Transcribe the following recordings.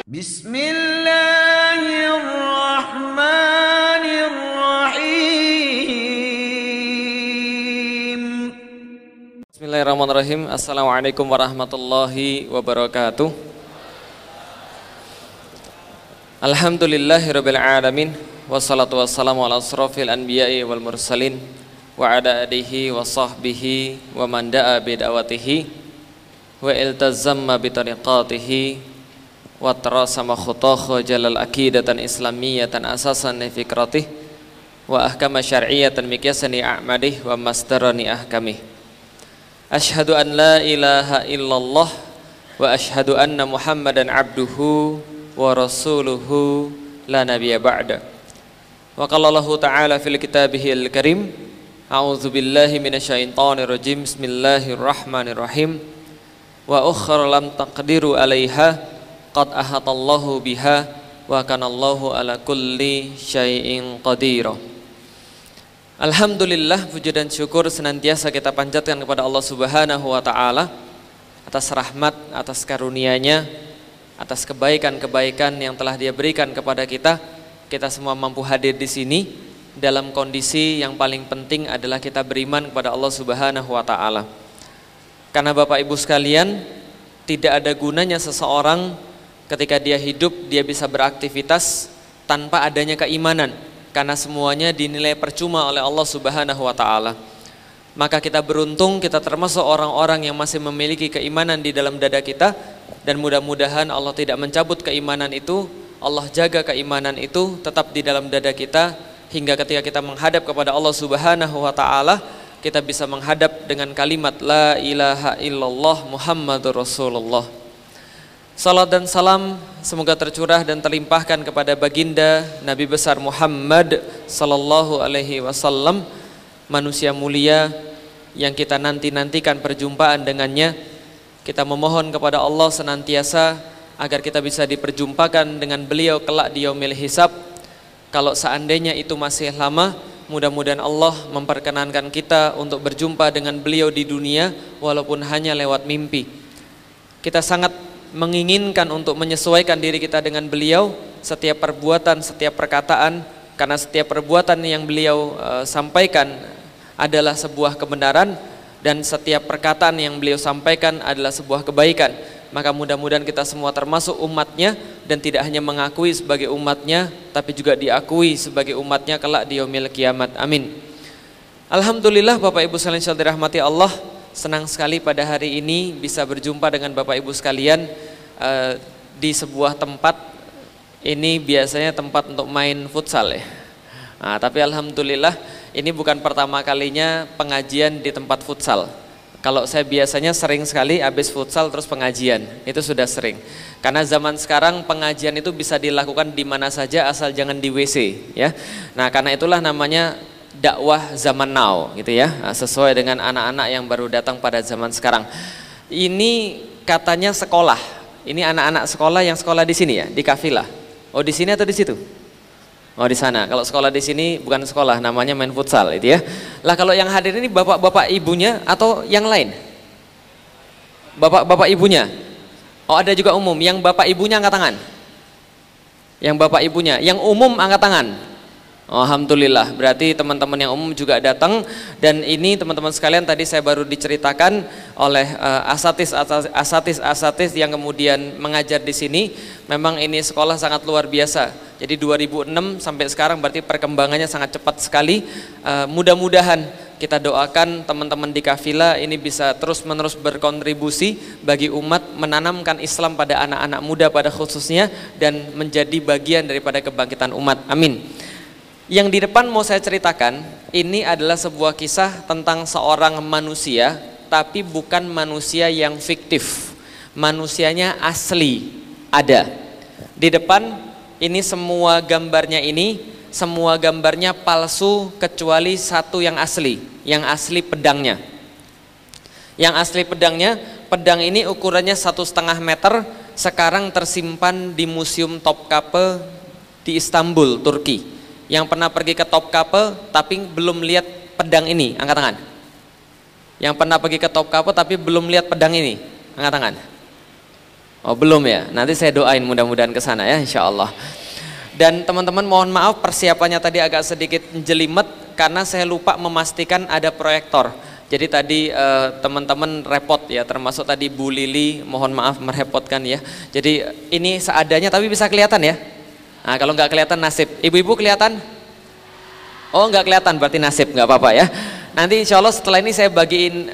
Bismillahirrahmanirrahim. Bismillahirrahmanirrahim. Assalamualaikum warahmatullahi wabarakatuh. Alhamdulillahirabbil alamin wassalatu wassalamu ala asrofil anbiya'i wal mursalin wa ala alihi wa sahbihi wa man da'a bid'awatihi wa iltazamma bitariqatihi wa tarasama khutah jalal aqidatan islamiyatan asasan fikratih wa ahkama syar'iyatan miqyasani a'madih wa masdarani ahkamih. Ashhadu an la ilaha illallah wa ashhadu anna muhammadan abduhu wa rasuluhu la nabiyya ba'da. Wa qala Allahu ta'ala fil kitabihil karim, a'udzu billahi minasyaitonir rajim, bismillahirrahmanirrahim, wa ukhra lam taqdiru 'alaiha qad ahatallahu biha wa kanallahu ala kulli syai'in qadira. Alhamdulillah, puji dan syukur senantiasa kita panjatkan kepada Allah Subhanahu wa taala atas rahmat, atas karunia-Nya, atas kebaikan-kebaikan yang telah Dia berikan kepada kita. Kita semua mampu hadir di sini dalam kondisi yang paling penting adalah kita beriman kepada Allah Subhanahu wa taala. Karena Bapak Ibu sekalian, tidak ada gunanya seseorang ketika dia hidup, dia bisa beraktivitas tanpa adanya keimanan, karena semuanya dinilai percuma oleh Allah Subhanahu wa taala. Maka kita beruntung, kita termasuk orang-orang yang masih memiliki keimanan di dalam dada kita, dan mudah-mudahan Allah tidak mencabut keimanan itu. Allah jaga keimanan itu tetap di dalam dada kita hingga ketika kita menghadap kepada Allah Subhanahu wa taala, kita bisa menghadap dengan kalimat la ilaha illallah Muhammadur Rasulullah. Salat dan salam semoga tercurah dan terlimpahkan kepada baginda Nabi besar Muhammad sallallahu alaihi wasallam, manusia mulia yang kita nanti-nantikan perjumpaan dengannya. Kita memohon kepada Allah senantiasa agar kita bisa diperjumpakan dengan beliau kelak di yaumil hisab. Kalau seandainya itu masih lama, mudah-mudahan Allah memperkenankan kita untuk berjumpa dengan beliau di dunia walaupun hanya lewat mimpi. Kita sangat menginginkan untuk menyesuaikan diri kita dengan beliau, setiap perbuatan, setiap perkataan, karena setiap perbuatan yang beliau sampaikan adalah sebuah kebenaran, dan setiap perkataan yang beliau sampaikan adalah sebuah kebaikan. Maka mudah-mudahan kita semua termasuk umatnya, dan tidak hanya mengakui sebagai umatnya, tapi juga diakui sebagai umatnya kelak di yaumil kiamat. Amin. Alhamdulillah, Bapak Ibu sekalian yang dirahmati Allah, senang sekali pada hari ini bisa berjumpa dengan Bapak Ibu sekalian di sebuah tempat. Ini biasanya tempat untuk main futsal ya. Nah, tapi alhamdulillah ini bukan pertama kalinya pengajian di tempat futsal. Kalau saya biasanya sering sekali habis futsal terus pengajian, itu sudah sering. Karena zaman sekarang pengajian itu bisa dilakukan di mana saja asal jangan di WC ya. Nah, karena itulah namanya dakwah zaman now gitu ya, sesuai dengan anak-anak yang baru datang pada zaman sekarang. Ini katanya sekolah. Ini anak-anak sekolah yang sekolah di sini ya, di Kafilah. Oh, di sini atau di situ? Oh, di sana. Kalau sekolah di sini bukan sekolah, namanya main futsal itu ya. Lah, kalau yang hadir ini bapak-bapak ibunya atau yang lain? Bapak-bapak ibunya. Oh, ada juga umum. Yang bapak ibunya angkat tangan. Yang bapak ibunya, yang umum angkat tangan. Alhamdulillah, berarti teman-teman yang umum juga datang. Dan ini teman-teman sekalian, tadi saya baru diceritakan oleh asatis yang kemudian mengajar di sini. Memang ini sekolah sangat luar biasa. Jadi 2006 sampai sekarang berarti perkembangannya sangat cepat sekali. Mudah-mudahan kita doakan teman-teman di Kafilah ini bisa terus-menerus berkontribusi bagi umat, menanamkan Islam pada anak-anak muda pada khususnya, dan menjadi bagian daripada kebangkitan umat. Amin. Yang di depan mau saya ceritakan, ini adalah sebuah kisah tentang seorang manusia, tapi bukan manusia yang fiktif. Manusianya asli, ada. Di depan ini semua gambarnya semua gambarnya palsu kecuali satu yang asli. Yang asli pedangnya. Yang asli pedangnya, pedang ini ukurannya 1,5 meter, sekarang tersimpan di Museum Topkapi di Istanbul, Turki. Yang pernah pergi ke Topkapi tapi belum lihat pedang ini, angkat tangan. Yang pernah pergi ke Topkapi tapi belum lihat pedang ini, angkat tangan. Oh belum ya, nanti saya doain mudah-mudahan ke sana ya insya Allah. Dan teman-teman mohon maaf persiapannya tadi agak sedikit jelimet karena saya lupa memastikan ada proyektor. Jadi tadi teman-teman repot ya, termasuk tadi Bu Lili, mohon maaf merepotkan ya. Jadi ini seadanya tapi bisa kelihatan ya. Nah kalau nggak kelihatan nasib. Ibu-ibu kelihatan? Oh nggak kelihatan berarti nasib, nggak apa-apa ya. Nanti insya Allah setelah ini saya bagiin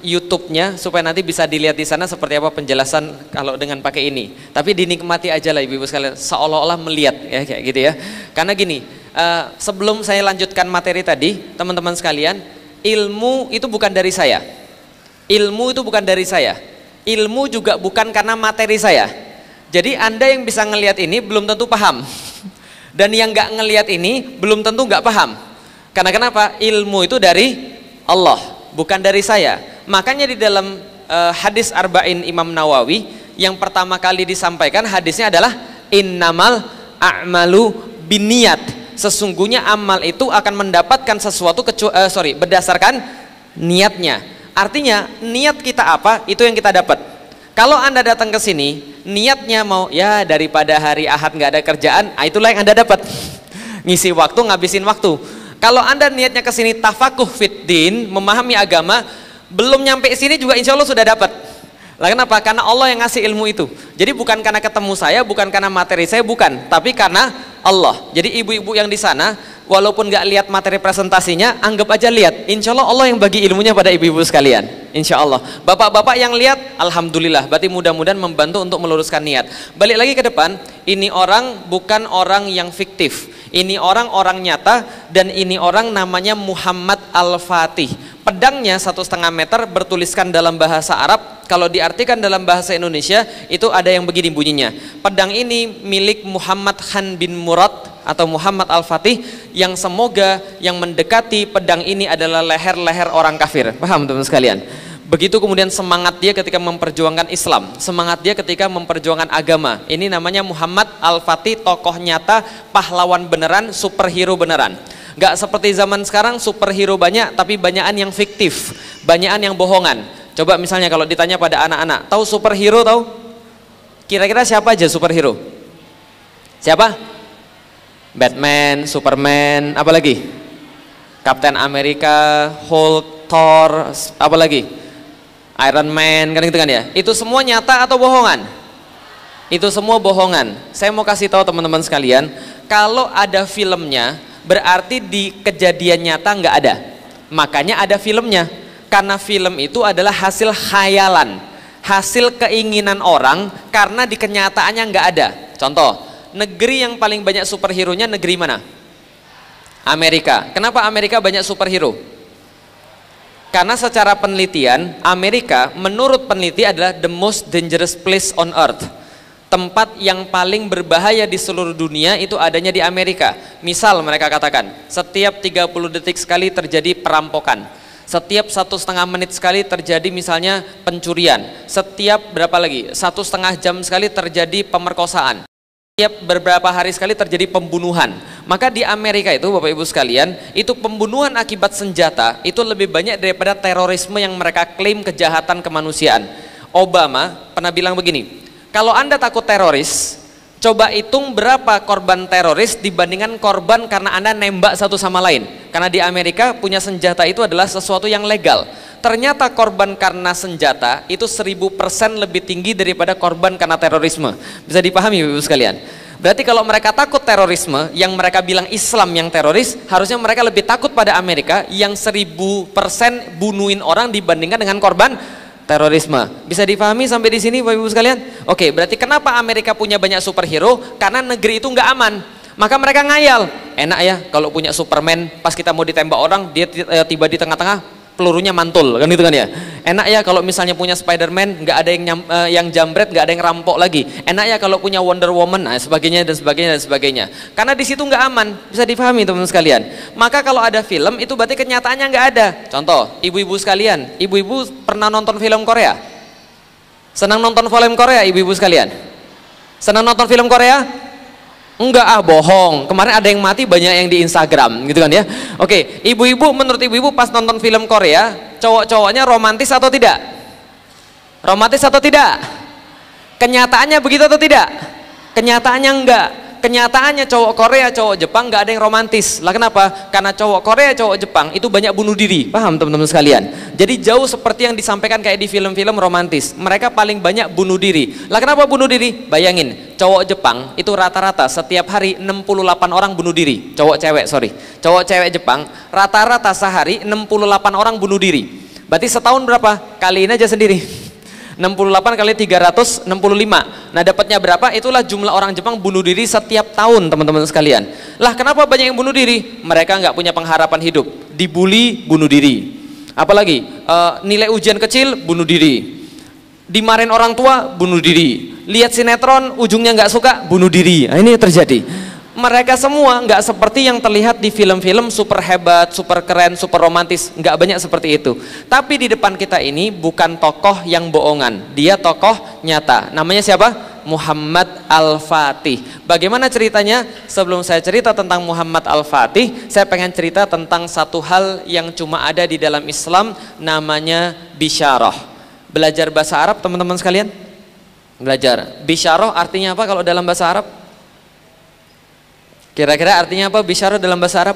YouTube-nya supaya nanti bisa dilihat di sana seperti apa penjelasan kalau dengan pakai ini. Tapi dinikmati aja lah ibu-ibu sekalian, seolah-olah melihat ya kayak gitu ya. Karena gini, sebelum saya lanjutkan materi tadi, teman-teman sekalian, ilmu itu bukan dari saya. Ilmu itu bukan dari saya. Ilmu juga bukan karena materi saya. Jadi Anda yang bisa ngelihat ini belum tentu paham. Dan yang nggak ngelihat ini belum tentu nggak paham. Karena kenapa? Ilmu itu dari Allah, bukan dari saya. Makanya di dalam hadis Arba'in Imam Nawawi yang pertama kali disampaikan hadisnya adalah innamal a'malu binniyat. Sesungguhnya amal itu akan mendapatkan sesuatu berdasarkan niatnya. Artinya niat kita apa, itu yang kita dapat. Kalau Anda datang ke sini niatnya mau ya daripada hari Ahad nggak ada kerjaan, itulah yang Anda dapat. Ngisi waktu, ngabisin waktu. Kalau Anda niatnya ke sini tafakuh fiddin, memahami agama, belum nyampe sini juga insya Allah sudah dapat. Lah kenapa? Karena Allah yang ngasih ilmu itu. Jadi bukan karena ketemu saya, bukan karena materi saya, bukan, tapi karena Allah. Jadi ibu-ibu yang di sana, walaupun nggak lihat materi presentasinya, anggap aja lihat. Insya Allah Allah yang bagi ilmunya pada ibu-ibu sekalian. Insya Allah. Bapak-bapak yang lihat, alhamdulillah. Berarti mudah-mudahan membantu untuk meluruskan niat. Balik lagi ke depan, ini orang bukan orang yang fiktif. Ini orang nyata dan ini orang namanya Muhammad Al-Fatih. Pedangnya 1,5 meter bertuliskan dalam bahasa Arab. Kalau diartikan dalam bahasa Indonesia itu ada yang begini bunyinya. Pedang ini milik Muhammad Khan bin Murad atau Muhammad Al-Fatih yang semoga yang mendekati pedang ini adalah leher-leher orang kafir. Paham teman-teman sekalian? Begitu kemudian semangat dia ketika memperjuangkan Islam, semangat dia ketika memperjuangkan agama. Ini namanya Muhammad Al-Fatih, tokoh nyata, pahlawan beneran, superhero beneran. Gak seperti zaman sekarang superhero banyak tapi banyakan yang fiktif, banyakan yang bohongan. Coba misalnya kalau ditanya pada anak-anak, tahu superhero tahu? Kira-kira siapa aja superhero? Siapa? Batman, Superman, apa lagi? Captain America, Hulk, Thor, apa lagi? Iron Man, kan gitu kan ya? Itu semua nyata atau bohongan? Itu semua bohongan. Saya mau kasih tahu teman-teman sekalian, kalau ada filmnya, berarti di kejadian nyata nggak ada. Makanya ada filmnya. Karena film itu adalah hasil khayalan, hasil keinginan orang, karena di kenyataannya nggak ada. Contoh, negeri yang paling banyak superhero-nya negeri mana? Amerika. Kenapa Amerika banyak superhero? Karena secara penelitian, Amerika menurut peneliti adalah the most dangerous place on earth. Tempat yang paling berbahaya di seluruh dunia itu adanya di Amerika. Misal mereka katakan, setiap 30 detik sekali terjadi perampokan. Setiap 1,5 menit sekali terjadi misalnya pencurian. Setiap berapa lagi? 1,5 jam sekali terjadi pemerkosaan. Setiap beberapa hari sekali terjadi pembunuhan. Maka di Amerika itu Bapak Ibu sekalian, itu pembunuhan akibat senjata itu lebih banyak daripada terorisme yang mereka klaim kejahatan kemanusiaan. Obama pernah bilang begini, kalau Anda takut teroris, coba hitung berapa korban teroris dibandingkan korban karena Anda nembak satu sama lain. Karena di Amerika punya senjata itu adalah sesuatu yang legal. Ternyata korban karena senjata itu 1000% lebih tinggi daripada korban karena terorisme. Bisa dipahami Ibu sekalian? Berarti kalau mereka takut terorisme, yang mereka bilang Islam yang teroris, harusnya mereka lebih takut pada Amerika yang 1000% bunuhin orang dibandingkan dengan korban terorisme. Bisa dipahami sampai di sini Bapak Ibu sekalian? Oke, berarti kenapa Amerika punya banyak superhero? Karena negeri itu nggak aman. Maka mereka ngayal, enak ya kalau punya Superman, pas kita mau ditembak orang, dia tiba di tengah-tengah, pelurunya mantul, kan gitu kan ya. Enak ya kalau misalnya punya Spider-Man, nggak ada yang jambret, nggak ada yang rampok lagi. Enak ya kalau punya Wonder Woman, nah sebagainya dan sebagainya dan sebagainya. Karena di situ nggak aman, bisa dipahami teman-teman sekalian. Maka kalau ada film itu berarti kenyataannya nggak ada. Contoh, ibu-ibu sekalian, ibu-ibu pernah nonton film Korea? Senang nonton film Korea, ibu-ibu sekalian? Senang nonton film Korea? Enggak, bohong. Kemarin ada yang mati banyak yang di Instagram gitu kan ya. Oke, ibu-ibu, menurut ibu-ibu pas nonton film Korea, cowok-cowoknya romantis atau tidak? Romantis atau tidak? Kenyataannya begitu atau tidak? Kenyataannya enggak. Kenyataannya cowok Korea, cowok Jepang nggak ada yang romantis. Lah kenapa? Karena cowok Korea, cowok Jepang itu banyak bunuh diri. Paham teman-teman sekalian? Jadi jauh seperti yang disampaikan kayak di film-film romantis. Mereka paling banyak bunuh diri. Lah kenapa bunuh diri? Bayangin, cowok Jepang itu rata-rata setiap hari 68 orang bunuh diri. Cowok cewek Jepang rata-rata sehari 68 orang bunuh diri. Berarti setahun berapa? Kaliin aja sendiri. 68 kali 365. Nah dapatnya berapa? Itulah jumlah orang Jepang bunuh diri setiap tahun teman-teman sekalian. Lah kenapa banyak yang bunuh diri? Mereka nggak punya pengharapan hidup. Dibully, bunuh diri. Apalagi nilai ujian kecil, bunuh diri. Dimarahin orang tua, bunuh diri. Lihat sinetron, ujungnya nggak suka, bunuh diri. Nah, ini yang terjadi. Mereka semua nggak seperti yang terlihat di film-film super hebat, super keren, super romantis. Nggak banyak seperti itu. Tapi di depan kita ini bukan tokoh yang bohongan. Dia tokoh nyata. Namanya siapa? Muhammad Al-Fatih. Bagaimana ceritanya? Sebelum saya cerita tentang Muhammad Al-Fatih, saya pengen cerita tentang satu hal yang cuma ada di dalam Islam, namanya bisyarah. Belajar bahasa Arab teman-teman sekalian? Belajar. Bisyarah artinya apa kalau dalam bahasa Arab? Kira-kira artinya apa bisyarah dalam bahasa Arab?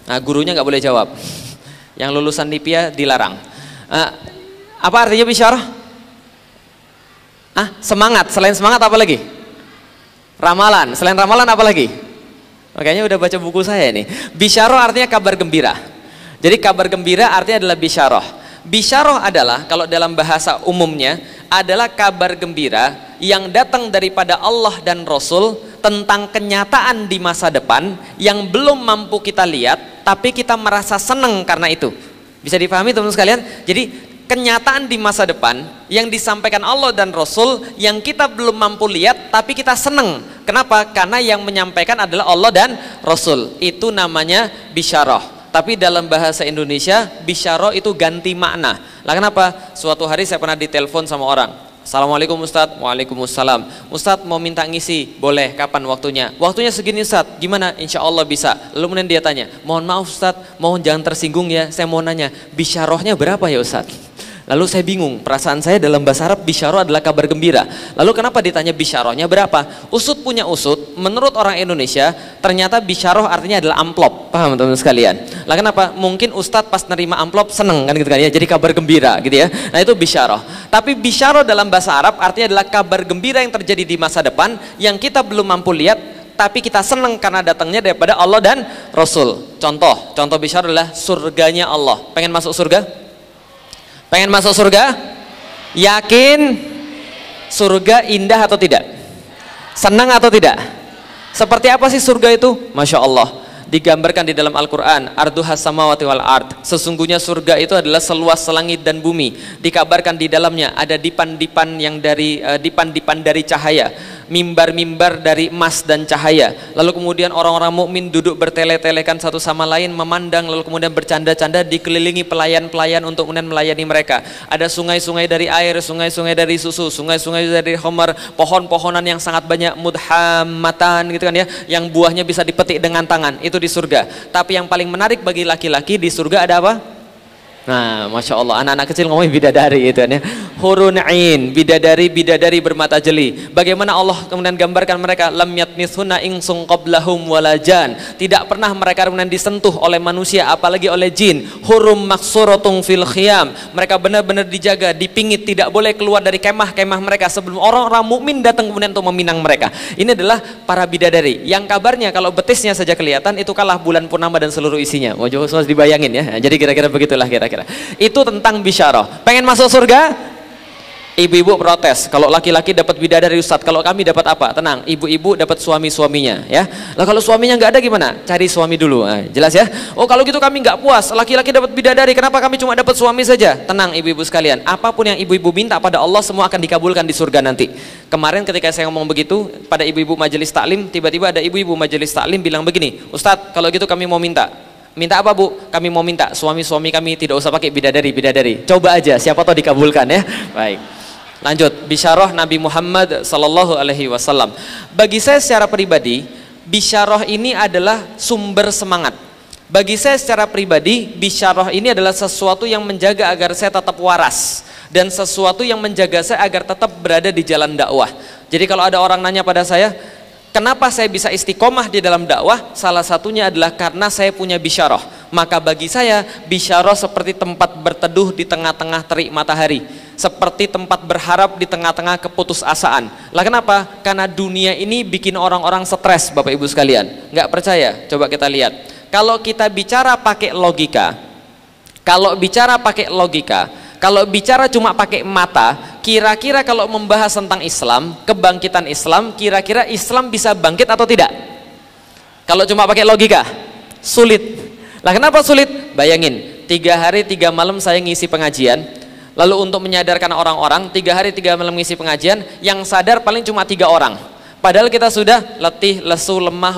Nah, gurunya nggak boleh jawab. Yang lulusan Nipia dilarang. Apa artinya bisyarah? Semangat. Selain semangat apa lagi? Ramalan. Selain ramalan apa lagi? Makanya udah baca buku saya ini. Bisyarah artinya kabar gembira. Jadi kabar gembira artinya adalah bisyarah. Bisyarah adalah kalau dalam bahasa umumnya adalah kabar gembira yang datang daripada Allah dan Rasul tentang kenyataan di masa depan yang belum mampu kita lihat, tapi kita merasa senang karena itu. Bisa dipahami teman-teman sekalian? Jadi kenyataan di masa depan yang disampaikan Allah dan Rasul yang kita belum mampu lihat, tapi kita senang. Kenapa? Karena yang menyampaikan adalah Allah dan Rasul. Itu namanya bisyarah. Tapi dalam bahasa Indonesia bisyarah itu ganti makna. Lah kenapa? Suatu hari saya pernah ditelepon sama orang. Assalamualaikum Ustadz. Waalaikumsalam. Ustadz mau minta ngisi, boleh, kapan waktunya? Waktunya segini Ustadz, gimana? Insya Allah bisa. Lalu kemudian dia tanya, mohon maaf Ustadz, mohon jangan tersinggung ya, saya mau nanya, bisyarahnya berapa ya Ustadz? Lalu saya bingung, perasaan saya dalam bahasa Arab bisyarah adalah kabar gembira. Lalu kenapa ditanya bisyarahnya berapa? Usut punya usut, menurut orang Indonesia ternyata bisyarah artinya adalah amplop. Paham teman-teman sekalian? Lah kenapa? Mungkin Ustadz pas nerima amplop seneng kan gitu kan ya, jadi kabar gembira gitu ya. Nah itu bisyarah. Tapi bisyarah dalam bahasa Arab artinya adalah kabar gembira yang terjadi di masa depan yang kita belum mampu lihat, tapi kita senang karena datangnya daripada Allah dan Rasul. Contoh bisyarah adalah surganya Allah. Pengen masuk surga? Pengen masuk surga? Yakin surga indah atau tidak? Senang atau tidak? Seperti apa sih surga itu? Masya Allah, digambarkan di dalam Al-Quran, arduhas samawati wal ard, sesungguhnya surga itu adalah seluas langit dan bumi. Dikabarkan di dalamnya ada dipan-dipan yang dari dipan-dipan dari cahaya, mimbar-mimbar dari emas dan cahaya. Lalu kemudian orang-orang mukmin duduk bertele-telekan satu sama lain memandang, lalu kemudian bercanda-canda dikelilingi pelayan-pelayan untuk kemudian melayani mereka. Ada sungai-sungai dari air, sungai-sungai dari susu, sungai-sungai dari khamar, pohon-pohonan yang sangat banyak, mudhammatan gitu kan ya, yang buahnya bisa dipetik dengan tangan. Itu di surga. Tapi yang paling menarik bagi laki-laki di surga ada apa? Nah, Masya Allah, anak-anak kecil ngomongin bidadari itu ya. Hurun ain, bidadari bermata jeli. Bagaimana Allah kemudian gambarkan mereka? Lam yatmithunna insun qablahum walajan. Tidak pernah mereka kemudian disentuh oleh manusia, apalagi oleh jin. Hurum maksuratun fil khiyam. Mereka benar-benar dijaga, dipingit, tidak boleh keluar dari kemah-kemah mereka sebelum orang-orang mukmin datang kemudian untuk meminang mereka. Ini adalah para bidadari. Yang kabarnya kalau betisnya saja kelihatan itu kalah bulan purnama dan seluruh isinya. Mau coba semua dibayangin ya. Jadi kira-kira begitulah kira-kira. Itu tentang bisyarah. Pengen masuk surga? Ibu-ibu protes kalau laki-laki dapat bidadari Ustadz, kalau kami dapat apa? Tenang, ibu-ibu dapat suami-suaminya ya. Lah kalau suaminya nggak ada gimana? Cari suami dulu. Nah, jelas ya. Oh kalau gitu kami nggak puas, laki-laki dapat bidadari, kenapa kami cuma dapat suami saja? Tenang ibu-ibu sekalian, apapun yang ibu-ibu minta pada Allah semua akan dikabulkan di surga nanti. Kemarin ketika saya ngomong begitu pada ibu-ibu majelis taklim, tiba-tiba ada ibu-ibu majelis taklim bilang begini, Ustadz kalau gitu kami mau minta apa Bu? Kami mau minta suami-suami kami tidak usah pakai bidadari. Coba aja, siapa tahu dikabulkan ya. Baik. Lanjut, bisyarah Nabi Muhammad sallallahu alaihi wasallam. Bagi saya secara pribadi, bisyarah ini adalah sumber semangat. Bagi saya secara pribadi, bisyarah ini adalah sesuatu yang menjaga agar saya tetap waras. dan sesuatu yang menjaga saya agar tetap berada di jalan dakwah. Jadi kalau ada orang nanya pada saya, kenapa saya bisa istiqomah di dalam dakwah? Salah satunya adalah karena saya punya bisyarah. Maka bagi saya, bisyarah seperti tempat berteduh di tengah-tengah terik matahari, seperti tempat berharap di tengah-tengah keputusasaan. Lah kenapa? Karena dunia ini bikin orang-orang stres, Bapak Ibu sekalian. Nggak percaya? Coba kita lihat. Kalau kita bicara pakai logika, kalau bicara cuma pakai mata, kira-kira kalau membahas tentang Islam, kebangkitan Islam, kira-kira Islam bisa bangkit atau tidak? Kalau cuma pakai logika, sulit. Lah kenapa sulit? Bayangin, 3 hari 3 malam saya ngisi pengajian, lalu untuk menyadarkan orang-orang, 3 hari 3 malam ngisi pengajian, yang sadar paling cuma 3 orang. Padahal kita sudah letih, lesu, lemah,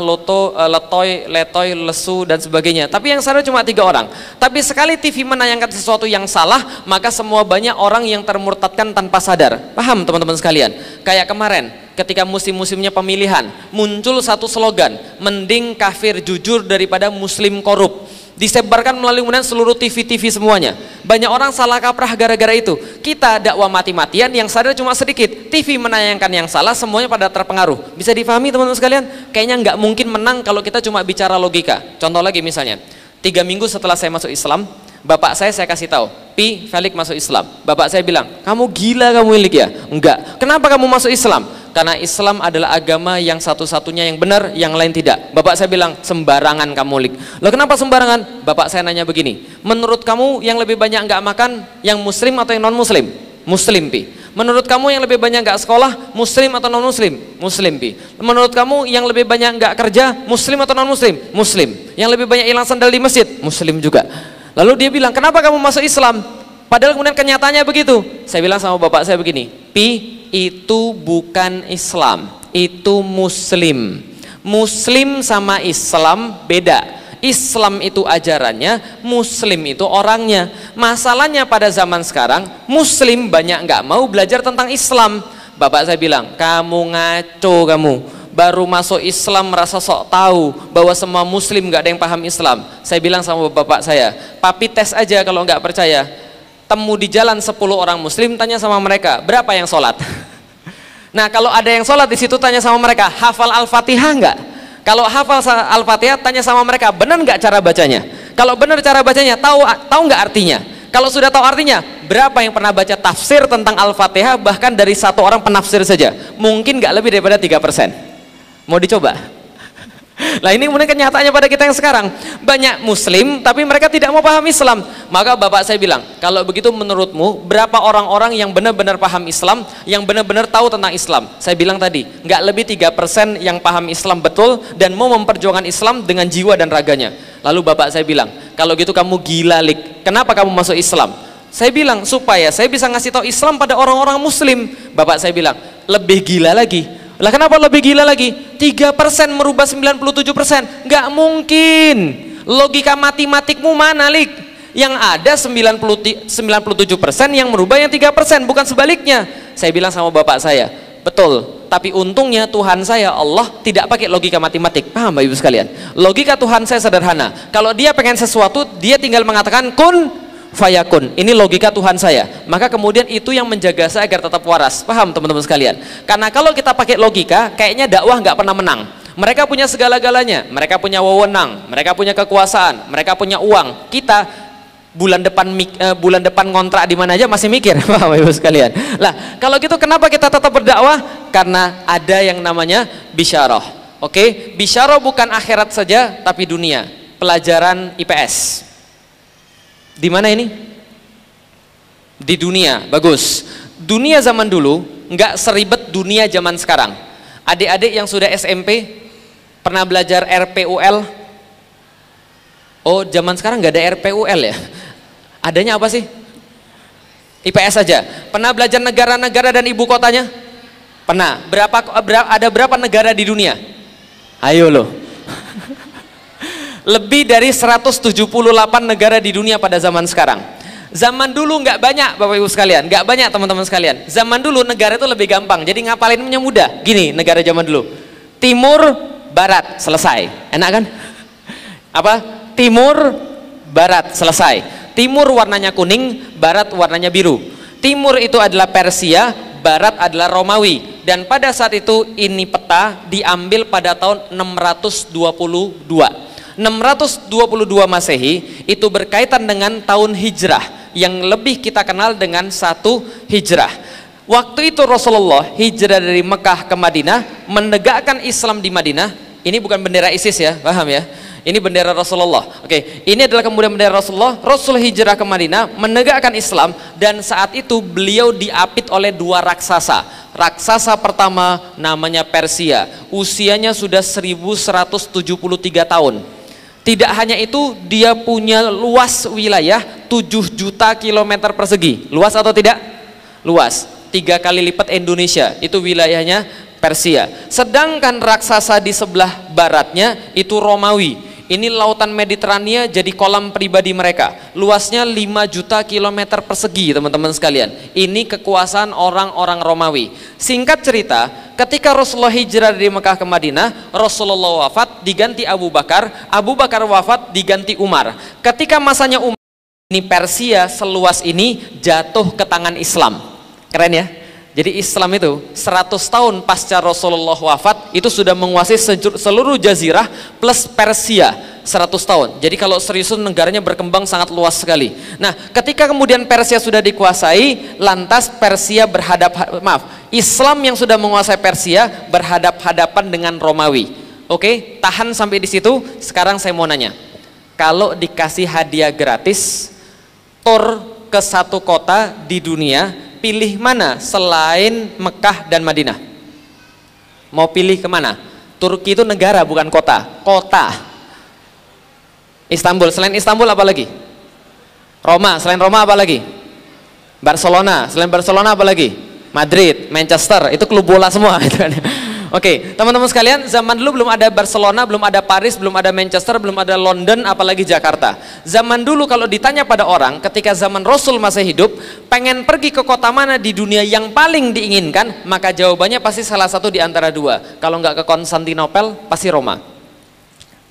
letoy, lesu dan sebagainya. Tapi yang sadar cuma 3 orang. Tapi sekali TV menayangkan sesuatu yang salah, maka semua banyak orang yang termurtadkan tanpa sadar. Paham teman-teman sekalian? Kayak kemarin, ketika musim-musimnya pemilihan, muncul satu slogan, mending kafir jujur daripada muslim korup. Disebarkan melalui kemudian seluruh TV-TV semuanya. Banyak orang salah kaprah gara-gara itu. Kita dakwah mati-matian, yang sadar cuma sedikit. TV menayangkan yang salah, semuanya pada terpengaruh. Bisa difahami teman-teman sekalian? Kayaknya nggak mungkin menang kalau kita cuma bicara logika. Contoh lagi misalnya, 3 minggu setelah saya masuk Islam, bapak saya kasih tahu, Pi, Felix masuk Islam. Bapak saya bilang, kamu gila kamu Ilik ya? Enggak. Kenapa kamu masuk Islam? Karena Islam adalah agama yang satu-satunya yang benar, yang lain tidak. Bapak saya bilang, sembarangan kamu Lik. Loh kenapa sembarangan? Bapak saya nanya begini, menurut kamu yang lebih banyak nggak makan, yang muslim atau yang non muslim? Muslim Pi. Menurut kamu yang lebih banyak nggak sekolah, muslim atau non muslim? Muslim Pi. Menurut kamu yang lebih banyak nggak kerja, muslim atau non muslim? Muslim. Yang lebih banyak hilang sandal di masjid, muslim juga. Lalu dia bilang, kenapa kamu masuk Islam? Padahal kemudian kenyataannya begitu. Saya bilang sama bapak saya begini, Pi, itu bukan Islam, itu Muslim. Muslim sama Islam beda. Islam itu ajarannya, Muslim itu orangnya. Masalahnya pada zaman sekarang, Muslim banyak nggak mau belajar tentang Islam. Bapak saya bilang, kamu ngaco kamu. Baru masuk Islam merasa sok tahu bahwa semua Muslim nggak ada yang paham Islam. Saya bilang sama bapak saya, papi tes aja kalau nggak percaya. Temu di jalan 10 orang Muslim, tanya sama mereka, berapa yang sholat? Nah kalau ada yang sholat di situ, tanya sama mereka, hafal Al-Fatihah nggak? Kalau hafal Al-Fatihah, tanya sama mereka, benar nggak cara bacanya? Kalau benar cara bacanya, tahu nggak artinya? Kalau sudah tahu artinya, berapa yang pernah baca tafsir tentang Al-Fatihah? Bahkan dari 1 orang penafsir saja, mungkin nggak lebih daripada 3%. Mau dicoba? Nah ini kemudian kenyataannya pada kita yang sekarang, banyak Muslim tapi mereka tidak mau paham Islam. Maka bapak saya bilang, kalau begitu menurutmu berapa orang-orang yang benar-benar paham Islam, yang benar-benar tahu tentang Islam? Saya bilang tadi, nggak lebih 3% yang paham Islam betul dan mau memperjuangkan Islam dengan jiwa dan raganya. Lalu bapak saya bilang, kalau gitu kamu gila Lik, kenapa kamu masuk Islam? Saya bilang, supaya saya bisa ngasih tahu Islam pada orang-orang Muslim. Bapak saya bilang, lebih gila lagi. Lah kenapa lebih gila lagi? 3% merubah 97%, nggak mungkin. Logika matematikmu mana Lik? Yang ada 97% yang merubah yang 3%, bukan sebaliknya. Saya bilang sama bapak saya, betul, tapi untungnya Tuhan saya Allah tidak pakai logika matematik. Paham Bapak Ibu sekalian? Logika Tuhan saya sederhana. Kalau dia pengen sesuatu, dia tinggal mengatakan kun fayakun. Ini logika Tuhan saya. Maka kemudian itu yang menjaga saya agar tetap waras. Paham teman-teman sekalian? Karena kalau kita pakai logika, kayaknya dakwah nggak pernah menang. Mereka punya segala-galanya, mereka punya wewenang, mereka punya kekuasaan, mereka punya uang. Kita bulan depan ngontrak di mana aja masih mikir. Bapak Ibu sekalian. Lah, kalau gitu kenapa kita tetap berdakwah? Karena ada yang namanya bisyarah. Oke, bisyarah bukan akhirat saja tapi dunia. Pelajaran IPS. Di mana ini? Di dunia, bagus. Dunia zaman dulu nggak seribet dunia zaman sekarang. Adik-adik yang sudah SMP pernah belajar RPUL? Oh, zaman sekarang nggak ada RPUL ya? Adanya apa sih? IPS saja. Pernah belajar negara-negara dan ibu kotanya? Pernah. Ada berapa negara di dunia? Ayo loh. Lebih dari 178 negara di dunia pada zaman sekarang. Zaman dulu nggak banyak Bapak Ibu sekalian, nggak banyak teman-teman sekalian. Zaman dulu negara itu lebih gampang, jadi ngapalinnya mudah. Gini negara zaman dulu, timur, barat, selesai. Enak kan? Apa? Timur, barat, selesai. Timur warnanya kuning, barat warnanya biru. Timur itu adalah Persia, barat adalah Romawi. Dan pada saat itu ini peta diambil pada tahun 622. 622 Masehi itu berkaitan dengan tahun Hijrah yang lebih kita kenal dengan 1 Hijrah. Waktu itu Rasulullah hijrah dari Mekah ke Madinah, menegakkan Islam di Madinah. Ini bukan bendera ISIS ya, paham ya? Ini bendera Rasulullah. Oke, ini adalah kemudian bendera Rasulullah. Rasul hijrah ke Madinah, menegakkan Islam, dan saat itu beliau diapit oleh 2 raksasa. Raksasa pertama namanya Persia, usianya sudah 1173 tahun. Tidak hanya itu, dia punya luas wilayah 7 juta kilometer persegi. Luas atau tidak? Luas. 3 kali lipat Indonesia, itu wilayahnya Persia. Sedangkan raksasa di sebelah baratnya itu Romawi. Ini lautan Mediterania jadi kolam pribadi mereka. Luasnya 5 juta kilometer persegi, teman-teman sekalian. Ini kekuasaan orang-orang Romawi. Singkat cerita, ketika Rasulullah hijrah dari Mekah ke Madinah, Rasulullah wafat, diganti Abu Bakar. Abu Bakar wafat, diganti Umar. Ketika masanya Umar, ini Persia seluas ini jatuh ke tangan Islam. Keren ya? Jadi Islam itu 100 tahun pasca Rasulullah wafat itu sudah menguasai seluruh jazirah plus Persia 100 tahun. Jadi kalau serius negaranya berkembang sangat luas sekali. Nah, ketika kemudian Persia sudah dikuasai, lantas Persia Islam yang sudah menguasai Persia berhadap-hadapan dengan Romawi. Oke, tahan sampai di situ. Sekarang saya mau nanya. Kalau dikasih hadiah gratis tur ke 1 kota di dunia, pilih mana selain Mekah dan Madinah? Mau pilih kemana? Turki itu negara bukan kota. Kota. Istanbul, selain Istanbul apa lagi? Roma, selain Roma apa lagi? Barcelona, selain Barcelona apa lagi? Madrid, Manchester, itu klub bola semua. Oke, teman-teman sekalian, zaman dulu belum ada Barcelona, belum ada Paris, belum ada Manchester, belum ada London, apalagi Jakarta. Zaman dulu kalau ditanya pada orang, ketika zaman Rasul masih hidup, pengen pergi ke kota mana di dunia yang paling diinginkan, maka jawabannya pasti salah satu di antara 2. Kalau nggak ke Konstantinopel, pasti Roma.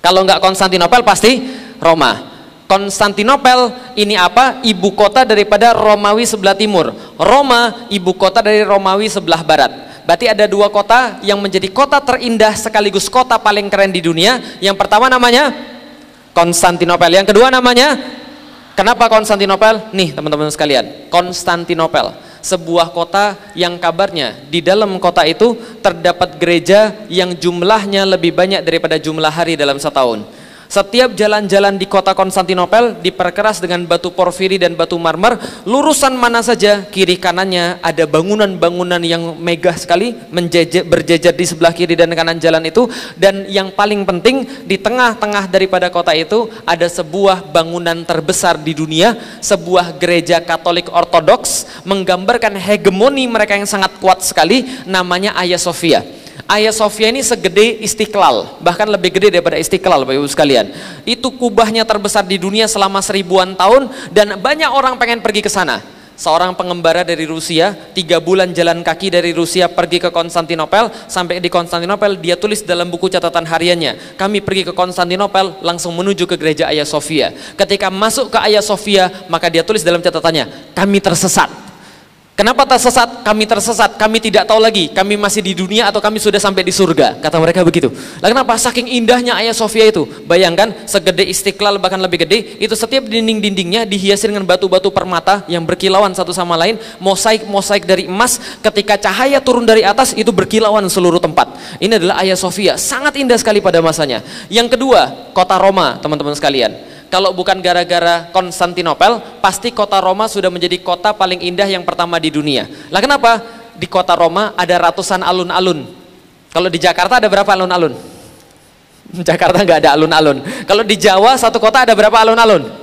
Kalau nggak Konstantinopel, pasti Roma. Konstantinopel ini apa? Ibu kota daripada Romawi sebelah timur. Roma, ibu kota dari Romawi sebelah barat. Berarti ada 2 kota yang menjadi kota terindah sekaligus kota paling keren di dunia. Yang pertama namanya Konstantinopel, yang kedua namanya, kenapa Konstantinopel? Nih teman-teman sekalian, Konstantinopel, sebuah kota yang kabarnya di dalam kota itu terdapat gereja yang jumlahnya lebih banyak daripada jumlah hari dalam setahun. Setiap jalan-jalan di kota Konstantinopel diperkeras dengan batu porfiri dan batu marmer. Lurusan mana saja, kiri kanannya ada bangunan-bangunan yang megah sekali berjejer di sebelah kiri dan kanan jalan itu. Dan yang paling penting, di tengah-tengah daripada kota itu ada sebuah bangunan terbesar di dunia, sebuah gereja Katolik Ortodoks, menggambarkan hegemoni mereka yang sangat kuat sekali, namanya Hagia Sophia. Hagia Sophia ini segede Istiqlal, bahkan lebih gede daripada Istiqlal, Bapak Ibu sekalian. Itu kubahnya terbesar di dunia selama 1000-an tahun, dan banyak orang pengen pergi ke sana. Seorang pengembara dari Rusia, 3 bulan jalan kaki dari Rusia pergi ke Konstantinopel. Sampai di Konstantinopel dia tulis dalam buku catatan hariannya, kami pergi ke Konstantinopel langsung menuju ke gereja Hagia Sophia. Ketika masuk ke Hagia Sophia, maka dia tulis dalam catatannya, kami tersesat. Kenapa tersesat? Kami tersesat, kami tidak tahu lagi kami masih di dunia atau kami sudah sampai di surga, kata mereka begitu. Lalu kenapa? Saking indahnya Hagia Sophia itu. Bayangkan, segede Istiqlal bahkan lebih gede, itu setiap dinding-dindingnya dihiasi dengan batu-batu permata yang berkilauan satu sama lain, mosaik-mosaik dari emas. Ketika cahaya turun dari atas, itu berkilauan seluruh tempat. Ini adalah Hagia Sophia, sangat indah sekali pada masanya. Yang kedua, kota Roma, teman-teman sekalian. Kalau bukan gara-gara Konstantinopel, pasti kota Roma sudah menjadi kota paling indah yang pertama di dunia. Lah kenapa? Di kota Roma ada ratusan alun-alun. Kalau di Jakarta ada berapa alun-alun? Jakarta nggak ada alun-alun. Kalau di Jawa satu kota ada berapa alun-alun?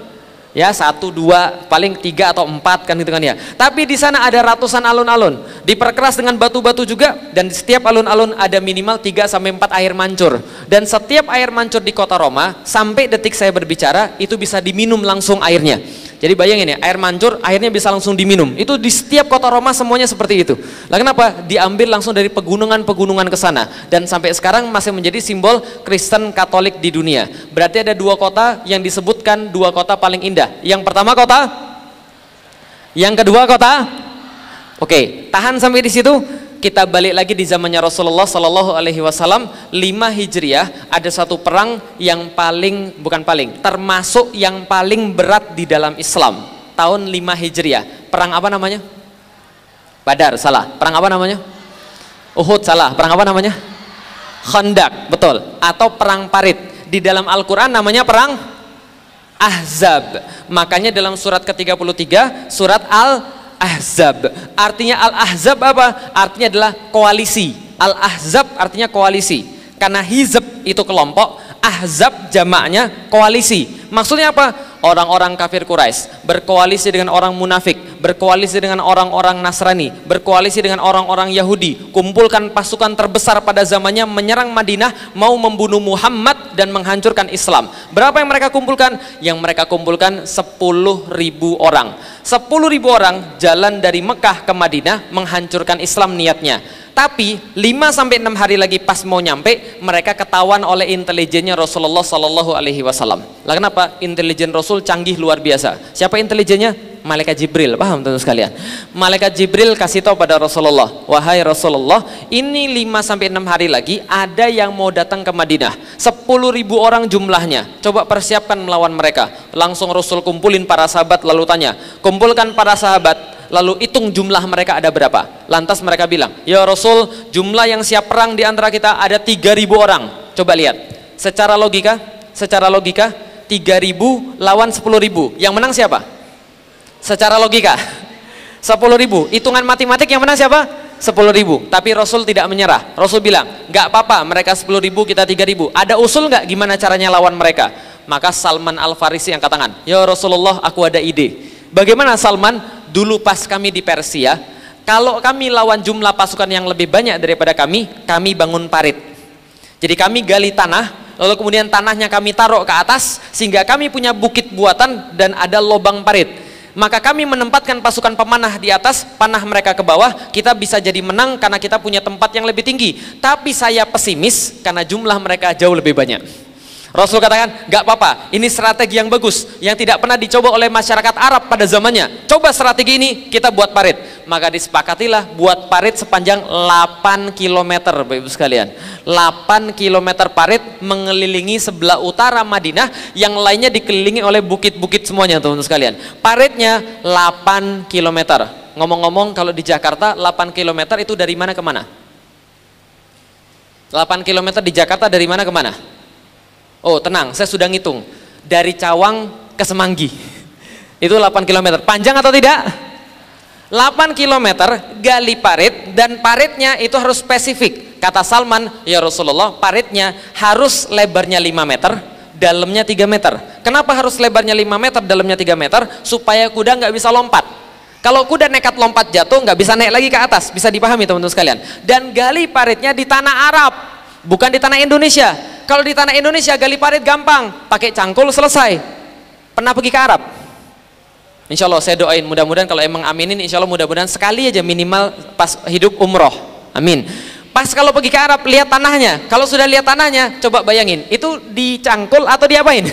Ya 1, 2, paling 3 atau 4 kan gitu kan ya. Tapi di sana ada ratusan alun-alun, diperkeras dengan batu-batu juga, dan di setiap alun-alun ada minimal 3 sampai 4 air mancur. Dan setiap air mancur di kota Roma sampai detik saya berbicara itu bisa diminum langsung airnya. Jadi bayangin ya, air mancur airnya bisa langsung diminum. Itu di setiap kota Roma semuanya seperti itu. Lah kenapa? Diambil langsung dari pegunungan-pegunungan ke sana, dan sampai sekarang masih menjadi simbol Kristen Katolik di dunia. Berarti ada 2 kota yang disebutkan 2 kota paling indah. Yang pertama kota, yang kedua kota Oke, tahan sampai di situ. Kita balik lagi di zamannya Rasulullah Sallallahu Alaihi Wasallam 5 Hijriah, ada satu perang yang termasuk yang paling berat di dalam Islam. Tahun 5 Hijriah. Perang apa namanya? Badar, salah. Perang apa namanya? Uhud, salah. Perang apa namanya? Khandaq, betul. Atau perang Parit. Di dalam Al-Quran namanya perang Ahzab. Makanya dalam surat ke-33, surat Al-Ahzab. Artinya Al-Ahzab apa? Artinya adalah koalisi. Al-Ahzab artinya koalisi. Karena hizb itu kelompok, Ahzab jamaknya koalisi. Maksudnya apa? Orang-orang kafir Quraisy berkoalisi dengan orang munafik, berkoalisi dengan orang-orang Nasrani, berkoalisi dengan orang-orang Yahudi, kumpulkan pasukan terbesar pada zamannya menyerang Madinah, mau membunuh Muhammad dan menghancurkan Islam. Berapa yang mereka kumpulkan? Yang mereka kumpulkan 10.000 orang. 10.000 orang jalan dari Mekah ke Madinah menghancurkan Islam niatnya. Tapi 5-6 hari lagi pas mau nyampe, mereka ketahuan oleh intelijennya Rasulullah Sallallahu Alaihi Wasallam. Lah kenapa? Intelijen Rasul canggih luar biasa. Siapa intelijennya? Malaikat Jibril. Paham teman sekalian? Malaikat Jibril kasih tahu pada Rasulullah, wahai Rasulullah, ini 5-6 hari lagi ada yang mau datang ke Madinah. 10.000 orang jumlahnya. Coba persiapkan melawan mereka. Langsung Rasul kumpulin para sahabat lalu tanya, kumpulkan para sahabat, lalu hitung jumlah mereka ada berapa. Lantas mereka bilang, ya Rasul, jumlah yang siap perang di antara kita ada 3.000 orang. Coba lihat, secara logika 3.000 lawan 10.000, yang menang siapa? Secara logika 10.000, hitungan matematik yang menang siapa? 10.000. Tapi Rasul tidak menyerah. Rasul bilang, gak apa-apa, mereka 10.000, kita 3.000. Ada usul gak gimana caranya lawan mereka? Maka Salman Al-Farisi angkat tangan, ya Rasulullah, aku ada ide. Bagaimana Salman? Dulu pas kami di Persia, kalau kami lawan jumlah pasukan yang lebih banyak daripada kami bangun parit. Jadi kami gali tanah, lalu kemudian tanahnya kami taruh ke atas, sehingga kami punya bukit buatan dan ada lubang parit. Maka kami menempatkan pasukan pemanah di atas, panah mereka ke bawah, kita bisa jadi menang karena kita punya tempat yang lebih tinggi. Tapi saya pesimis karena jumlah mereka jauh lebih banyak. Rasul katakan, gak apa-apa, ini strategi yang bagus, yang tidak pernah dicoba oleh masyarakat Arab pada zamannya. Coba strategi ini, kita buat parit. Maka disepakatilah buat parit sepanjang 8 km, Bapak Ibu sekalian. 8 km parit mengelilingi sebelah utara Madinah, yang lainnya dikelilingi oleh bukit-bukit semuanya, teman-teman sekalian. Paritnya 8 km. Ngomong-ngomong, kalau di Jakarta 8 km itu dari mana ke mana? 8 km di Jakarta dari mana ke mana? Oh tenang, saya sudah ngitung. Dari Cawang ke Semanggi itu 8 km. Panjang atau tidak? 8 km gali parit, dan paritnya itu harus spesifik. Kata Salman, ya Rasulullah, paritnya harus lebarnya 5 meter, dalamnya 3 meter. Kenapa harus lebarnya 5 meter, dalamnya 3 meter? Supaya kuda nggak bisa lompat. Kalau kuda nekat lompat jatuh, nggak bisa naik lagi ke atas. Bisa dipahami teman-teman sekalian. Dan gali paritnya di tanah Arab, bukan di tanah Indonesia. Kalau di tanah Indonesia gali parit gampang, pakai cangkul selesai. Pernah pergi ke Arab? Insya Allah saya doain, mudah-mudahan kalau emang aminin, insya Allah mudah-mudahan sekali aja minimal pas hidup umroh, amin. Pas kalau pergi ke Arab, lihat tanahnya. Kalau sudah lihat tanahnya, coba bayangin, itu dicangkul atau diapain?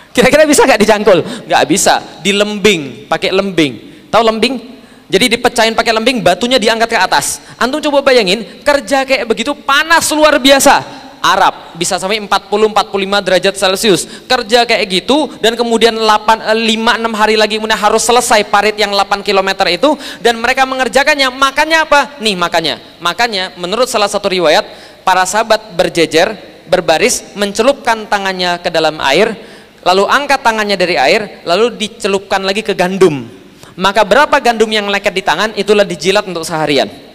Kira-kira bisa nggak dicangkul? Nggak bisa, dilembing, pakai lembing. Tahu lembing? Jadi dipecahin pakai lembing, batunya diangkat ke atas. Antum coba bayangin, kerja kayak begitu panas luar biasa. Arab bisa sampai 40-45 derajat Celcius, kerja kayak gitu, dan kemudian 5-6 hari lagi kemudian harus selesai parit yang 8 km itu, dan mereka mengerjakannya. Makannya apa? Nih makanya menurut salah satu riwayat, para sahabat berjejer, berbaris, mencelupkan tangannya ke dalam air, lalu angkat tangannya dari air, lalu dicelupkan lagi ke gandum. Maka berapa gandum yang lengket di tangan, itulah dijilat untuk seharian.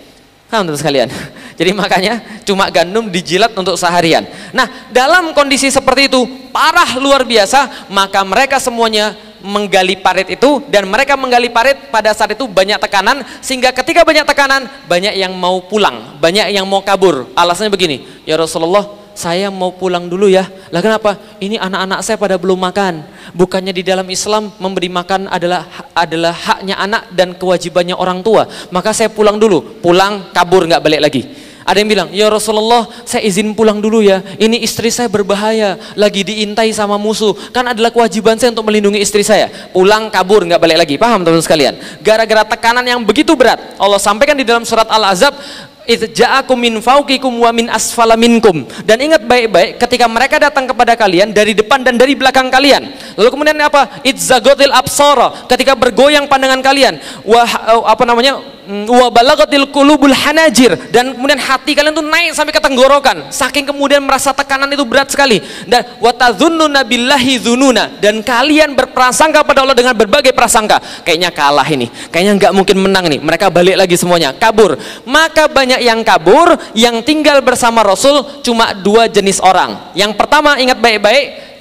Nah, untuk sekalian. Jadi makanya cuma gandum dijilat untuk seharian. Nah, dalam kondisi seperti itu parah luar biasa, maka mereka semuanya menggali parit itu, dan mereka menggali parit pada saat itu banyak tekanan, sehingga ketika banyak tekanan, banyak yang mau pulang, banyak yang mau kabur. Alasannya begini, ya Rasulullah, saya mau pulang dulu ya. Lah kenapa? Ini anak-anak saya pada belum makan. Bukannya di dalam Islam memberi makan adalah haknya anak dan kewajibannya orang tua. Maka saya pulang dulu. Pulang, kabur, nggak balik lagi. Ada yang bilang, ya Rasulullah, saya izin pulang dulu ya. Ini istri saya berbahaya, lagi diintai sama musuh. Kan adalah kewajiban saya untuk melindungi istri saya. Pulang, kabur, nggak balik lagi. Paham teman-teman sekalian? Gara-gara tekanan yang begitu berat, Allah sampaikan di dalam surat Al-Ahzab, "Ja'akum min fawqikum wa min asfala minkum." Dan ingat baik-baik, ketika mereka datang kepada kalian dari depan dan dari belakang kalian. Lalu kemudian apa? Itzagotil absara, ketika bergoyang pandangan kalian. Wa balagatil qulubul hanajir, dan kemudian hati kalian tuh naik sampai ke tenggorokan, saking kemudian merasa tekanan itu berat sekali. Dan wa tadzunnuna billahi dzununa, dan kalian berprasangka pada Allah dengan berbagai prasangka. Kayaknya kalah ini, kayaknya nggak mungkin menang nih. Mereka balik lagi semuanya, kabur. Maka banyak yang kabur, yang tinggal bersama Rasul cuma dua jenis orang. Yang pertama, ingat baik-baik,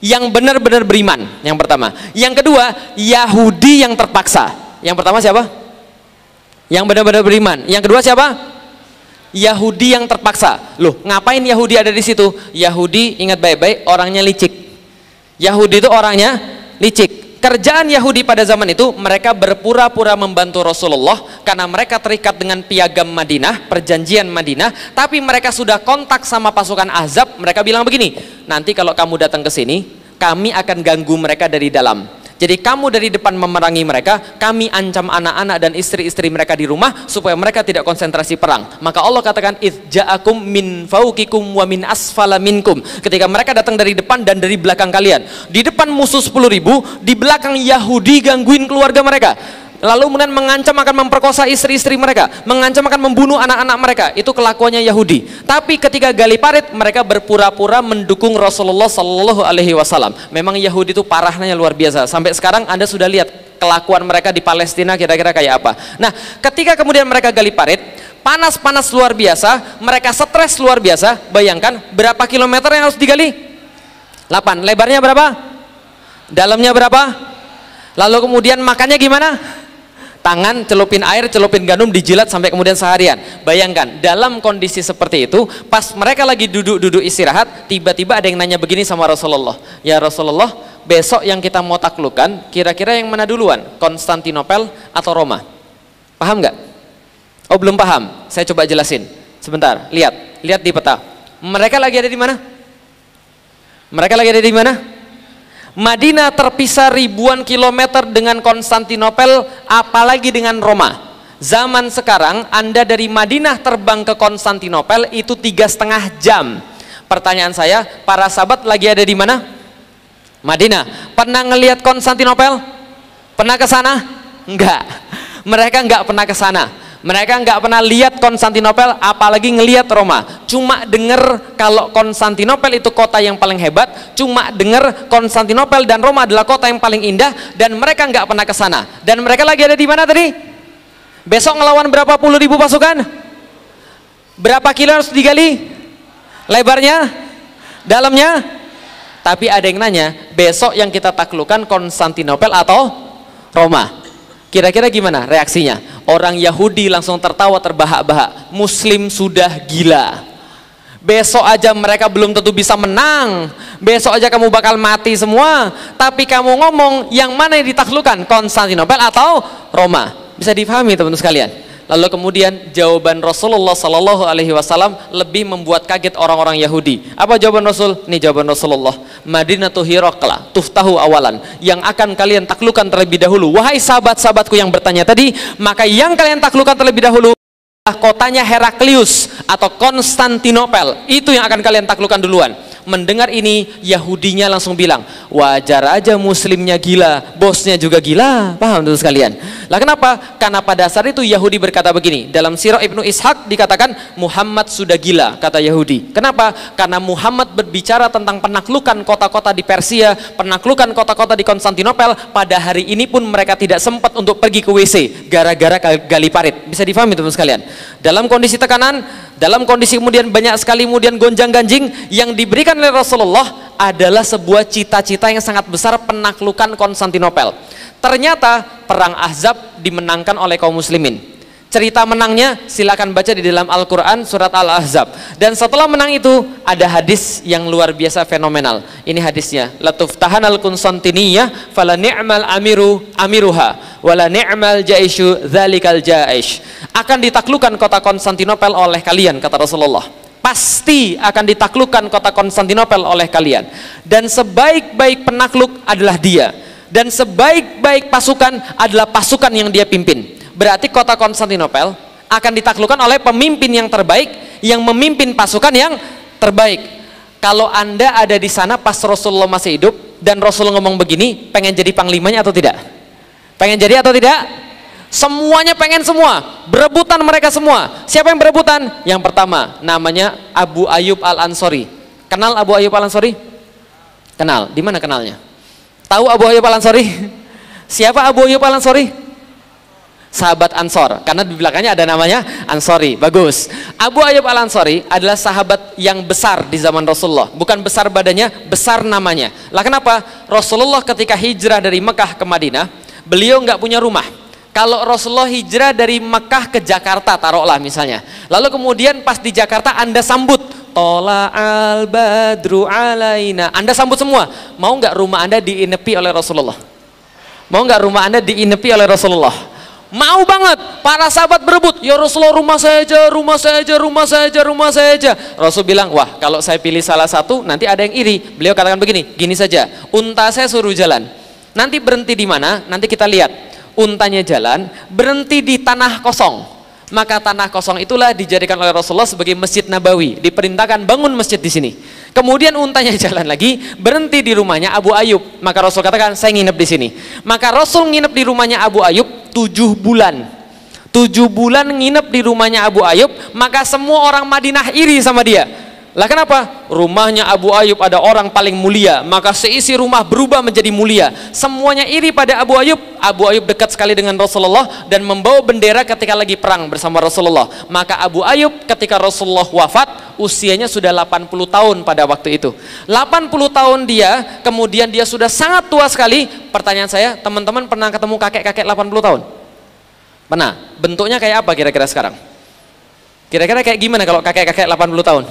yang benar-benar beriman. Yang pertama. Yang kedua, Yahudi yang terpaksa. Yang pertama siapa? Yang benar-benar beriman. Yang kedua siapa? Yahudi yang terpaksa. Loh, ngapain Yahudi ada di situ? Yahudi, ingat baik-baik, orangnya licik. Yahudi itu orangnya licik. Kerjaan Yahudi pada zaman itu, mereka berpura-pura membantu Rasulullah karena mereka terikat dengan piagam Madinah, perjanjian Madinah, tapi mereka sudah kontak sama pasukan Ahzab. Mereka bilang begini, nanti kalau kamu datang ke sini, kami akan ganggu mereka dari dalam. Jadi kamu dari depan memerangi mereka, kami ancam anak-anak dan istri-istri mereka di rumah supaya mereka tidak konsentrasi perang. Maka Allah katakan, "Idza'akum min fawqikum wa min asfala minkum." Ketika mereka datang dari depan dan dari belakang kalian. Di depan musuh 10.000, di belakang Yahudi gangguin keluarga mereka. Lalu kemudian mengancam akan memperkosa istri-istri mereka, mengancam akan membunuh anak-anak mereka. Itu kelakuannya Yahudi. Tapi ketika gali parit, mereka berpura-pura mendukung Rasulullah Sallallahu Alaihi Wasallam. Memang Yahudi itu parahnya luar biasa. Sampai sekarang Anda sudah lihat kelakuan mereka di Palestina kira-kira kayak apa. Nah, ketika kemudian mereka gali parit, panas-panas luar biasa, mereka stres luar biasa. Bayangkan berapa kilometer yang harus digali? 8. Lebarnya berapa? Dalamnya berapa? Lalu kemudian makannya gimana? Tangan celupin air, celupin gandum, dijilat sampai kemudian seharian. Bayangkan, dalam kondisi seperti itu, pas mereka lagi duduk-duduk istirahat, tiba-tiba ada yang nanya begini sama Rasulullah, "Ya Rasulullah, besok yang kita mau taklukan, kira-kira yang mana duluan? Konstantinopel atau Roma?" Paham nggak? Oh, belum paham. Saya coba jelasin. Sebentar, lihat di peta. Mereka lagi ada di mana? Mereka lagi ada di mana? Madinah terpisah ribuan kilometer dengan Konstantinopel, apalagi dengan Roma. Zaman sekarang Anda dari Madinah terbang ke Konstantinopel itu 3,5 jam. Pertanyaan saya, para sahabat lagi ada di mana? Madinah. Pernah ngelihat Konstantinopel? Pernah ke sana? Enggak. Mereka enggak pernah ke sana. Mereka nggak pernah lihat Konstantinopel, apalagi ngelihat Roma. Cuma dengar kalau Konstantinopel itu kota yang paling hebat, cuma dengar Konstantinopel dan Roma adalah kota yang paling indah, dan mereka nggak pernah ke sana. Dan mereka lagi ada di mana tadi? Besok ngelawan berapa puluh ribu pasukan? Berapa kilo harus digali? Lebarnya? Dalamnya? Tapi ada yang nanya, besok yang kita taklukkan Konstantinopel atau Roma? Kira-kira gimana reaksinya? Orang Yahudi langsung tertawa terbahak-bahak. Muslim sudah gila. Besok aja mereka belum tentu bisa menang. Besok aja kamu bakal mati semua. Tapi kamu ngomong yang mana yang ditaklukkan? Konstantinopel atau Roma? Bisa difahami teman-teman sekalian. Lalu kemudian jawaban Rasulullah Sallallahu Alaihi Wasallam lebih membuat kaget orang-orang Yahudi. Apa jawaban Rasul? Ini jawaban Rasulullah. Madinatu Hiraqla tuftahu awalan. Yang akan kalian taklukkan terlebih dahulu. Wahai sahabat-sahabatku yang bertanya tadi, maka yang kalian taklukkan terlebih dahulu kotanya Heraklius atau Konstantinopel. Itu yang akan kalian taklukkan duluan. Mendengar ini, Yahudinya langsung bilang, wajar aja Muslimnya gila, bosnya juga gila. Paham tuh sekalian? Lah kenapa? Karena pada dasar itu Yahudi berkata begini. Dalam Sirah Ibnu Ishaq dikatakan Muhammad sudah gila, kata Yahudi. Kenapa? Karena Muhammad berbicara tentang penaklukan kota-kota di Persia, penaklukan kota-kota di Konstantinopel. Pada hari ini pun mereka tidak sempat untuk pergi ke WC gara-gara gali parit. Bisa difahami teman sekalian? Dalam kondisi tekanan, dalam kondisi kemudian banyak sekali kemudian gonjang-ganjing, yang diberikan oleh Rasulullah adalah sebuah cita-cita yang sangat besar, penaklukan Konstantinopel. Ternyata perang Ahzab dimenangkan oleh kaum muslimin. Cerita menangnya silakan baca di dalam Al-Quran surat Al-Ahzab. Dan setelah menang itu ada hadis yang luar biasa fenomenal. Ini hadisnya, latuftahan al-Qunstantiniyah fala ni'mal amiruha wala ni'mal jaishu dzalikal jaish. Akan ditaklukkan kota Konstantinopel oleh kalian, kata Rasulullah. Pasti akan ditaklukkan kota Konstantinopel oleh kalian. Dan sebaik-baik penakluk adalah dia. Dan sebaik-baik pasukan adalah pasukan yang dia pimpin. Berarti kota Konstantinopel akan ditaklukkan oleh pemimpin yang terbaik, yang memimpin pasukan yang terbaik. Kalau Anda ada di sana pas Rasulullah masih hidup dan Rasul ngomong begini, pengen jadi panglimanya atau tidak? Pengen jadi atau tidak? Semuanya pengen semua, berebutan mereka semua. Siapa yang berebutan? Yang pertama namanya Abu Ayyub Al-Ansori. Kenal Abu Ayyub Al-Ansori? Kenal. Di mana kenalnya? Tahu Abu Ayyub Al-Ansori? Siapa Abu Ayyub Al-Ansori? Sahabat Ansor, karena di belakangnya ada namanya Ansori. Bagus. Abu Ayyub Al-Ansori adalah sahabat yang besar di zaman Rasulullah. Bukan besar badannya, besar namanya. Lah kenapa? Rasulullah ketika hijrah dari Mekah ke Madinah, beliau nggak punya rumah. Kalau Rasulullah hijrah dari Mekah ke Jakarta, taruhlah misalnya, lalu kemudian pas di Jakarta Anda sambut, Tola al-badru alaina, Anda sambut semua. Mau nggak rumah Anda diinepi oleh Rasulullah? Mau nggak rumah Anda diinepi oleh Rasulullah? Mau banget. Para sahabat berebut, ya Rasulullah, rumah saya aja, rumah saya aja, rumah saya aja, rumah saya aja. Rasul bilang, wah kalau saya pilih salah satu nanti ada yang iri. Beliau katakan begini, gini saja, unta saya suruh jalan, nanti berhenti di mana? Nanti kita lihat. Untanya jalan, berhenti di tanah kosong, maka tanah kosong itulah dijadikan oleh Rasulullah sebagai Masjid Nabawi. Diperintahkan bangun masjid di sini. Kemudian untanya jalan lagi, berhenti di rumahnya Abu Ayyub. Maka Rasul katakan, saya nginep di sini. Maka Rasul nginep di rumahnya Abu Ayyub 7 bulan. 7 bulan nginep di rumahnya Abu Ayyub. Maka semua orang Madinah iri sama dia. Lah kenapa? Rumahnya Abu Ayyub ada orang paling mulia, maka seisi rumah berubah menjadi mulia. Semuanya iri pada Abu Ayyub. Abu Ayyub dekat sekali dengan Rasulullah dan membawa bendera ketika lagi perang bersama Rasulullah. Maka Abu Ayyub ketika Rasulullah wafat, usianya sudah 80 tahun pada waktu itu. 80 tahun dia, kemudian dia sudah sangat tua sekali. Pertanyaan saya, teman-teman pernah ketemu kakek-kakek 80 tahun? Pernah? Bentuknya kayak apa kira-kira sekarang? Kira-kira kayak gimana kalau kakek-kakek 80 tahun?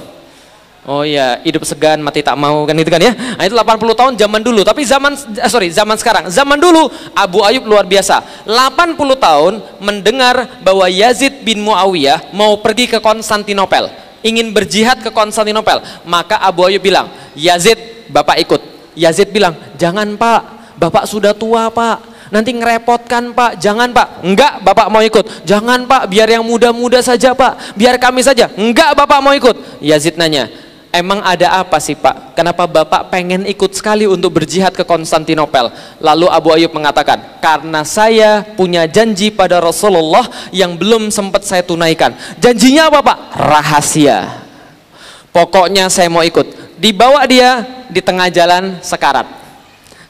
Oh iya, hidup segan mati tak mau, kan gitu kan ya. Nah, itu 80 tahun zaman dulu. Tapi zaman sekarang. Zaman dulu Abu Ayyub luar biasa. 80 tahun mendengar bahwa Yazid bin Muawiyah mau pergi ke Konstantinopel, ingin berjihad ke Konstantinopel. Maka Abu Ayyub bilang, Yazid, Bapak ikut. Yazid bilang, jangan Pak, Bapak sudah tua Pak, nanti ngerepotkan Pak. Jangan Pak. Enggak, Bapak mau ikut. Jangan Pak, biar yang muda-muda saja Pak, biar kami saja. Enggak, Bapak mau ikut. Yazid nanya, emang ada apa sih Pak? Kenapa Bapak pengen ikut sekali untuk berjihad ke Konstantinopel? Lalu Abu Ayyub mengatakan, karena saya punya janji pada Rasulullah yang belum sempat saya tunaikan. Janjinya apa Pak? Rahasia. Pokoknya saya mau ikut. Dibawa dia di tengah jalan sekarat.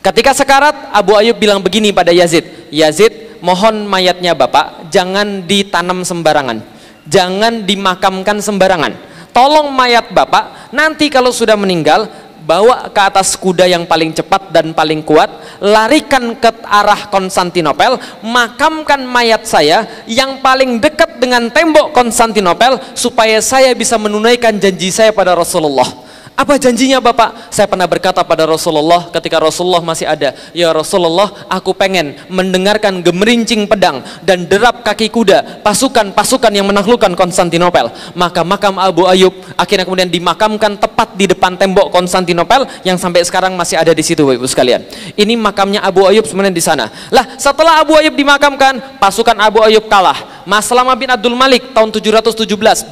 Ketika sekarat, Abu Ayyub bilang begini pada Yazid, Yazid, mohon mayatnya Bapak jangan ditanam sembarangan, jangan dimakamkan sembarangan. Tolong mayat Bapak nanti kalau sudah meninggal, bawa ke atas kuda yang paling cepat dan paling kuat, larikan ke arah Konstantinopel, makamkan mayat saya yang paling dekat dengan tembok Konstantinopel, supaya saya bisa menunaikan janji saya pada Rasulullah. Apa janjinya Bapak? Saya pernah berkata pada Rasulullah ketika Rasulullah masih ada, ya Rasulullah, aku pengen mendengarkan gemerincing pedang dan derap kaki kuda pasukan-pasukan yang menaklukkan Konstantinopel. Maka makam Abu Ayyub akhirnya kemudian dimakamkan tepat di depan tembok Konstantinopel yang sampai sekarang masih ada di situ, Ibu sekalian. Ini makamnya Abu Ayyub sebenarnya di sana. Lah, setelah Abu Ayyub dimakamkan, pasukan Abu Ayyub kalah. Maslamah bin Abdul Malik tahun 717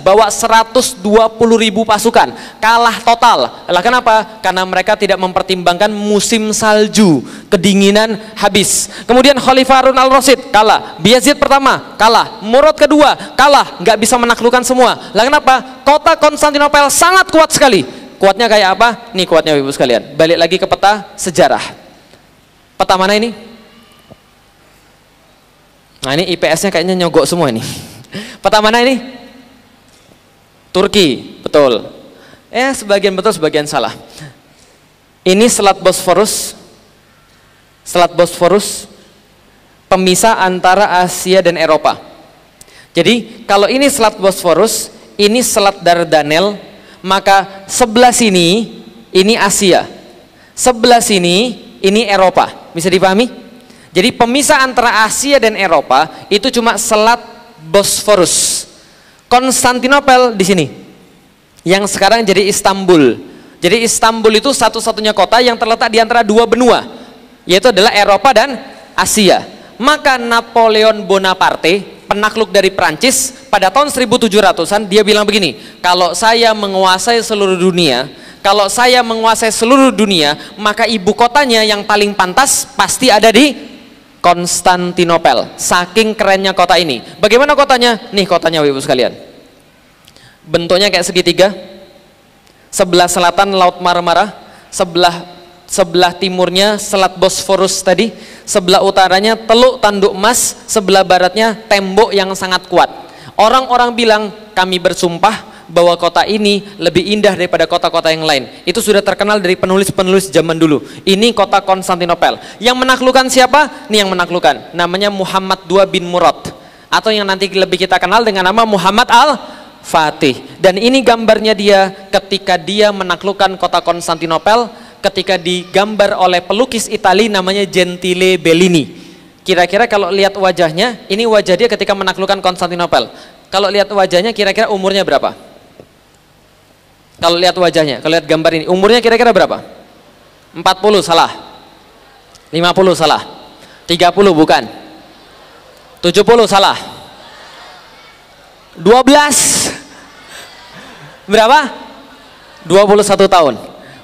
bawa 120.000 pasukan, kalah total. Lah kenapa? Karena mereka tidak mempertimbangkan musim salju, kedinginan habis. Kemudian Khalifah Harun al-Rasyid kalah, Bayezid pertama kalah, Murad kedua kalah, nggak bisa menaklukkan semua. Lah kenapa? Kota Konstantinopel sangat kuat sekali. Kuatnya kayak apa? Nih kuatnya Ibu sekalian. Balik lagi ke peta sejarah. Peta mana ini? Nah ini IPS-nya kayaknya nyogok semua ini. Peta mana ini? Turki, betul. Sebagian betul, sebagian salah. Ini Selat Bosforus. Selat Bosforus pemisah antara Asia dan Eropa. Jadi kalau ini Selat Bosforus, ini Selat Dardanel, maka sebelah sini ini Asia, sebelah sini ini Eropa. Bisa dipahami? Jadi pemisah antara Asia dan Eropa itu cuma Selat Bosforus. Konstantinopel di sini, yang sekarang jadi Istanbul. Jadi Istanbul itu satu-satunya kota yang terletak di antara dua benua, yaitu adalah Eropa dan Asia. Maka Napoleon Bonaparte, penakluk dari Prancis, pada tahun 1700-an dia bilang begini, kalau saya menguasai seluruh dunia, kalau saya menguasai seluruh dunia, maka ibu kotanya yang paling pantas pasti ada di Konstantinopel. Saking kerennya kota ini. Bagaimana kotanya? Nih kotanya Ibu sekalian. Bentuknya kayak segitiga. Sebelah selatan Laut Marmara, sebelah timurnya Selat Bosforus tadi, sebelah utaranya Teluk Tanduk Emas, sebelah baratnya tembok yang sangat kuat. Orang-orang bilang, kami bersumpah bahwa kota ini lebih indah daripada kota-kota yang lain. Itu sudah terkenal dari penulis-penulis zaman dulu. Ini kota Konstantinopel. Yang menaklukkan siapa? Nih yang menaklukkan, namanya Muhammad II bin Murad, atau yang nanti lebih kita kenal dengan nama Muhammad Al-Fatih. Dan ini gambarnya dia ketika dia menaklukkan kota Konstantinopel, ketika digambar oleh pelukis Itali namanya Gentile Bellini. Kira-kira kalau lihat wajahnya, ini wajah dia ketika menaklukkan Konstantinopel. Kalau lihat wajahnya kira-kira umurnya berapa? Kalau lihat wajahnya, kalau lihat gambar ini, umurnya kira-kira berapa? 40 salah, 50 salah, 30 bukan, 70 salah, 12 berapa? 21 tahun.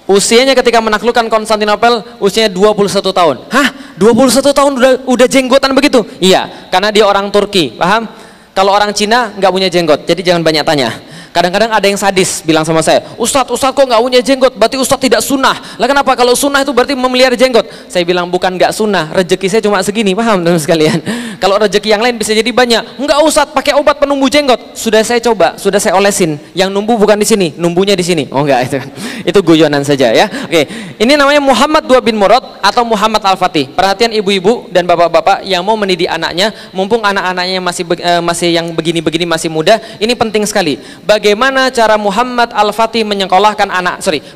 Usianya ketika menaklukkan Konstantinopel usianya 21 tahun. Hah? 21 tahun udah jenggotan begitu? Iya, karena dia orang Turki, paham? Kalau orang Cina nggak punya jenggot, jadi jangan banyak tanya. Kadang-kadang ada yang sadis bilang sama saya, Ustadz kok nggak punya jenggot? Berarti Ustadz tidak sunnah. Lah kenapa? Kalau sunnah itu berarti memelihara jenggot. Saya bilang bukan nggak sunnah, rezeki saya cuma segini, paham teman sekalian? Kalau rezeki yang lain bisa jadi banyak. Enggak Ustadz, pakai obat penumbuh jenggot. Sudah saya coba, sudah saya olesin. Yang numbuh bukan di sini, numbuhnya di sini. Oh enggak, itu guyonan saja ya. Oke, ini namanya Muhammad II bin Murad atau Muhammad Al-Fatih. Perhatian ibu-ibu dan bapak-bapak yang mau mendidik anaknya, mumpung anak-anaknya masih yang begini-begini masih muda, ini penting sekali. Bagaimana cara Muhammad Al-Fatih menyekolahkan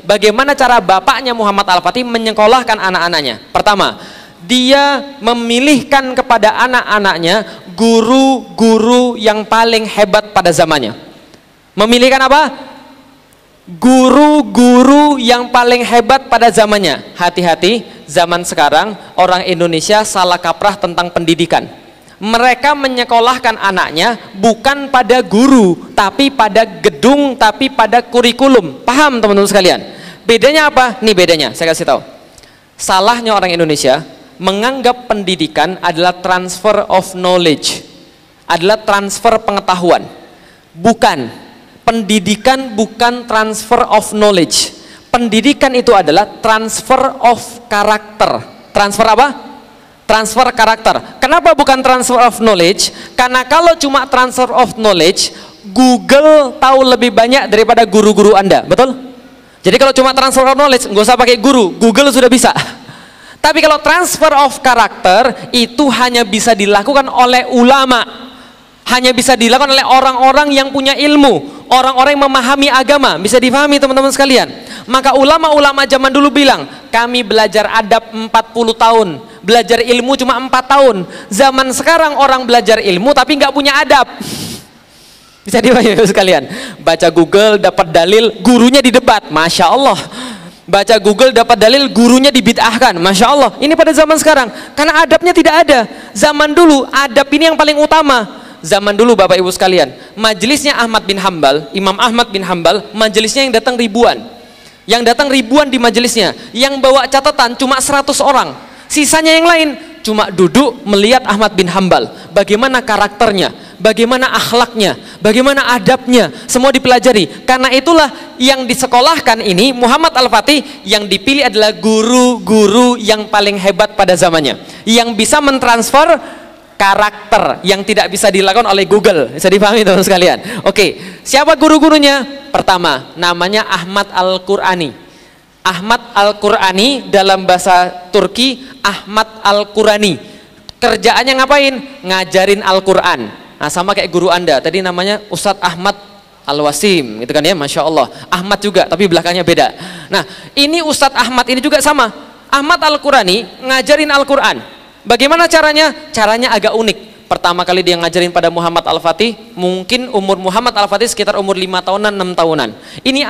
bagaimana cara bapaknya Muhammad Al-Fatih menyekolahkan anak-anaknya? Pertama, dia memilihkan kepada anak-anaknya guru-guru yang paling hebat pada zamannya. Memilihkan apa? Guru-guru yang paling hebat pada zamannya. Hati-hati, zaman sekarang orang Indonesia salah kaprah tentang pendidikan. Mereka menyekolahkan anaknya bukan pada guru, tapi pada gedung, tapi pada kurikulum. Paham teman-teman sekalian? Bedanya apa? Nih bedanya, saya kasih tahu. Salahnya orang Indonesia menganggap pendidikan adalah transfer of knowledge, adalah transfer pengetahuan. Bukan. Pendidikan bukan transfer of knowledge. Pendidikan itu adalah transfer of karakter. Transfer apa? Transfer karakter. Kenapa bukan transfer of knowledge? Karena kalau cuma transfer of knowledge, Google tahu lebih banyak daripada guru-guru Anda, betul? Jadi kalau cuma transfer of knowledge, nggak usah pakai guru, Google sudah bisa. Tapi kalau transfer of karakter, itu hanya bisa dilakukan oleh ulama, hanya bisa dilakukan oleh orang-orang yang punya ilmu, orang-orang yang memahami agama. Bisa dipahami teman-teman sekalian? Maka ulama-ulama zaman dulu bilang, kami belajar adab 40 tahun, belajar ilmu cuma 4 tahun. Zaman sekarang orang belajar ilmu tapi nggak punya adab. Bisa dipahami sekalian? Baca Google dapat dalil, gurunya didebat, Masya Allah. Baca Google dapat dalil, gurunya dibid'ahkan, Masya Allah. Ini pada zaman sekarang, karena adabnya tidak ada. Zaman dulu adab ini yang paling utama. Zaman dulu Bapak Ibu sekalian, majelisnya Ahmad bin Hambal, Imam Ahmad bin Hambal, majelisnya yang datang ribuan. Yang datang ribuan di majelisnya, yang bawa catatan cuma 100 orang. Sisanya yang lain cuma duduk melihat Ahmad bin Hambal, bagaimana karakternya, bagaimana akhlaknya, bagaimana adabnya, semua dipelajari. Karena itulah yang disekolahkan ini Muhammad Al-Fatih, yang dipilih adalah guru-guru yang paling hebat pada zamannya, yang bisa mentransfer karakter yang tidak bisa dilakukan oleh Google. Bisa dipahami teman-teman sekalian? Oke, siapa guru-gurunya? Pertama, namanya Ahmad Al-Qur'ani. Ahmad Al-Qur'ani, dalam bahasa Turki Ahmad Al-Qur'ani. Kerjaannya ngapain? Ngajarin Al-Qur'an. Nah, sama kayak guru Anda, tadi namanya Ustadz Ahmad Al-Wasim, gitu kan ya, Masya Allah. Ahmad juga, tapi belakangnya beda. Nah, ini Ustadz Ahmad ini juga sama. Ahmad Al-Qurani ngajarin Al-Quran. Bagaimana caranya? Caranya agak unik. Pertama kali dia ngajarin pada Muhammad Al-Fatih, mungkin umur Muhammad Al-Fatih sekitar umur 5 tahunan, 6 tahunan. Ini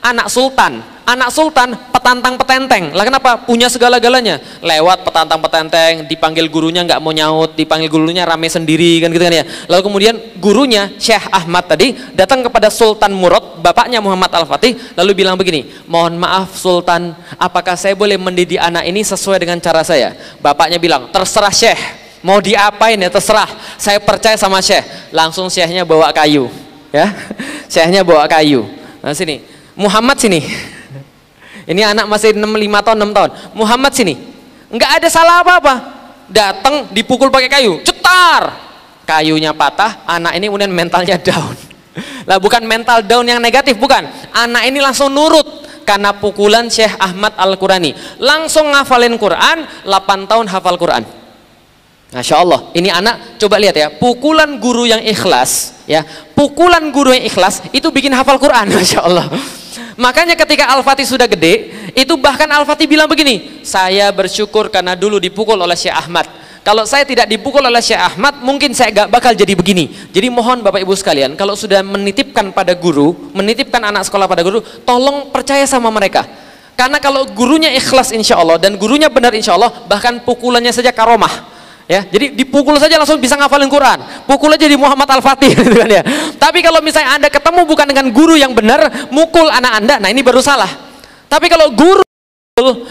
anak sultan. Anak sultan petantang petenteng. Lah kenapa? Punya segala-galanya. Lewat petantang petenteng, dipanggil gurunya nggak mau nyaut, dipanggil gurunya rame sendiri kan gitu kan ya. Lalu kemudian gurunya Syekh Ahmad tadi datang kepada Sultan Murad, bapaknya Muhammad Al-Fatih, lalu bilang begini, "Mohon maaf Sultan, apakah saya boleh mendidik anak ini sesuai dengan cara saya?" Bapaknya bilang, "Terserah Syekh, mau diapain ya terserah. Saya percaya sama Syekh." Langsung Syekhnya bawa kayu, ya. Syekhnya bawa kayu. Nah sini, Muhammad sini. Ini anak masih 5 tahun, 6 tahun. Muhammad sini. Enggak ada salah apa-apa. Datang dipukul pakai kayu, cetar. Kayunya patah, anak ini kemudian mentalnya down. Lah bukan mental down yang negatif, bukan. Anak ini langsung nurut karena pukulan Syekh Ahmad Al-Qurani. Langsung ngafalin Quran, 8 tahun hafal Quran. Masya Allah, ini anak coba lihat ya, pukulan guru yang ikhlas, ya, pukulan guru yang ikhlas itu bikin hafal Quran, Masya Allah. Makanya ketika Al-Fatih sudah gede, itu bahkan Al-Fatih bilang begini, "Saya bersyukur karena dulu dipukul oleh Syekh Ahmad. Kalau saya tidak dipukul oleh Syekh Ahmad, mungkin saya gak bakal jadi begini." Jadi mohon Bapak Ibu sekalian, kalau sudah menitipkan pada guru, menitipkan anak sekolah pada guru, tolong percaya sama mereka. Karena kalau gurunya ikhlas insya Allah, dan gurunya benar insya Allah, bahkan pukulannya saja karomah. Ya, jadi dipukul saja langsung bisa ngafalin Quran. Pukul aja di Muhammad Al-Fatih gitu kan ya. Tapi kalau misalnya Anda ketemu bukan dengan guru yang benar, mukul anak Anda, nah ini baru salah. Tapi kalau guru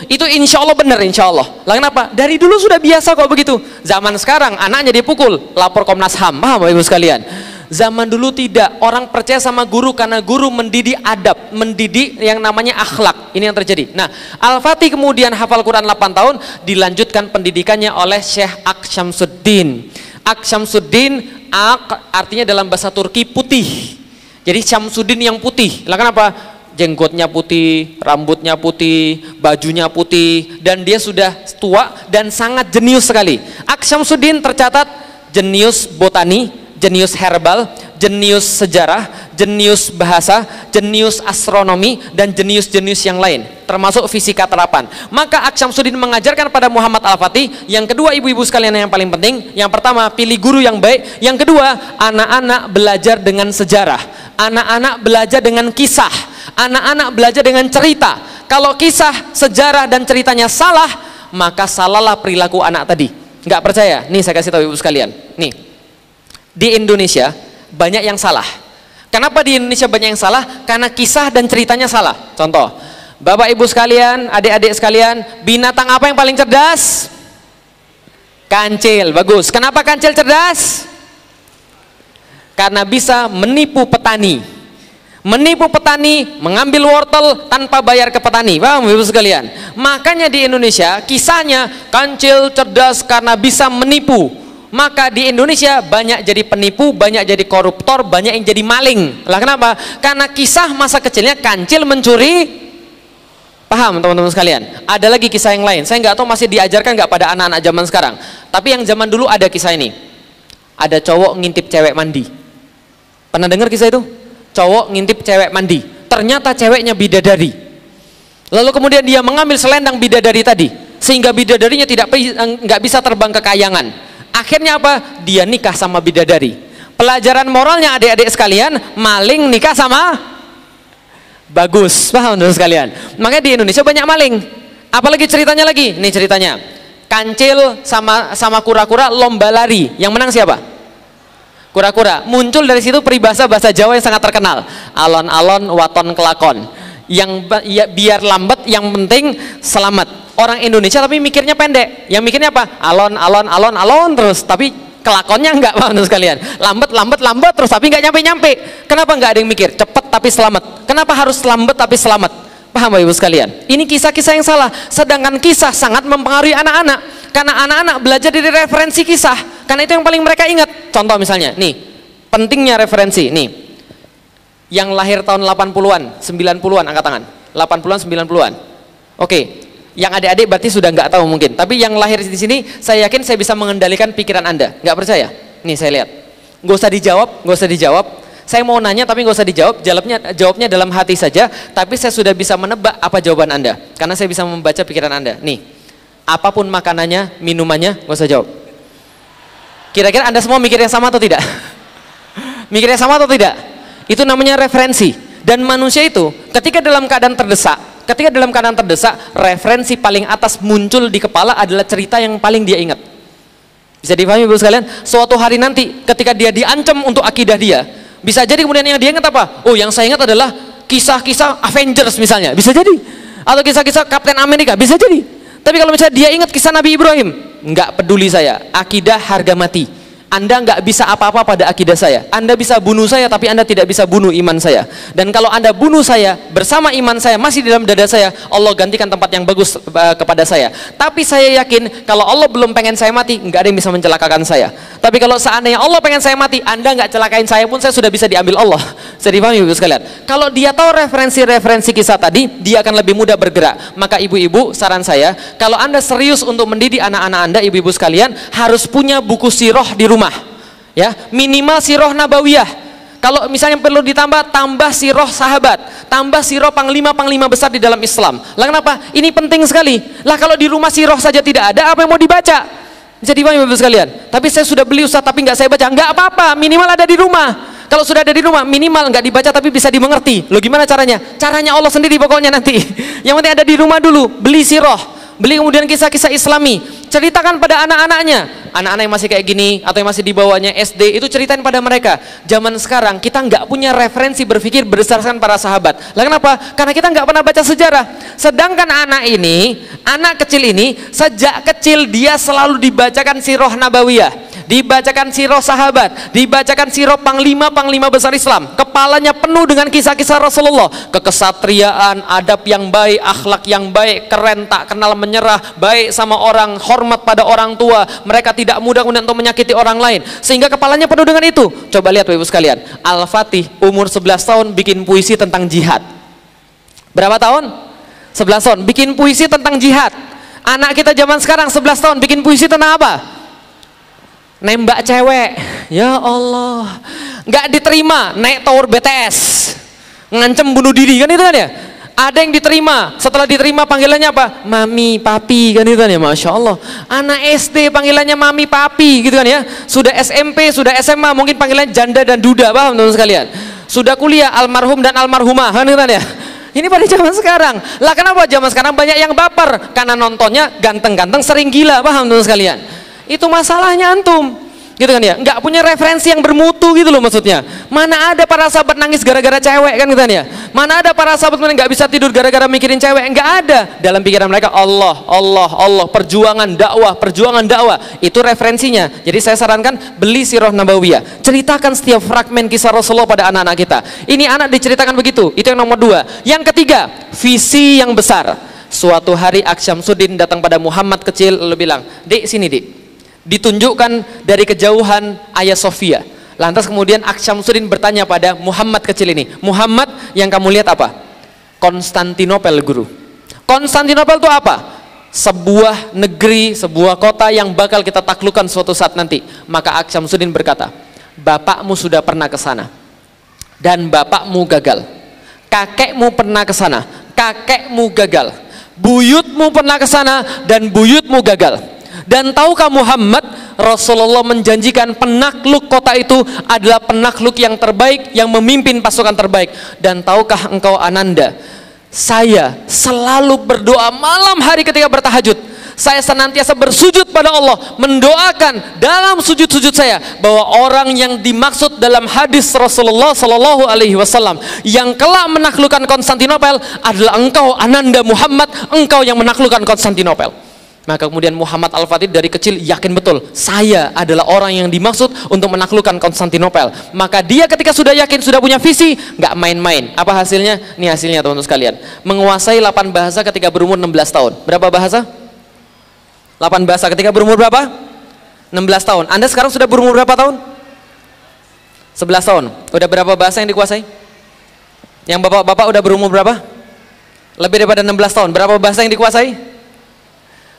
itu insya Allah benar, insya Allah. Lah kenapa? Dari dulu sudah biasa kok begitu. Zaman sekarang anaknya dipukul, lapor Komnas HAM, paham Bapak Ibu sekalian? Zaman dulu tidak, orang percaya sama guru karena guru mendidik adab, mendidik yang namanya akhlak. Ini yang terjadi. Nah, Al-Fatih kemudian hafal Quran 8 tahun, dilanjutkan pendidikannya oleh Syekh Ak Syamsuddin. Ak Syamsuddin, Ak artinya dalam bahasa Turki putih. Jadi Syamsuddin yang putih. Lah kenapa? Jenggotnya putih, rambutnya putih, bajunya putih, dan dia sudah tua dan sangat jenius sekali. Ak Syamsuddin tercatat jenius botani, jenius herbal, jenius sejarah, jenius bahasa, jenius astronomi, dan jenius-jenius yang lain, termasuk fisika terapan. Maka Ak Syamsuddin mengajarkan pada Muhammad Al-Fatih, yang kedua ibu-ibu sekalian yang paling penting, yang pertama pilih guru yang baik, yang kedua anak-anak belajar dengan sejarah, anak-anak belajar dengan kisah, anak-anak belajar dengan cerita. Kalau kisah, sejarah, dan ceritanya salah, maka salahlah perilaku anak tadi. Nggak percaya? Nih saya kasih tahu ibu sekalian, nih. Di Indonesia banyak yang salah. Kenapa di Indonesia banyak yang salah? Karena kisah dan ceritanya salah. Contoh, Bapak Ibu sekalian, adik-adik sekalian, binatang apa yang paling cerdas? Kancil. Bagus. Kenapa kancil cerdas? Karena bisa menipu petani. Menipu petani, mengambil wortel tanpa bayar ke petani. Paham Ibu sekalian? Makanya di Indonesia kisahnya kancil cerdas karena bisa menipu. Maka di Indonesia banyak jadi penipu, banyak jadi koruptor, banyak yang jadi maling. Lah kenapa? Karena kisah masa kecilnya kancil mencuri. Paham teman-teman sekalian? Ada lagi kisah yang lain. Saya nggak tahu masih diajarkan nggak pada anak-anak zaman sekarang. Tapi yang zaman dulu ada kisah ini. Ada cowok ngintip cewek mandi. Pernah dengar kisah itu? Cowok ngintip cewek mandi. Ternyata ceweknya bidadari. Lalu kemudian dia mengambil selendang bidadari tadi, sehingga bidadarinya nggak bisa terbang ke kayangan. Akhirnya apa? Dia nikah sama bidadari. Pelajaran moralnya adik-adik sekalian, maling nikah sama bagus. Paham teman sekalian? Makanya di Indonesia banyak maling. Apalagi ceritanya lagi? Nih ceritanya. Kancil sama kura-kura lomba lari. Yang menang siapa? Kura-kura. Muncul dari situ peribahasa bahasa Jawa yang sangat terkenal. Alon-alon waton kelakon. Yang biar lambat, yang penting selamat. Orang Indonesia tapi mikirnya pendek. Yang mikirnya apa? Alon terus, tapi kelakonnya enggak, paham sekalian. Lambat terus, tapi enggak nyampe. Kenapa enggak ada yang mikir? Cepet tapi selamat. Kenapa harus lambat tapi selamat? Paham Bapak Ibu sekalian? Ini kisah-kisah yang salah. Sedangkan kisah sangat mempengaruhi anak-anak. Karena anak-anak belajar dari referensi kisah. Karena itu yang paling mereka ingat. Contoh misalnya, nih, pentingnya referensi. Nih, yang lahir tahun 80-an, 90-an, angkat tangan. 80-an, 90-an. Oke. Yang adik-adik berarti sudah nggak tahu mungkin, tapi yang lahir di sini saya yakin saya bisa mengendalikan pikiran Anda. Nggak percaya? Nih saya lihat. Nggak usah dijawab, nggak usah dijawab. Saya mau nanya tapi nggak usah dijawab. Jawabnya dalam hati saja. Tapi saya sudah bisa menebak apa jawaban Anda, karena saya bisa membaca pikiran Anda. Nih, apapun makanannya, minumannya, nggak usah jawab. Kira-kira Anda semua mikir yang sama atau tidak? Mikir yang sama atau tidak? Itu namanya referensi. Dan manusia itu ketika dalam keadaan terdesak, referensi paling atas muncul di kepala adalah cerita yang paling dia ingat. Bisa dipahami Bapak sekalian? Suatu hari nanti ketika dia diancam untuk akidah dia, bisa jadi kemudian yang dia ingat apa? Oh, yang saya ingat adalah kisah-kisah Avengers misalnya, bisa jadi. Atau kisah-kisah Kapten Amerika, bisa jadi. Tapi kalau misalnya dia ingat kisah Nabi Ibrahim, nggak peduli saya, akidah harga mati. Anda nggak bisa apa-apa pada akidah saya. Anda bisa bunuh saya, tapi Anda tidak bisa bunuh iman saya. Dan kalau Anda bunuh saya bersama iman saya masih di dalam dada saya, Allah gantikan tempat yang bagus kepada saya. Tapi saya yakin kalau Allah belum pengen saya mati, nggak ada yang bisa mencelakakan saya. Tapi kalau seandainya Allah pengen saya mati, Anda nggak celakain saya pun, saya sudah bisa diambil Allah. Saya dipahami Ibu sekalian. Kalau dia tahu referensi-referensi kisah tadi, dia akan lebih mudah bergerak. Maka ibu-ibu, saran saya, kalau Anda serius untuk mendidik anak-anak Anda, ibu-ibu sekalian, harus punya buku sirah di rumah. Ya, minimal sirah nabawiyah. Kalau misalnya perlu ditambah, tambah sirah sahabat, tambah sirah panglima-panglima besar di dalam Islam. Lah kenapa? Ini penting sekali. Lah kalau di rumah sirah saja tidak ada, apa yang mau dibaca? Bisa dipahami Bapak sekalian. Tapi saya sudah beli Ustaz, tapi nggak saya baca. Nggak apa-apa, minimal ada di rumah. Kalau sudah ada di rumah, minimal nggak dibaca tapi bisa dimengerti. Loh gimana caranya? Caranya Allah sendiri pokoknya nanti. Yang penting ada di rumah dulu. Beli sirah, beli kemudian kisah-kisah Islami, ceritakan pada anak-anaknya. Anak-anak yang masih kayak gini atau yang masih di bawahnya SD, itu ceritain pada mereka. Zaman sekarang kita nggak punya referensi berpikir berdasarkan para sahabat. Lah kenapa? Karena kita nggak pernah baca sejarah. Sedangkan anak kecil ini sejak kecil dia selalu dibacakan sirah nabawiyah, dibacakan sirah sahabat, dibacakan sirah panglima-panglima besar Islam. Kepalanya penuh dengan kisah-kisah Rasulullah, kekesatriaan, adab yang baik, akhlak yang baik, keren, tak kenal menyerah, baik sama orang, hormat pada orang tua, mereka tidak mudah untuk menyakiti orang lain, sehingga kepalanya penuh dengan itu. Coba lihat Bapak Ibu sekalian, Al-Fatih umur 11 tahun bikin puisi tentang jihad. Berapa tahun? 11 tahun, bikin puisi tentang jihad. Anak kita zaman sekarang 11 tahun bikin puisi tentang apa? Nembak cewek. Ya Allah, nggak diterima, naik tower BTS, ngancem bunuh diri, kan itu kan ya. Ada yang diterima, setelah diterima panggilannya apa? Mami, papi, kan itu kan ya. Masya Allah, anak SD panggilannya mami, papi, gitu kan ya. Sudah SMP, sudah SMA, mungkin panggilannya janda dan duda, paham teman-teman sekalian. Sudah kuliah, almarhum dan almarhumah, kan itu kan ya. Ini pada zaman sekarang. Lah kenapa zaman sekarang banyak yang baper? Karena nontonnya ganteng-ganteng sering gila, paham teman-teman sekalian. Itu masalahnya antum, gitu kan ya, nggak punya referensi yang bermutu gitu loh maksudnya. Mana ada para sahabat nangis gara-gara cewek, kan gitu kan ya. Mana ada para sahabat nggak bisa tidur gara-gara mikirin cewek, nggak ada. Dalam pikiran mereka Allah, Allah, Allah, perjuangan dakwah, itu referensinya. Jadi saya sarankan beli sirah nabawiyah, ceritakan setiap fragmen kisah Rasulullah pada anak-anak kita. Ini anak diceritakan begitu, itu yang nomor 2. Yang ketiga, visi yang besar. Suatu hari Aksyamsuddin datang pada Muhammad kecil lalu bilang, "Dik, sini Dik." Ditunjukkan dari kejauhan Hagia Sophia. Lantas kemudian Aksyamsuddin bertanya pada Muhammad kecil ini, "Muhammad, yang kamu lihat apa?" "Konstantinopel, Guru." Konstantinopel itu apa? Sebuah negeri, sebuah kota yang bakal kita taklukkan suatu saat nanti. Maka Aksyamsuddin berkata, "Bapakmu sudah pernah ke sana dan bapakmu gagal. Kakekmu pernah ke sana, kakekmu gagal. Buyutmu pernah ke sana dan buyutmu gagal. Dan tahukah Muhammad, Rasulullah menjanjikan penakluk kota itu adalah penakluk yang terbaik, yang memimpin pasukan terbaik. Dan tahukah engkau Ananda, saya selalu berdoa malam hari ketika bertahajud. Saya senantiasa bersujud pada Allah, mendoakan dalam sujud-sujud saya bahwa orang yang dimaksud dalam hadis Rasulullah Sallallahu Alaihi Wasallam yang kelak menaklukkan Konstantinopel adalah engkau Ananda Muhammad, engkau yang menaklukkan Konstantinopel." Maka kemudian Muhammad Al-Fatih dari kecil yakin betul, saya adalah orang yang dimaksud untuk menaklukkan Konstantinopel. Maka dia ketika sudah yakin, sudah punya visi, nggak main-main. Apa hasilnya? Ini hasilnya teman-teman sekalian. Menguasai 8 bahasa ketika berumur 16 tahun. Berapa bahasa? 8 bahasa ketika berumur berapa? 16 tahun. Anda sekarang sudah berumur berapa tahun? 11 tahun. Udah berapa bahasa yang dikuasai? Yang bapak-bapak udah berumur berapa? Lebih daripada 16 tahun. Berapa bahasa yang dikuasai?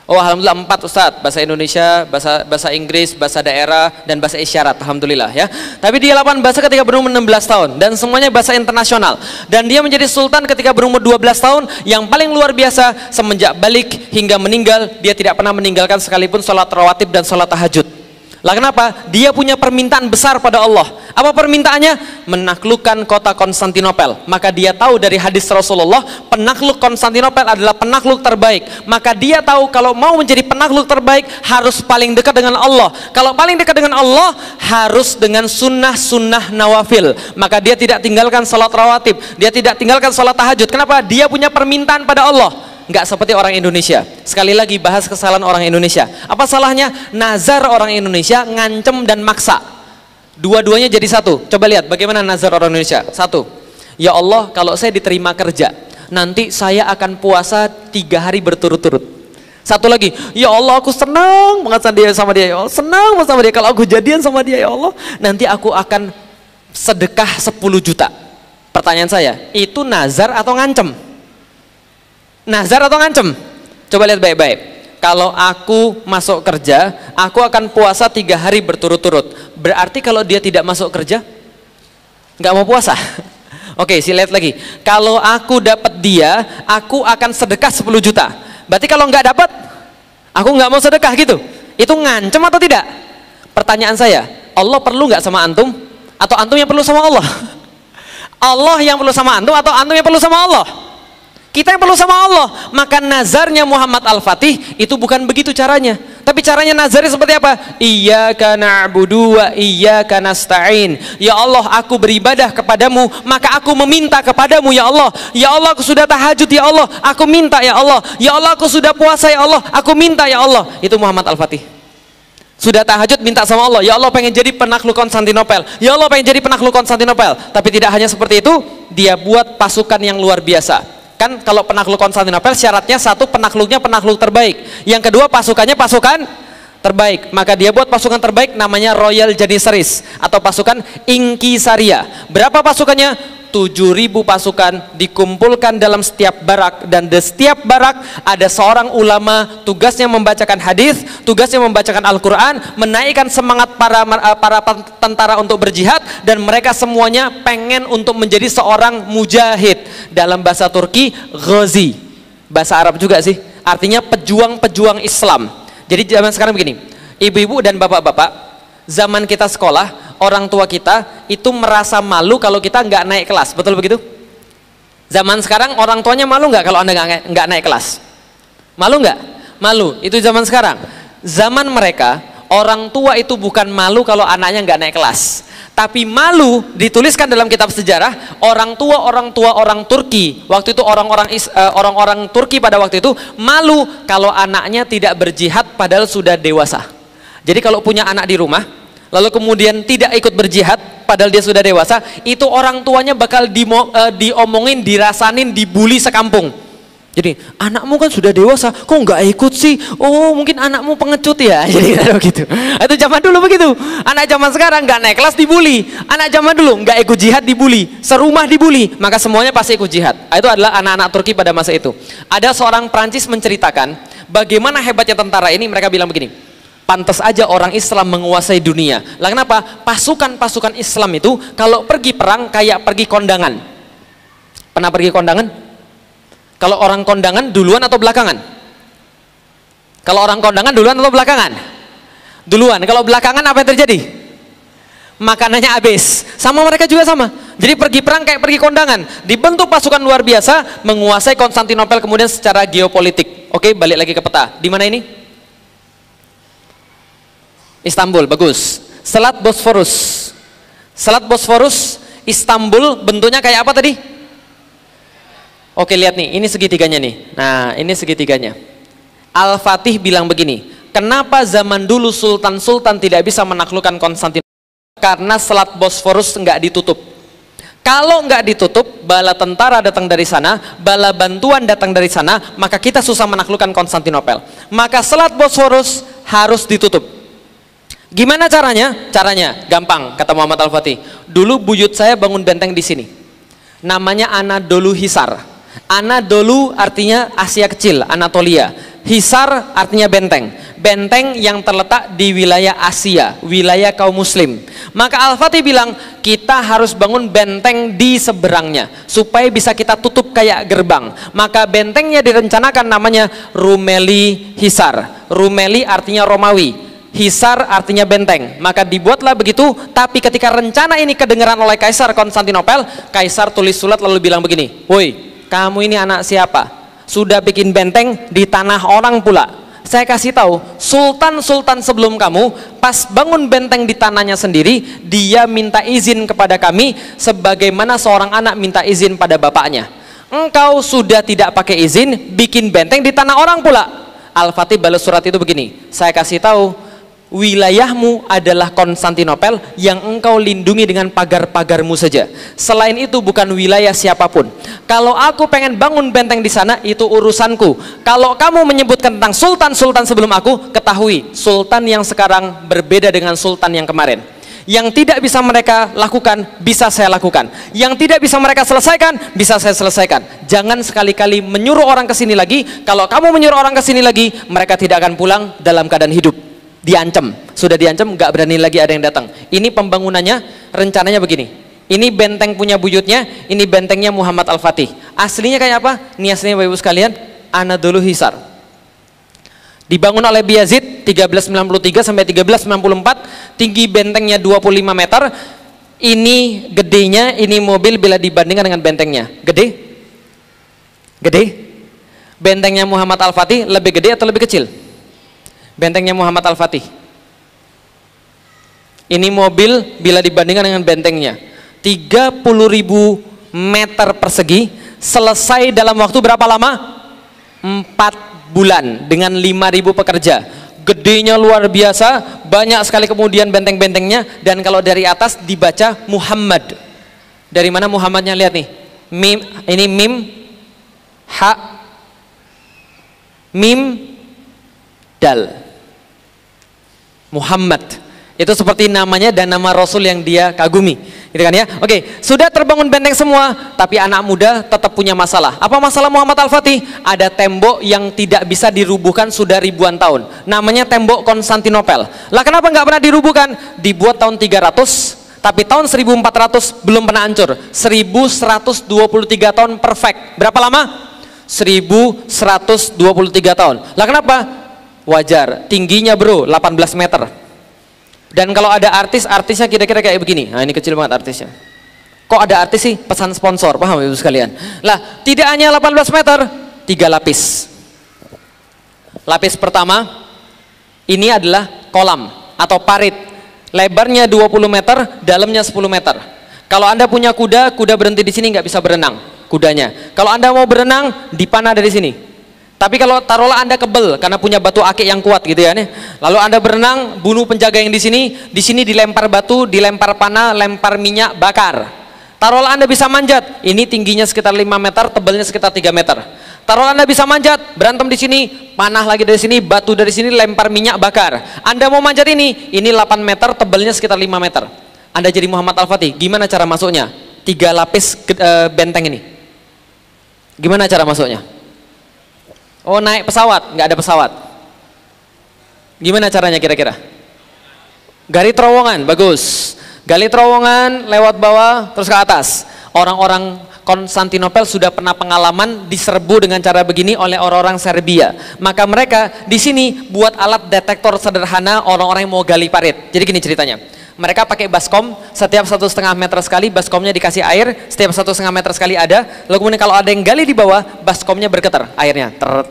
Oh alhamdulillah 4 Ustadz, bahasa Indonesia, bahasa Inggris, bahasa daerah, dan bahasa isyarat, alhamdulillah ya. Tapi dia 8 bahasa ketika berumur 16 tahun, dan semuanya bahasa internasional. Dan dia menjadi sultan ketika berumur 12 tahun, yang paling luar biasa semenjak balik hingga meninggal, dia tidak pernah meninggalkan sekalipun sholat rawatib dan sholat tahajud. Lah kenapa? Dia punya permintaan besar pada Allah. Apa permintaannya? Menaklukkan kota Konstantinopel. Maka dia tahu dari hadis Rasulullah, penakluk Konstantinopel adalah penakluk terbaik. Maka dia tahu kalau mau menjadi penakluk terbaik harus paling dekat dengan Allah. Kalau paling dekat dengan Allah harus dengan sunnah-sunnah nawafil. Maka dia tidak tinggalkan salat rawatib, dia tidak tinggalkan salat tahajud. Kenapa? Dia punya permintaan pada Allah. Nggak seperti orang Indonesia. Sekali lagi bahas kesalahan orang Indonesia. Apa salahnya? Nazar orang Indonesia ngancem dan maksa. Dua-duanya jadi satu. Coba lihat bagaimana nazar orang Indonesia. Satu, ya Allah kalau saya diterima kerja, nanti saya akan puasa 3 hari berturut-turut. Satu lagi, ya Allah aku senang banget sama dia, ya Allah senang banget sama dia. Kalau aku jadian sama dia, ya Allah nanti aku akan sedekah 10 juta. Pertanyaan saya, itu nazar atau ngancem? Nazar atau ngancem? Coba lihat baik-baik. Kalau aku masuk kerja, aku akan puasa 3 hari berturut-turut. Berarti kalau dia tidak masuk kerja, nggak mau puasa. Oke, lihat lagi. Kalau aku dapat dia, aku akan sedekah 10 juta. Berarti kalau nggak dapat, aku nggak mau sedekah gitu. Itu ngancem atau tidak? Pertanyaan saya, Allah perlu nggak sama antum? Atau antum yang perlu sama Allah? Allah yang perlu sama antum atau antum yang perlu sama Allah? Kita yang perlu sama Allah. Maka nazarnya Muhammad Al-Fatih itu bukan begitu caranya. Tapi caranya nazarnya seperti apa? Iyyaka na'budu wa iyyaka nasta'in. Ya Allah, aku beribadah kepadamu, maka aku meminta kepadamu ya Allah. Ya Allah, aku sudah tahajud ya Allah, aku minta ya Allah. Ya Allah, aku sudah puasa ya Allah, aku minta ya Allah. Itu Muhammad Al-Fatih. Sudah tahajud minta sama Allah, ya Allah pengen jadi penakluk Konstantinopel, ya Allah pengen jadi penakluk Konstantinopel. Tapi tidak hanya seperti itu, dia buat pasukan yang luar biasa. Kan kalau penakluk Konstantinopel syaratnya satu, penakluknya penakluk terbaik, yang kedua pasukannya pasukan terbaik. Maka dia buat pasukan terbaik namanya Royal Janissaries atau pasukan Inkisaria. Berapa pasukannya? 7.000 pasukan dikumpulkan dalam setiap barak, dan di setiap barak ada seorang ulama, tugasnya membacakan hadis, tugasnya membacakan Al-Quran, menaikkan semangat para tentara untuk berjihad, dan mereka semuanya pengen untuk menjadi seorang mujahid. Dalam bahasa Turki ghazi, bahasa Arab juga sih, artinya pejuang-pejuang Islam. Jadi zaman sekarang begini, ibu-ibu dan bapak-bapak, zaman kita sekolah, orang tua kita itu merasa malu kalau kita nggak naik kelas, betul begitu? Zaman sekarang orang tuanya malu nggak kalau anda nggak naik kelas? Malu nggak? Malu. Itu zaman sekarang. Zaman mereka orang tua itu bukan malu kalau anaknya nggak naik kelas, tapi malu, dituliskan dalam kitab sejarah, orang Turki waktu itu, orang-orang Turki pada waktu itu malu kalau anaknya tidak berjihad padahal sudah dewasa. Jadi kalau punya anak di rumah lalu kemudian tidak ikut berjihad padahal dia sudah dewasa, itu orang tuanya bakal diomongin, dirasanin, dibully sekampung. Jadi anakmu kan sudah dewasa, kok nggak ikut sih? Oh mungkin anakmu pengecut ya. Jadi begitu. Itu zaman dulu begitu. Anak zaman sekarang nggak naik kelas dibully. Anak zaman dulu nggak ikut jihad dibully, serumah dibully, maka semuanya pasti ikut jihad. Itu adalah anak-anak Turki pada masa itu. Ada seorang Prancis menceritakan bagaimana hebatnya tentara ini. Mereka bilang begini, pantas aja orang Islam menguasai dunia. Lah kenapa? Pasukan-pasukan Islam itu kalau pergi perang kayak pergi kondangan. Pernah pergi kondangan? Kalau orang kondangan duluan atau belakangan? Kalau orang kondangan duluan atau belakangan? Duluan. Kalau belakangan apa yang terjadi? Makanannya habis. Sama mereka juga sama. Jadi pergi perang kayak pergi kondangan. Dibentuk pasukan luar biasa menguasai Konstantinopel kemudian secara geopolitik. Oke, balik lagi ke peta. Di mana ini? Istanbul, bagus. Selat Bosforus. Selat Bosforus, Istanbul bentuknya kayak apa tadi? Oke, lihat nih, ini segitiganya nih. Nah, ini segitiganya. Al-Fatih bilang begini, kenapa zaman dulu sultan-sultan tidak bisa menaklukkan Konstantinopel? Karena Selat Bosforus nggak ditutup. Kalau nggak ditutup, bala tentara datang dari sana, bala bantuan datang dari sana, maka kita susah menaklukkan Konstantinopel. Maka Selat Bosforus harus ditutup. Gimana caranya? Caranya gampang, kata Muhammad Al-Fatih. Dulu buyut saya bangun benteng di sini. Namanya Anadolu Hisar. Anadolu artinya Asia Kecil, Anatolia. Hisar artinya benteng. Benteng yang terletak di wilayah Asia, wilayah kaum muslim. Maka Al-Fatih bilang, kita harus bangun benteng di seberangnya supaya bisa kita tutup kayak gerbang. Maka bentengnya direncanakan namanya Rumeli Hisar. Rumeli artinya Romawi, Hisar artinya benteng. Maka dibuatlah begitu. Tapi ketika rencana ini kedengaran oleh Kaisar Konstantinopel, Kaisar tulis surat lalu bilang begini, woi, kamu ini anak siapa? Sudah bikin benteng di tanah orang pula. Saya kasih tahu, sultan-sultan sebelum kamu pas bangun benteng di tanahnya sendiri, dia minta izin kepada kami sebagaimana seorang anak minta izin pada bapaknya. Engkau sudah tidak pakai izin, bikin benteng di tanah orang pula. Al-Fatih balas surat itu begini, saya kasih tahu, wilayahmu adalah Konstantinopel yang engkau lindungi dengan pagar-pagarmu saja. Selain itu bukan wilayah siapapun. Kalau aku pengen bangun benteng di sana, itu urusanku. Kalau kamu menyebutkan tentang sultan-sultan sebelum aku, ketahui sultan yang sekarang berbeda dengan sultan yang kemarin. Yang tidak bisa mereka lakukan, bisa saya lakukan. Yang tidak bisa mereka selesaikan, bisa saya selesaikan. Jangan sekali-kali menyuruh orang ke sini lagi. Kalau kamu menyuruh orang ke sini lagi, mereka tidak akan pulang dalam keadaan hidup. Diancam, sudah diancam, nggak berani lagi ada yang datang. Ini pembangunannya, rencananya begini. Ini benteng punya buyutnya, ini bentengnya Muhammad Al-Fatih. Aslinya kayak apa? Ini aslinya Bapak Ibu sekalian, Anadolu Hisar. Dibangun oleh Bayezid 1393 sampai 1394, tinggi bentengnya 25 meter. Ini gedenya, ini mobil bila dibandingkan dengan bentengnya. Gede? Gede? Bentengnya Muhammad Al-Fatih lebih gede atau lebih kecil? Bentengnya Muhammad Al-Fatih. Ini mobil bila dibandingkan dengan bentengnya 30.000 meter persegi, selesai dalam waktu berapa lama? 4 bulan dengan 5.000 pekerja. Gedenya luar biasa, banyak sekali kemudian benteng-bentengnya. Dan kalau dari atas dibaca Muhammad. Dari mana Muhammadnya? Lihat nih, mim, ini mim, ha, mim, dal. Muhammad itu seperti namanya dan nama Rasul yang dia kagumi, gitu kan ya. Oke, sudah terbangun benteng semua, tapi anak muda tetap punya masalah. Apa masalah Muhammad Al-Fatih? Ada tembok yang tidak bisa dirubuhkan sudah ribuan tahun, namanya tembok Konstantinopel. Lah kenapa nggak pernah dirubuhkan? Dibuat tahun 300, tapi tahun 1400 belum pernah hancur. 1123 tahun perfect. Berapa lama? 1123 tahun. Lah kenapa? Wajar, tingginya bro 18 meter. Dan kalau ada artis, artisnya kira-kira kayak begini. Nah ini kecil banget artisnya. Kok ada artis sih? Pesan sponsor, paham ibu sekalian? Lah tidak hanya 18 meter, 3 lapis. Lapis pertama, ini adalah kolam atau parit. Lebarnya 20 meter, dalamnya 10 meter. Kalau anda punya kuda, kuda berhenti di sini nggak bisa berenang kudanya. Kalau anda mau berenang, dipanah dari sini. Tapi kalau taruhlah anda kebel karena punya batu akik yang kuat gitu ya nih. Lalu anda berenang, bunuh penjaga yang di sini dilempar batu, dilempar panah, lempar minyak, bakar. Taruhlah anda bisa manjat, ini tingginya sekitar 5 meter, tebalnya sekitar 3 meter. Taruhlah anda bisa manjat, berantem di sini, panah lagi dari sini, batu dari sini, lempar minyak, bakar. Anda mau manjat ini 8 meter, tebalnya sekitar 5 meter. Anda jadi Muhammad Al-Fatih, gimana cara masuknya? 3 lapis benteng ini. Gimana cara masuknya? Oh naik pesawat, nggak ada pesawat. Gimana caranya kira-kira? Gali terowongan, bagus. Gali terowongan, lewat bawah, terus ke atas. Orang-orang Konstantinopel sudah pernah pengalaman diserbu dengan cara begini oleh orang-orang Serbia. Maka mereka di sini buat alat detektor sederhana orang-orang yang mau gali parit. Jadi gini ceritanya. Mereka pakai baskom, setiap 1,5 meter sekali baskomnya dikasih air, setiap 1,5 meter sekali ada. Lalu kemudian kalau ada yang gali di bawah, baskomnya bergetar, airnya teret,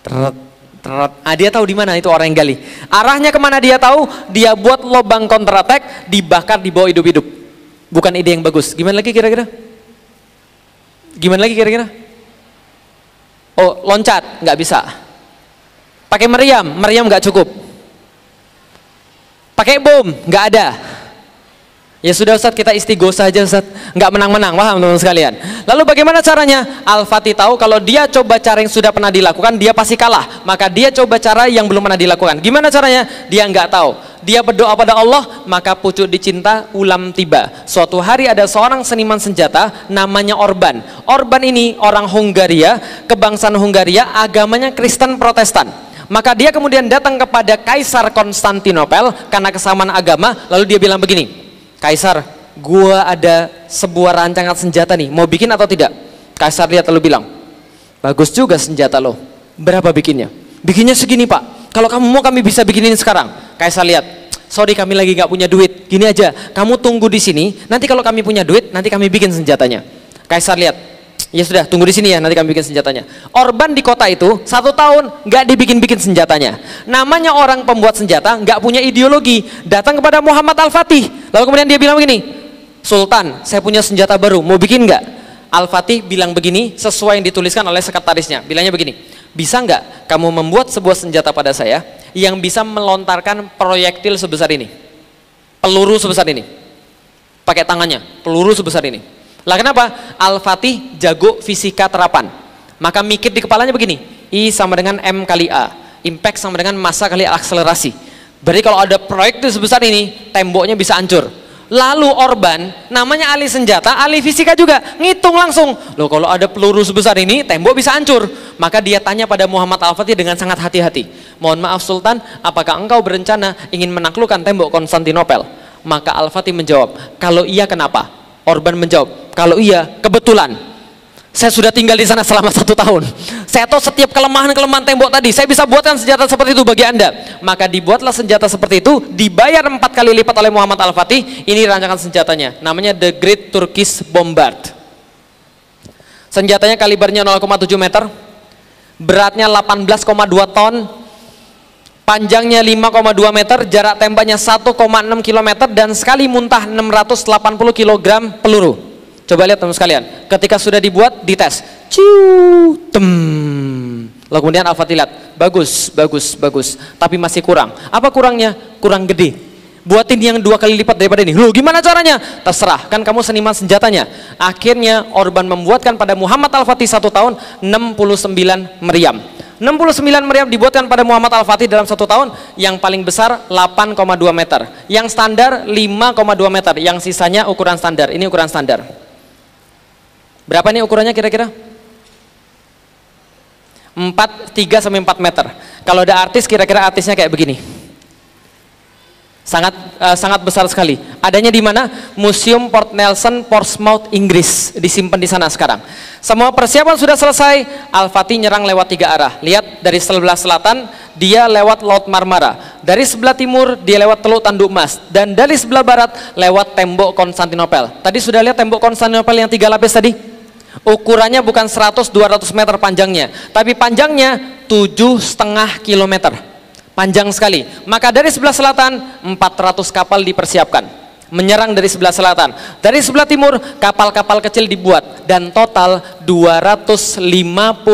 teret, teret. Ah, dia tahu di mana itu orang yang gali. Arahnya kemana dia tahu? Dia buat lubang counter attack, dibakar, dibawa hidup-hidup. Bukan ide yang bagus. Gimana lagi kira-kira? Gimana lagi kira-kira? Oh, loncat, nggak bisa. Pakai meriam, meriam nggak cukup. Pakai bom, nggak ada. Ya sudah Ustaz, kita istighosah aja Ustaz, nggak menang-menang, paham teman-teman sekalian. Lalu bagaimana caranya? Al-Fatih tahu kalau dia coba cara yang sudah pernah dilakukan, dia pasti kalah. Maka dia coba cara yang belum pernah dilakukan. Gimana caranya? Dia nggak tahu. Dia berdoa pada Allah, maka pucuk dicinta ulam tiba. Suatu hari ada seorang seniman senjata namanya Orban. Orban ini orang Hungaria, kebangsaan Hungaria, agamanya Kristen Protestan. Maka dia kemudian datang kepada Kaisar Konstantinopel karena kesamaan agama, lalu dia bilang begini, Kaisar, gua ada sebuah rancangan senjata nih, mau bikin atau tidak? Kaisar lihat lalu bilang, bagus juga senjata lo, berapa bikinnya? Bikinnya segini Pak. Kalau kamu mau kami bisa bikinin sekarang. Kaisar lihat, sorry kami lagi nggak punya duit. Gini aja, kamu tunggu di sini. Nanti kalau kami punya duit, nanti kami bikin senjatanya. Kaisar lihat, ya sudah, tunggu di sini ya, nanti kami bikin senjatanya. Orban di kota itu 1 tahun nggak dibikin-bikin senjatanya. Namanya orang pembuat senjata nggak punya ideologi. Datang kepada Muhammad Al-Fatih. Lalu kemudian dia bilang begini, Sultan, saya punya senjata baru, mau bikin nggak? Al-Fatih bilang begini, sesuai yang dituliskan oleh sekretarisnya. Bilangnya begini, bisa nggak kamu membuat sebuah senjata pada saya yang bisa melontarkan proyektil sebesar ini, peluru sebesar ini, pakai tangannya, peluru sebesar ini. Lah kenapa? Al-Fatih jago fisika terapan, maka mikir di kepalanya begini, I sama dengan M kali A, impact sama dengan massa kali akselerasi. Berarti kalau ada proyektil sebesar ini, temboknya bisa hancur. Lalu Orban, namanya ahli senjata, ahli fisika juga, ngitung langsung, loh kalau ada peluru sebesar ini, tembok bisa hancur. Maka dia tanya pada Muhammad Al-Fatih dengan sangat hati-hati, mohon maaf Sultan, apakah engkau berencana ingin menaklukkan tembok Konstantinopel? Maka Al-Fatih menjawab, kalau iya kenapa? Orban menjawab, kalau iya kebetulan saya sudah tinggal di sana selama 1 tahun. Saya tahu setiap kelemahan-kelemahan tembok tadi. Saya bisa buatkan senjata seperti itu bagi Anda. Maka dibuatlah senjata seperti itu, dibayar 4 kali lipat oleh Muhammad Al-Fatih. Ini rancangan senjatanya, namanya The Great Turkish Bombard. Senjatanya kalibernya 0,7 meter, beratnya 18,2 ton, panjangnya 5,2 meter, jarak tembaknya 1,6 km, dan sekali muntah 680 kg peluru. Coba lihat teman sekalian, ketika sudah dibuat, dites, ciu, tem. Lalu kemudian Al-Fatih lihat, bagus, bagus, bagus, tapi masih kurang. Apa kurangnya? Kurang gede. Buatin yang 2 kali lipat daripada ini. Loh, gimana caranya? Terserah, kan kamu seniman senjatanya. Akhirnya Orban membuatkan pada Muhammad Al-Fatih 1 tahun 69 meriam. 69 meriam dibuatkan pada Muhammad Al-Fatih dalam 1 tahun. Yang paling besar 8,2 meter, yang standar 5,2 meter, yang sisanya ukuran standar. Ini ukuran standar. Berapa nih ukurannya kira-kira? 3 sampai 4 meter. Kalau ada artis, kira-kira artisnya kayak begini. Sangat besar sekali. Adanya di mana? Museum Port Nelson, Portsmouth, Inggris. Disimpan di sana sekarang. Semua persiapan sudah selesai. Al-Fatih nyerang lewat 3 arah. Lihat, dari sebelah selatan dia lewat Laut Marmara. Dari sebelah timur dia lewat Teluk Tanduk Mas. Dan dari sebelah barat lewat tembok Konstantinopel. Tadi sudah lihat tembok Konstantinopel yang 3 lapis tadi? Ukurannya bukan 100-200 meter panjangnya, tapi panjangnya 7,5 km. Panjang sekali. Maka dari sebelah selatan 400 kapal dipersiapkan menyerang dari sebelah selatan. Dari sebelah timur kapal-kapal kecil dibuat, dan total 250.000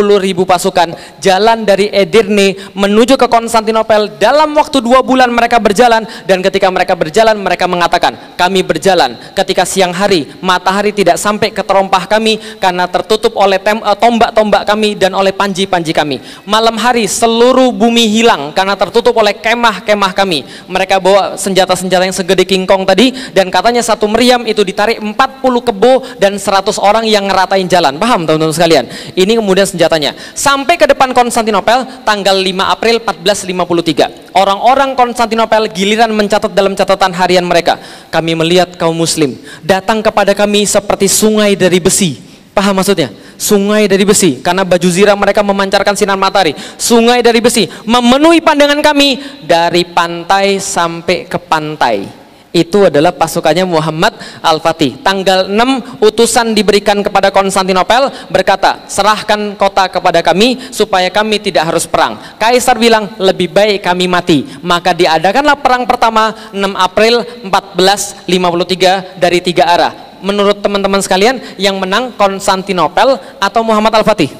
pasukan jalan dari Edirne menuju ke Konstantinopel. Dalam waktu 2 bulan mereka berjalan, dan ketika mereka berjalan mereka mengatakan, kami berjalan ketika siang hari matahari tidak sampai ke terompah kami karena tertutup oleh tombak-tombak kami dan oleh panji-panji kami. Malam hari seluruh bumi hilang karena tertutup oleh kemah-kemah kami. Mereka bawa senjata-senjata yang segede King Kong tadi, dan katanya 1 meriam itu ditarik 40 kebo dan 100 orang yang ngeratain jalan. Paham teman-teman sekalian? Ini kemudian senjatanya. Sampai ke depan Konstantinopel tanggal 5 April 1453. Orang-orang Konstantinopel giliran mencatat dalam catatan harian mereka, kami melihat kaum muslim datang kepada kami seperti sungai dari besi. Paham maksudnya? Sungai dari besi, karena baju zirah mereka memancarkan sinar matahari. Sungai dari besi memenuhi pandangan kami dari pantai sampai ke pantai. Itu adalah pasukannya Muhammad Al-Fatih. Tanggal 6 utusan diberikan kepada Konstantinopel, berkata, serahkan kota kepada kami supaya kami tidak harus perang. Kaisar bilang, lebih baik kami mati. Maka diadakanlah perang pertama 6 April 1453 dari 3 arah. Menurut teman-teman sekalian, yang menang Konstantinopel atau Muhammad Al-Fatih?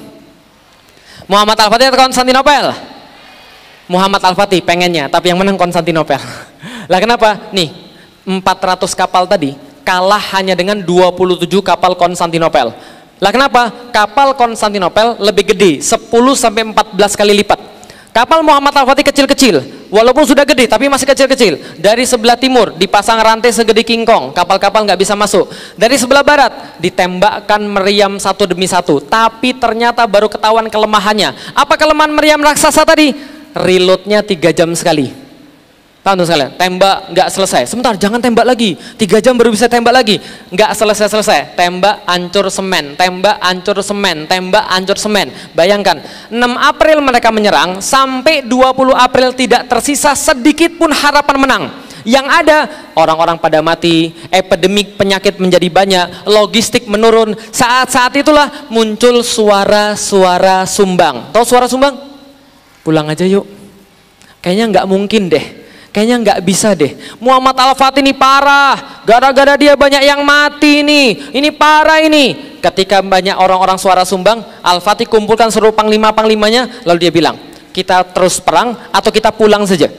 Muhammad Al-Fatih atau Konstantinopel? Muhammad Al-Fatih pengennya, tapi yang menang Konstantinopel. Lah kenapa? Nih, 400 kapal tadi kalah hanya dengan 27 kapal Konstantinopel. Lah kenapa? Kapal Konstantinopel lebih gede, 10 sampai 14 kali lipat. Kapal Muhammad Al-Fatih kecil-kecil, walaupun sudah gede tapi masih kecil-kecil. Dari sebelah timur dipasang rantai segede kingkong, kapal-kapal nggak bisa masuk. Dari sebelah barat ditembakkan meriam satu demi satu, tapi ternyata baru ketahuan kelemahannya. Apa kelemahan meriam raksasa tadi? Reloadnya 3 jam sekali. Paham tuh sekalian? Tembak nggak selesai, sebentar jangan tembak lagi, 3 jam baru bisa tembak lagi, nggak selesai-selesai, tembak hancur semen, tembak hancur semen, tembak hancur semen. Bayangkan 6 April mereka menyerang, sampai 20 April tidak tersisa sedikit pun harapan menang. Yang ada orang-orang pada mati, epidemik penyakit menjadi banyak, logistik menurun. Saat-saat itulah muncul suara-suara sumbang. Tahu suara sumbang? Pulang aja yuk, kayaknya nggak mungkin deh, kayaknya nggak bisa deh. Muhammad Al-Fatih ini parah, gara-gara dia banyak yang mati nih, ini parah ini. Ketika banyak orang-orang suara sumbang, Al-Fatih kumpulkan seluruh panglima-panglimanya, lalu dia bilang, kita terus perang atau kita pulang saja.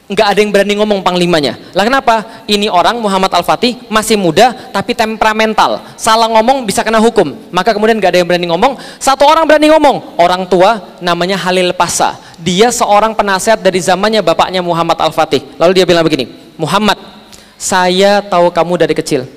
Nggak ada yang berani ngomong panglimanya. Lah kenapa? Ini orang Muhammad Al-Fatih masih muda tapi temperamental, salah ngomong bisa kena hukum. Maka kemudian nggak ada yang berani ngomong. Satu orang berani ngomong, orang tua namanya Halil Pasha. Dia seorang penasehat dari zamannya bapaknya Muhammad Al-Fatih. Lalu dia bilang begini, Muhammad, saya tahu kamu dari kecil,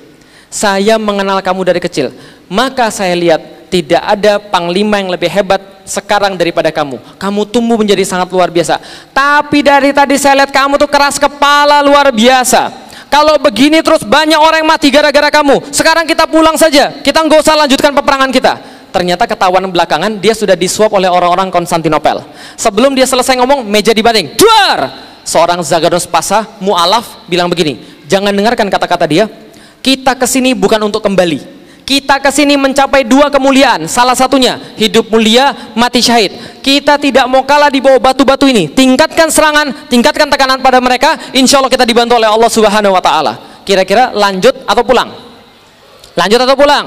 saya mengenal kamu dari kecil, maka saya lihat tidak ada panglima yang lebih hebat sekarang daripada kamu. Kamu tumbuh menjadi sangat luar biasa. Tapi dari tadi saya lihat kamu tuh keras kepala luar biasa. Kalau begini terus banyak orang yang mati gara-gara kamu. Sekarang kita pulang saja, kita nggak usah lanjutkan peperangan kita. Ternyata ketahuan belakangan dia sudah disuap oleh orang-orang Konstantinopel. Sebelum dia selesai ngomong, meja dibanting, duar. Seorang Zagaros Pasha mu'alaf bilang begini, jangan dengarkan kata-kata dia. Kita kesini bukan untuk kembali, kita kesini mencapai 2 kemuliaan. Salah satunya hidup mulia, mati syahid. Kita tidak mau kalah di bawah batu-batu ini. Tingkatkan serangan, tingkatkan tekanan pada mereka. Insya Allah kita dibantu oleh Allah Subhanahu Wa Taala. Kira-kira lanjut atau pulang? Lanjut atau pulang?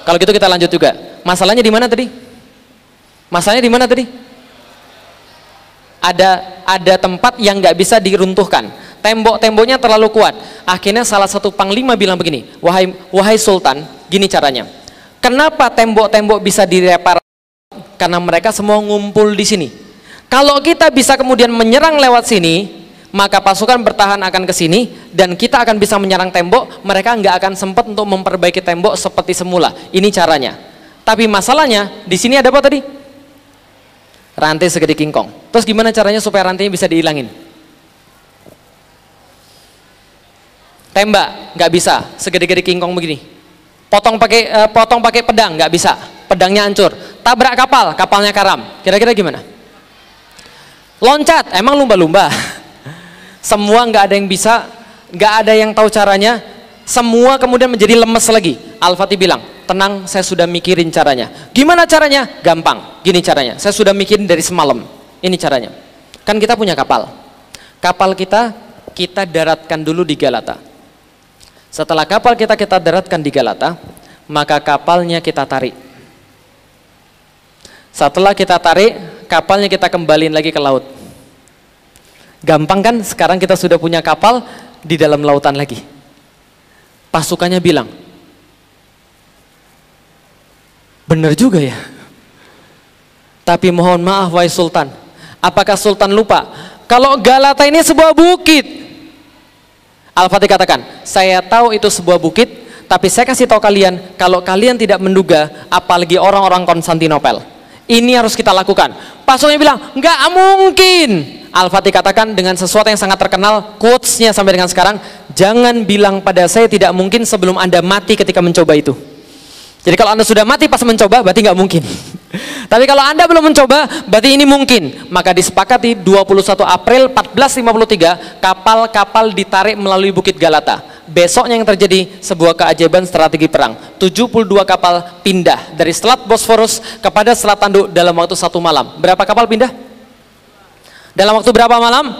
Kalau gitu kita lanjut juga. Masalahnya di mana tadi? Masalahnya di mana tadi? Ada tempat yang nggak bisa diruntuhkan. Tembok-temboknya terlalu kuat. Akhirnya salah satu panglima bilang begini, wahai Sultan, gini caranya. Kenapa tembok-tembok bisa direpar? Karena mereka semua ngumpul di sini. Kalau kita bisa kemudian menyerang lewat sini, maka pasukan bertahan akan ke sini dan kita akan bisa menyerang tembok. Mereka nggak akan sempat untuk memperbaiki tembok seperti semula. Ini caranya. Tapi masalahnya di sini ada apa tadi? Rantai segede kingkong. Terus gimana caranya supaya rantainya bisa dihilangin? Tembak nggak bisa, segede-gede kingkong begini. Potong pakai pedang nggak bisa, pedangnya hancur. Tabrak kapal, kapalnya karam. Kira-kira gimana? Loncat, emang lumba-lumba. Semua nggak ada yang bisa, nggak ada yang tahu caranya. Semua kemudian menjadi lemes lagi. Al-Fatih bilang, tenang, saya sudah mikirin caranya. Gimana caranya? Gampang, gini caranya. Saya sudah mikirin dari semalam. Ini caranya. Kan kita punya kapal. Kapal kita daratkan dulu di Galata. Setelah kapal kita daratkan di Galata, maka kapalnya kita tarik. Setelah kita tarik, kapalnya kita kembaliin lagi ke laut. Gampang kan? Sekarang kita sudah punya kapal di dalam lautan lagi. Pasukannya bilang, benar juga ya. Tapi mohon maaf wahai Sultan, apakah Sultan lupa kalau Galata ini sebuah bukit? Al-Fatih katakan, saya tahu itu sebuah bukit, tapi saya kasih tahu kalian, kalau kalian tidak menduga, apalagi orang-orang Konstantinopel, ini harus kita lakukan. Pasukannya bilang, nggak mungkin. Al-Fatih katakan dengan sesuatu yang sangat terkenal, quotes-nya sampai dengan sekarang, jangan bilang pada saya tidak mungkin sebelum Anda mati ketika mencoba itu. Jadi kalau Anda sudah mati pas mencoba, berarti nggak mungkin. Tapi kalau Anda belum mencoba, berarti ini mungkin. Maka disepakati 21 April 1453, kapal-kapal ditarik melalui Bukit Galata. Besoknya yang terjadi sebuah keajaiban strategi perang. 72 kapal pindah dari Selat Bosforus kepada Selat Tanduk dalam waktu 1 malam. Berapa kapal pindah? Dalam waktu berapa malam?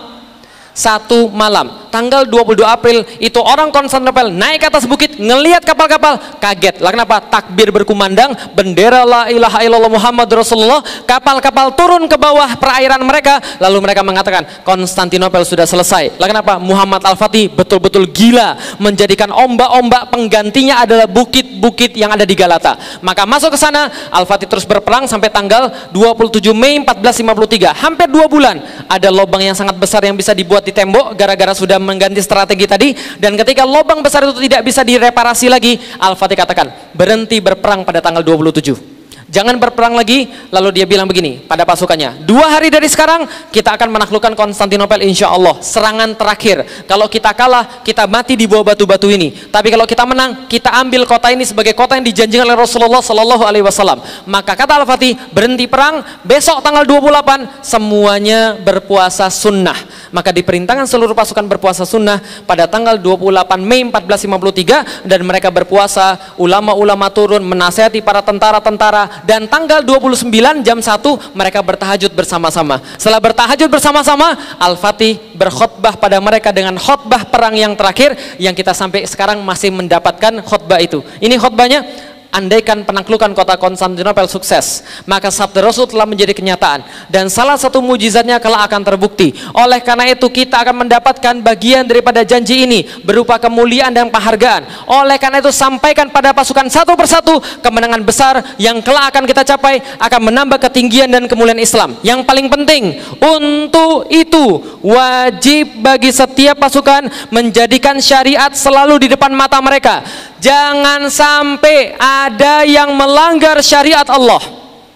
1 malam. Tanggal 22 April itu orang Konstantinopel naik ke atas bukit, ngelihat kapal-kapal, kaget. Lah kenapa? Takbir berkumandang, bendera la ilaha illallah Muhammad Rasulullah, kapal-kapal turun ke bawah perairan mereka, lalu mereka mengatakan Konstantinopel sudah selesai. Lah kenapa? Muhammad Al-Fatih betul-betul gila menjadikan ombak-ombak penggantinya adalah bukit-bukit yang ada di Galata. Maka masuk ke sana, Al-Fatih terus berperang sampai tanggal 27 Mei 1453, hampir 2 bulan. Ada lubang yang sangat besar yang bisa dibuat di tembok gara-gara sudah mengganti strategi tadi, dan ketika lubang besar itu tidak bisa direparasi lagi, Al-Fatih katakan berhenti berperang pada tanggal 27. Jangan berperang lagi. Lalu dia bilang begini pada pasukannya, 2 hari dari sekarang kita akan menaklukkan Konstantinopel insya Allah. Serangan terakhir, kalau kita kalah kita mati di bawah batu-batu ini, tapi kalau kita menang kita ambil kota ini sebagai kota yang dijanjikan oleh Rasulullah Sallallahu Alaihi Wasallam. Maka kata Al-Fatih, berhenti perang, besok tanggal 28 semuanya berpuasa sunnah. Maka diperintahkan seluruh pasukan berpuasa sunnah pada tanggal 28 Mei 1453, dan mereka berpuasa, ulama-ulama turun menasihati para tentara-tentara, dan tanggal 29 jam 1 mereka bertahajud bersama-sama. Setelah bertahajud bersama-sama, Al-Fatih berkhutbah pada mereka dengan khutbah perang yang terakhir, yang kita sampai sekarang masih mendapatkan khutbah itu. Ini khutbahnya, andaikan penaklukan kota Konstantinopel sukses, maka sabda Rasul telah menjadi kenyataan, dan salah satu mujizatnya kelak akan terbukti. Oleh karena itu kita akan mendapatkan bagian daripada janji ini berupa kemuliaan dan penghargaan. Oleh karena itu sampaikan pada pasukan satu persatu kemenangan besar yang kelak akan kita capai, akan menambah ketinggian dan kemuliaan Islam. Yang paling penting untuk itu wajib bagi setiap pasukan menjadikan syariat selalu di depan mata mereka. Jangan sampai ada yang melanggar syariat Allah.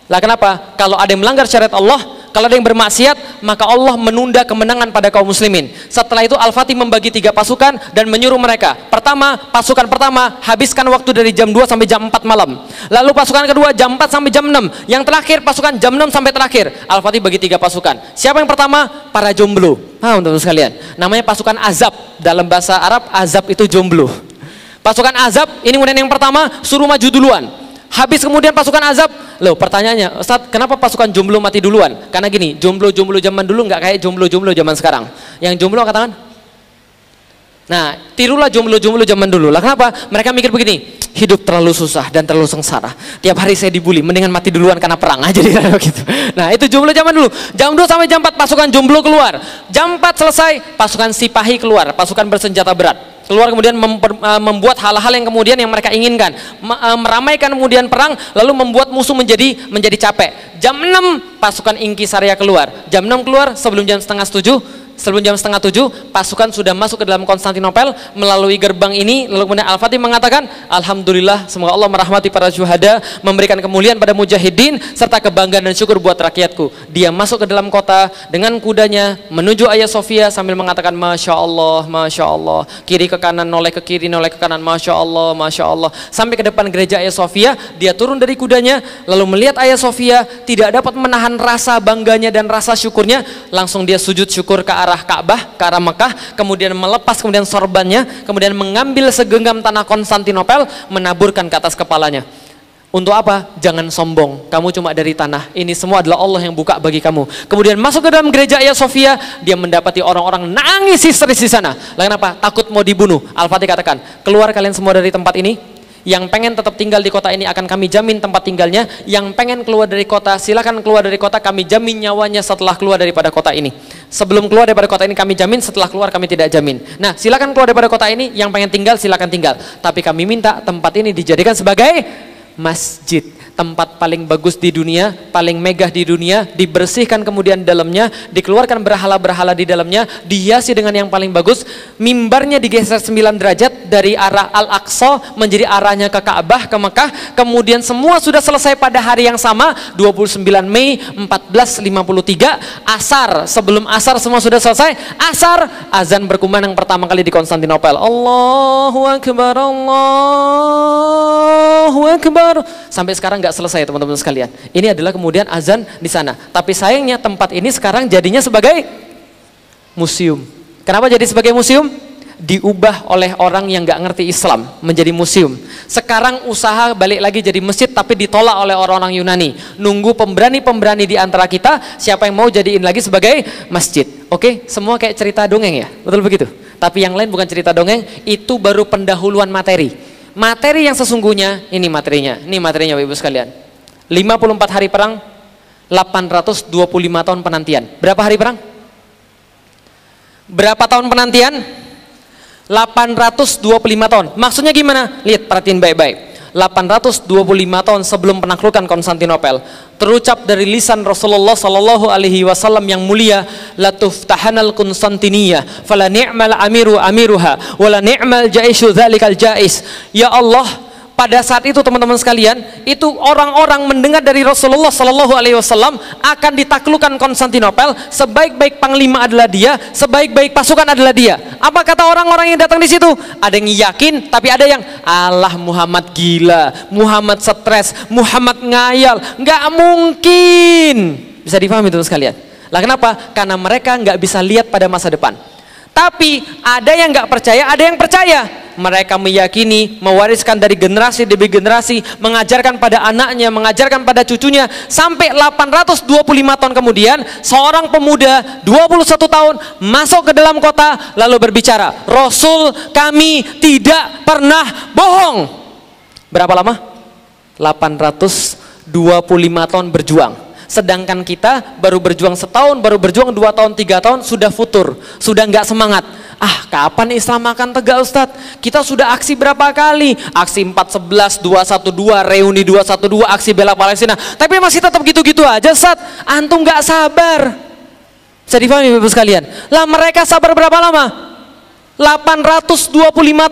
Lah kenapa? Kalau ada yang melanggar syariat Allah, kalau ada yang bermaksiat, maka Allah menunda kemenangan pada kaum muslimin. Setelah itu Al-Fatih membagi 3 pasukan dan menyuruh mereka. Pertama, pasukan pertama habiskan waktu dari jam 2 sampai jam 4 malam. Lalu pasukan kedua jam 4 sampai jam 6. Yang terakhir pasukan jam 6 sampai terakhir. Al-Fatih bagi 3 pasukan. Siapa yang pertama? Para jomblo. Teman-teman sekalian, namanya pasukan azab. Dalam bahasa Arab azab itu jomblo. Pasukan azab ini kemudian yang pertama suruh maju duluan. Habis kemudian pasukan azab, loh pertanyaannya, Ustaz, kenapa pasukan jomblo mati duluan? Karena gini, jomblo-jomblo zaman dulu nggak kayak jomblo-jomblo zaman sekarang. Yang jomblo katakan, nah tirulah jomblo-jomblo zaman dulu. Lah kenapa? Mereka mikir begini, hidup terlalu susah dan terlalu sengsara. Tiap hari saya dibully, mendingan mati duluan karena perang aja gitu. Nah itu jomblo zaman dulu. Jam 2 sampai jam 4 pasukan jomblo keluar. Jam 4 selesai, pasukan sipahi keluar, pasukan bersenjata berat keluar, kemudian membuat hal-hal yang kemudian yang mereka inginkan, meramaikan kemudian perang, lalu membuat musuh menjadi capek. Jam 6 pasukan Inkisaria keluar. Jam 6 keluar, sebelum jam setengah 7 pasukan sudah masuk ke dalam Konstantinopel melalui gerbang ini. Lalu kemudian Al-Fatih mengatakan, alhamdulillah, semoga Allah merahmati para syuhada, memberikan kemuliaan pada mujahidin, serta kebanggaan dan syukur buat rakyatku. Dia masuk ke dalam kota dengan kudanya menuju Hagia Sophia sambil mengatakan Masya Allah, Masya Allah, kiri ke kanan, noleh ke kiri, noleh ke kanan, Masya Allah, Masya Allah, sampai ke depan gereja Hagia Sophia. Dia turun dari kudanya, lalu melihat Hagia Sophia, tidak dapat menahan rasa bangganya dan rasa syukurnya, langsung dia sujud syukur ke arah Ka'bah, ke arah Mekah, kemudian melepas kemudian sorbannya, kemudian mengambil segenggam tanah Konstantinopel, menaburkan ke atas kepalanya. Untuk apa? Jangan sombong, kamu cuma dari tanah, ini semua adalah Allah yang buka bagi kamu. Kemudian masuk ke dalam gereja Hagia Sophia, dia mendapati orang-orang nangis histeris di sana. Lalu kenapa? Takut mau dibunuh. Al-Fatih katakan, keluar kalian semua dari tempat ini. Yang pengen tetap tinggal di kota ini akan kami jamin tempat tinggalnya. Yang pengen keluar dari kota, silakan keluar dari kota, kami jamin nyawanya setelah keluar daripada kota ini. Sebelum keluar daripada kota ini kami jamin, setelah keluar kami tidak jamin. Nah, silakan keluar daripada kota ini, yang pengen tinggal silakan tinggal. Tapi kami minta tempat ini dijadikan sebagai masjid. Tempat paling bagus di dunia, paling megah di dunia, dibersihkan kemudian dalamnya, dikeluarkan berhala-berhala di dalamnya, dihiasi dengan yang paling bagus, mimbarnya digeser 9 derajat dari arah Al-Aqsa menjadi arahnya ke Ka'bah, ke Mekah. Kemudian semua sudah selesai pada hari yang sama, 29 Mei 1453, asar. Sebelum asar semua sudah selesai, asar, azan berkumandang pertama kali di Konstantinopel. Allahu Akbar, Allahu Akbar. Sampai sekarang nggak selesai teman-teman sekalian. Ini adalah kemudian azan di sana. Tapi sayangnya tempat ini sekarang jadinya sebagai museum. Kenapa jadi sebagai museum? diubah oleh orang yang nggak ngerti Islam menjadi museum. Sekarang usaha balik lagi jadi masjid, tapi ditolak oleh orang-orang Yunani. Nunggu pemberani-pemberani di antara kita, siapa yang mau jadiin lagi sebagai masjid. Oke, semua kayak cerita dongeng ya, betul begitu? Tapi yang lain bukan cerita dongeng, itu baru pendahuluan materi. Materi yang sesungguhnya, ini materinya Bapak Ibu sekalian. 54 hari perang, 825 tahun penantian. Berapa hari perang? Berapa tahun penantian? 825 tahun. Maksudnya gimana? Lihat, perhatiin baik-baik. 825 tahun sebelum penaklukan Konstantinopel, terucap dari lisan Rasulullah sallallahu alaihi wasallam yang mulia, la tuftahanal Konstantiniyah fala ni'mal amiru amiruha wala ni'mal jaishu dzalikal jais. Ya Allah, pada saat itu teman-teman sekalian, itu orang-orang mendengar dari Rasulullah Sallallahu Alaihi Wasallam akan ditaklukkan Konstantinopel, sebaik-baik panglima adalah dia, sebaik-baik pasukan adalah dia. Apa kata orang-orang yang datang di situ? Ada yang yakin, tapi ada yang Allah, Muhammad gila, Muhammad stres, Muhammad ngayal, nggak mungkin. Bisa dipahami teman sekalian? Lah kenapa? Karena mereka nggak bisa lihat pada masa depan. Tapi ada yang nggak percaya, ada yang percaya. Mereka meyakini, mewariskan dari generasi demi generasi, mengajarkan pada anaknya, mengajarkan pada cucunya, sampai 825 tahun kemudian seorang pemuda 21 tahun masuk ke dalam kota lalu berbicara, Rasul kami tidak pernah bohong. Berapa lama? 825 tahun berjuang. Sedangkan kita baru berjuang setahun, baru berjuang 2 tahun, 3 tahun, sudah futur, sudah nggak semangat. Ah, kapan Islam akan tegak Ustadz? Kita sudah aksi berapa kali? Aksi 411, 212, reuni 212, aksi bela Palestina. Tapi masih tetap gitu-gitu aja Ustadz. Antum nggak sabar. Bisa difahami Bapak sekalian? Lah mereka sabar berapa lama? 825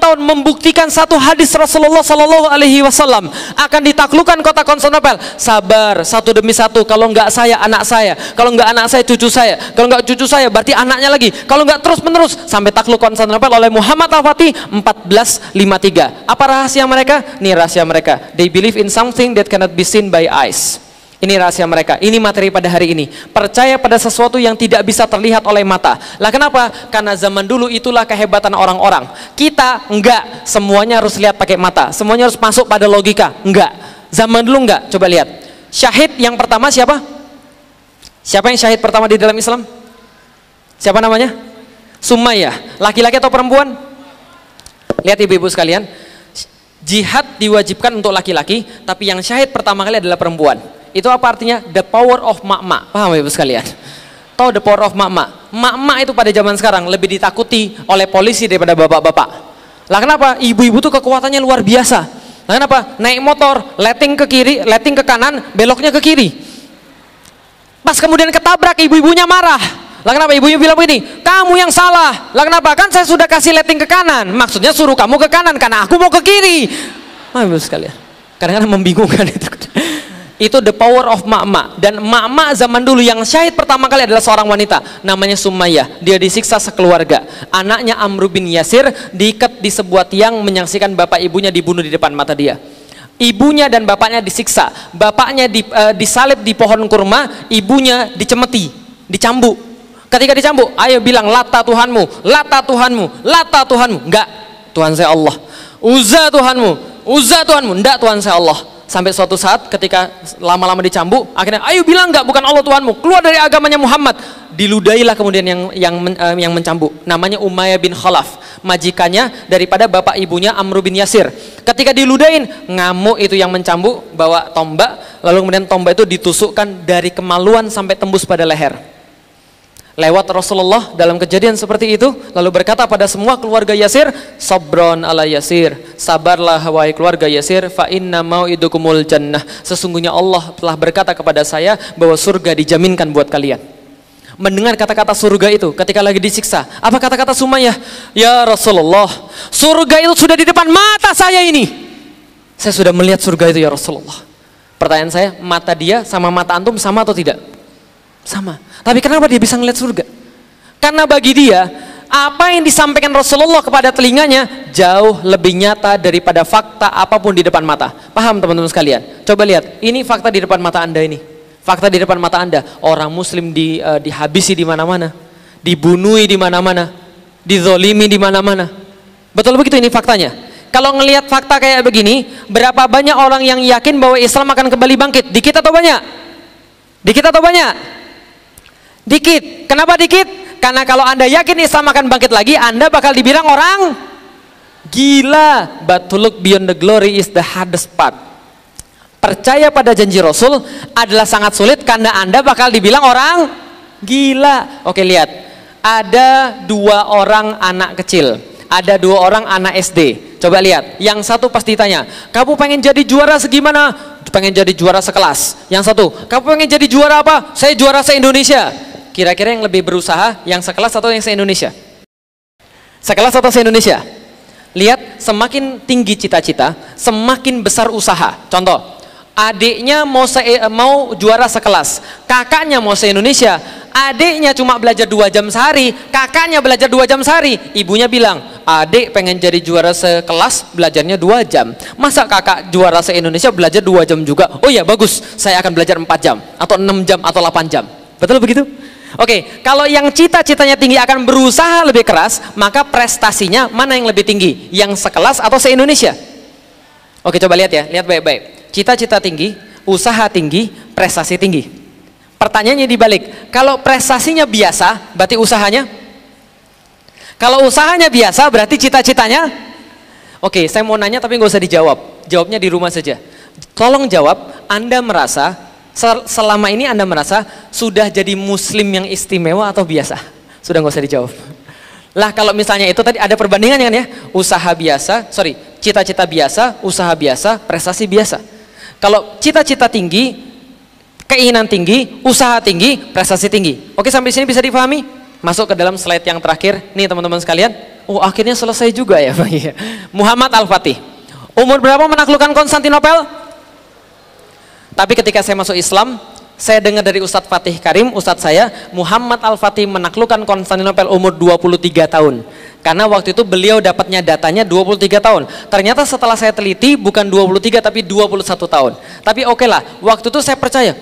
tahun membuktikan satu hadis Rasulullah Sallallahu Alaihi Wasallam akan ditaklukkan kota Konstantinopel. Sabar satu demi satu. Kalau nggak saya, anak saya. Kalau nggak anak saya, cucu saya. Kalau nggak cucu saya, berarti anaknya lagi. Kalau nggak terus menerus sampai takluk Konstantinopel oleh Muhammad Al-Fatih 1453. Apa rahasia mereka? Ini rahasia mereka. They believe in something that cannot be seen by eyes. Ini rahasia mereka, ini materi pada hari ini. Percaya pada sesuatu yang tidak bisa terlihat oleh mata. Lah kenapa? Karena zaman dulu itulah kehebatan orang-orang. Kita enggak, semuanya harus lihat pakai mata. Semuanya harus masuk pada logika. Enggak. Zaman dulu enggak. Coba lihat. Syahid yang pertama siapa? Siapa yang syahid pertama di dalam Islam? Siapa namanya? Sumayyah. Laki-laki atau perempuan? Lihat ibu-ibu sekalian. Jihad diwajibkan untuk laki-laki, tapi yang syahid pertama kali adalah perempuan. Itu apa artinya? The power of mak-mak. Paham ibu sekalian? Tahu the power of mak-mak? Mak-mak itu pada zaman sekarang lebih ditakuti oleh polisi daripada bapak-bapak. Lah kenapa? Ibu-ibu tuh kekuatannya luar biasa. Lah kenapa? Naik motor, letting ke kiri, letting ke kanan, beloknya ke kiri. Pas kemudian ketabrak, ibu-ibunya marah. Lah kenapa? Ibunya bilang begini, kamu yang salah. Lah kenapa? Kan saya sudah kasih letting ke kanan. Maksudnya suruh kamu ke kanan karena aku mau ke kiri. Ibu sekalian, kadang-kadang membingungkan itu. Itu the power of mak-mak. Dan mak-mak zaman dulu yang syahid pertama kali adalah seorang wanita, namanya Sumayyah. Dia disiksa sekeluarga. Anaknya Amr bin Yasir diikat di sebuah tiang menyaksikan bapak ibunya dibunuh di depan mata dia. Ibunya dan bapaknya disiksa. Bapaknya disalib di pohon kurma, ibunya dicemeti, dicambuk. Ketika dicambuk, ayo bilang Lata Tuhanmu, Lata Tuhanmu, Lata Tuhanmu. Enggak, Tuhan saya Allah. Uzza Tuhanmu, Uzza Tuhanmu. Enggak, Tuhan saya Allah. Sampai suatu saat ketika lama-lama dicambuk, akhirnya ayo bilang enggak, bukan Allah Tuhanmu, keluar dari agamanya Muhammad. Diludailah kemudian yang mencambuk, namanya Umayyah bin Khalaf, majikannya daripada bapak ibunya Amr bin Yasir. Ketika diludain, ngamuk itu yang mencambuk, bawa tombak, lalu kemudian tombak itu ditusukkan dari kemaluan sampai tembus pada leher. Lewat Rasulullah dalam kejadian seperti itu, lalu berkata pada semua keluarga Yasir, sabron ala Yasir, sabarlah wahai keluarga Yasir, fa inna mau'idukumul jannah, sesungguhnya Allah telah berkata kepada saya bahwa surga dijaminkan buat kalian. Mendengar kata-kata surga itu ketika lagi disiksa, apa kata-kata Sumayyah? Ya Rasulullah, surga itu sudah di depan mata saya ini. Saya sudah melihat surga itu ya Rasulullah. Pertanyaan saya, mata dia sama mata antum sama atau tidak? Sama. Tapi kenapa dia bisa melihat surga? Karena bagi dia, apa yang disampaikan Rasulullah kepada telinganya jauh lebih nyata daripada fakta apapun di depan mata. Paham teman-teman sekalian? Coba lihat, ini fakta di depan mata Anda ini. Fakta di depan mata Anda, orang muslim dihabisi di mana-mana, dibunuhi di mana-mana, dizolimi di mana-mana. Betul begitu, ini faktanya. Kalau ngelihat fakta kayak begini, berapa banyak orang yang yakin bahwa Islam akan kembali bangkit? Dikit atau banyak? Dikit atau banyak? Dikit. Kenapa dikit? Karena kalau Anda yakin Islam akan bangkit lagi, Anda bakal dibilang orang gila. But to look beyond the glory is the hardest part. Percaya pada janji Rasul adalah sangat sulit karena Anda bakal dibilang orang gila. Oke, lihat. Ada 2 orang anak kecil. Ada 2 orang anak SD. Coba lihat. Yang satu pasti ditanya, kamu pengen jadi juara segimana? Pengen jadi juara sekelas. Yang satu, kamu pengen jadi juara apa? Saya juara se-Indonesia. Kira-kira yang lebih berusaha, yang sekelas atau yang se-Indonesia? Sekelas atau se-Indonesia? Lihat, semakin tinggi cita-cita, semakin besar usaha. Contoh, adiknya mau juara sekelas, kakaknya mau se-Indonesia. Adiknya cuma belajar 2 jam sehari, kakaknya belajar 2 jam sehari. Ibunya bilang, adik pengen jadi juara sekelas, belajarnya 2 jam. Masa kakak juara se-Indonesia belajar 2 jam juga? Oh iya, bagus, saya akan belajar 4 jam, atau 6 jam, atau 8 jam. Betul begitu? Oke, kalau yang cita-citanya tinggi akan berusaha lebih keras, maka prestasinya mana yang lebih tinggi? Yang sekelas atau se-Indonesia? Oke, coba lihat ya, lihat baik-baik. Cita-cita tinggi, usaha tinggi, prestasi tinggi. Pertanyaannya dibalik, kalau prestasinya biasa, berarti usahanya? Kalau usahanya biasa, berarti cita-citanya? Oke, saya mau nanya tapi nggak usah dijawab. Jawabnya di rumah saja. Tolong jawab, Anda merasa, selama ini Anda merasa sudah jadi muslim yang istimewa atau biasa? Sudah nggak usah dijawab. Lah kalau misalnya itu tadi ada perbandingannya kan ya? Usaha biasa, cita-cita biasa, usaha biasa, prestasi biasa. Kalau cita-cita tinggi, keinginan tinggi, usaha tinggi, prestasi tinggi. Oke, sampai sini bisa dipahami? Masuk ke dalam slide yang terakhir. Nih teman-teman sekalian. Oh, akhirnya selesai juga ya, Pak. Muhammad Al-Fatih. Umur berapa menaklukkan Konstantinopel? Tapi ketika saya masuk Islam, saya dengar dari Ustadz Fatih Karim, Ustadz saya, Muhammad Al-Fatih menaklukkan Konstantinopel umur 23 tahun. Karena waktu itu beliau dapatnya datanya 23 tahun. Ternyata setelah saya teliti bukan 23 tapi 21 tahun. Tapi oke lah, waktu itu saya percaya,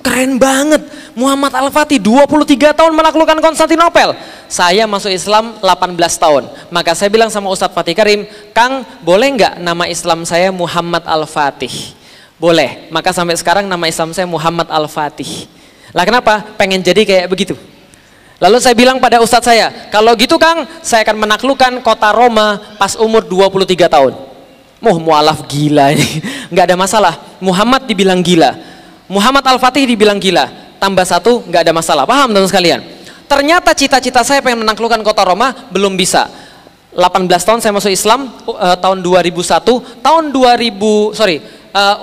keren banget. Muhammad Al-Fatih 23 tahun menaklukkan Konstantinopel. Saya masuk Islam 18 tahun. Maka saya bilang sama Ustadz Fatih Karim, Kang, boleh nggak nama Islam saya Muhammad Al-Fatih? Boleh. Maka sampai sekarang nama Islam saya Muhammad Al-Fatih. Lah kenapa? Pengen jadi kayak begitu. Lalu saya bilang pada ustadz saya, kalau gitu Kang, saya akan menaklukkan kota Roma pas umur 23 tahun. Mu'alaf gila ini. Nggak ada masalah. Muhammad dibilang gila. Muhammad Al-Fatih dibilang gila. Tambah 1, nggak ada masalah. Paham teman sekalian? Ternyata cita-cita saya pengen menaklukkan kota Roma, belum bisa. 18 tahun saya masuk Islam, tahun 2001.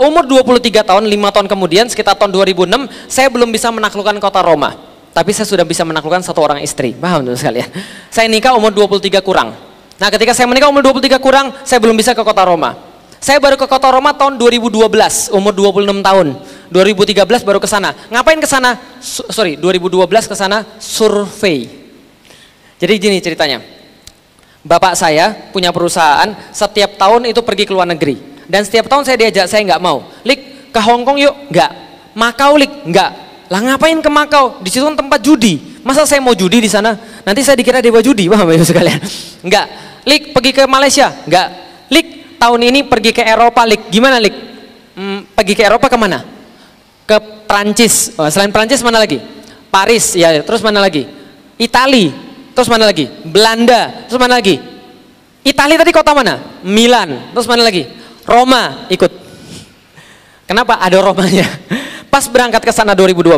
Umur 23 tahun, 5 tahun kemudian, sekitar tahun 2006, saya belum bisa menaklukkan kota Roma. Tapi saya sudah bisa menaklukkan 1 orang istri. Paham teman sekalian? Saya nikah umur 23 kurang. Nah ketika saya menikah umur 23 kurang, saya belum bisa ke kota Roma. Saya baru ke kota Roma tahun 2012, umur 26 tahun. 2013 baru ke sana. Ngapain ke sana? 2012 ke sana survei. Jadi gini ceritanya. Bapak saya punya perusahaan, setiap tahun itu pergi ke luar negeri. Dan setiap tahun saya diajak, saya nggak mau. Lik, ke Hong Kong yuk? Nggak. Macau, Lik? Nggak. Lah ngapain ke Macau? Di situ kan tempat judi. Masa saya mau judi di sana? Nanti saya dikira dewa judi, paham ya sekalian? Enggak. Lik, pergi ke Malaysia? Enggak. Lik, tahun ini pergi ke Eropa, Lik. Gimana, Lik? Pergi ke Eropa kemana? Ke Prancis. Oh, selain Prancis mana lagi? Paris, ya. Terus mana lagi? Itali. Terus mana lagi? Belanda. Terus mana lagi? Itali tadi kota mana? Milan. Terus mana lagi? Roma. Ikut. Kenapa ada Romanya? Pas berangkat ke sana 2012,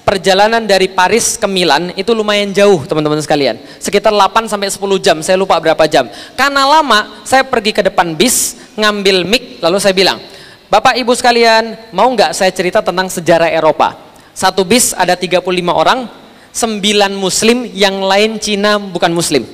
perjalanan dari Paris ke Milan itu lumayan jauh teman-teman sekalian. Sekitar 8 sampai 10 jam, saya lupa berapa jam. Karena lama, saya pergi ke depan bis, ngambil mic, lalu saya bilang, Bapak Ibu sekalian, mau nggak saya cerita tentang sejarah Eropa? Satu bis ada 35 orang, 9 muslim, yang lain Cina bukan muslim.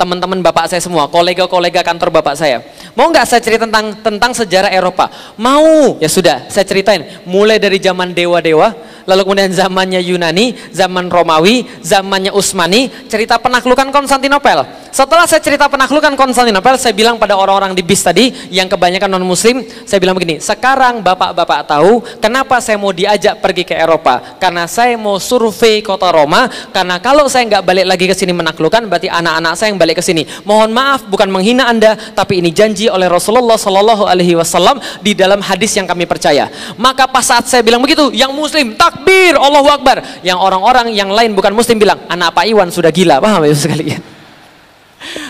Teman-teman bapak saya semua, kolega-kolega kantor bapak saya. Mau nggak saya cerita tentang sejarah Eropa? Mau, ya sudah, saya ceritain. Mulai dari zaman dewa-dewa, lalu kemudian zamannya Yunani, zaman Romawi, zamannya Utsmani, cerita penaklukan Konstantinopel. Setelah saya cerita penaklukan Konstantinopel, saya bilang pada orang-orang di bis tadi yang kebanyakan non muslim, saya bilang begini, sekarang bapak-bapak tahu kenapa saya mau diajak pergi ke Eropa, karena saya mau survei kota Roma, karena kalau saya nggak balik lagi ke sini menaklukkan, berarti anak-anak saya yang balik ke sini. Mohon maaf, bukan menghina Anda, tapi ini janji oleh Rasulullah Shallallahu Alaihi Wasallam di dalam hadis yang kami percaya. Maka pas saat saya bilang begitu, yang muslim takbir, Allahu Akbar, yang orang-orang yang lain bukan muslim bilang, anak Pak Iwan sudah gila, paham ya sekalian?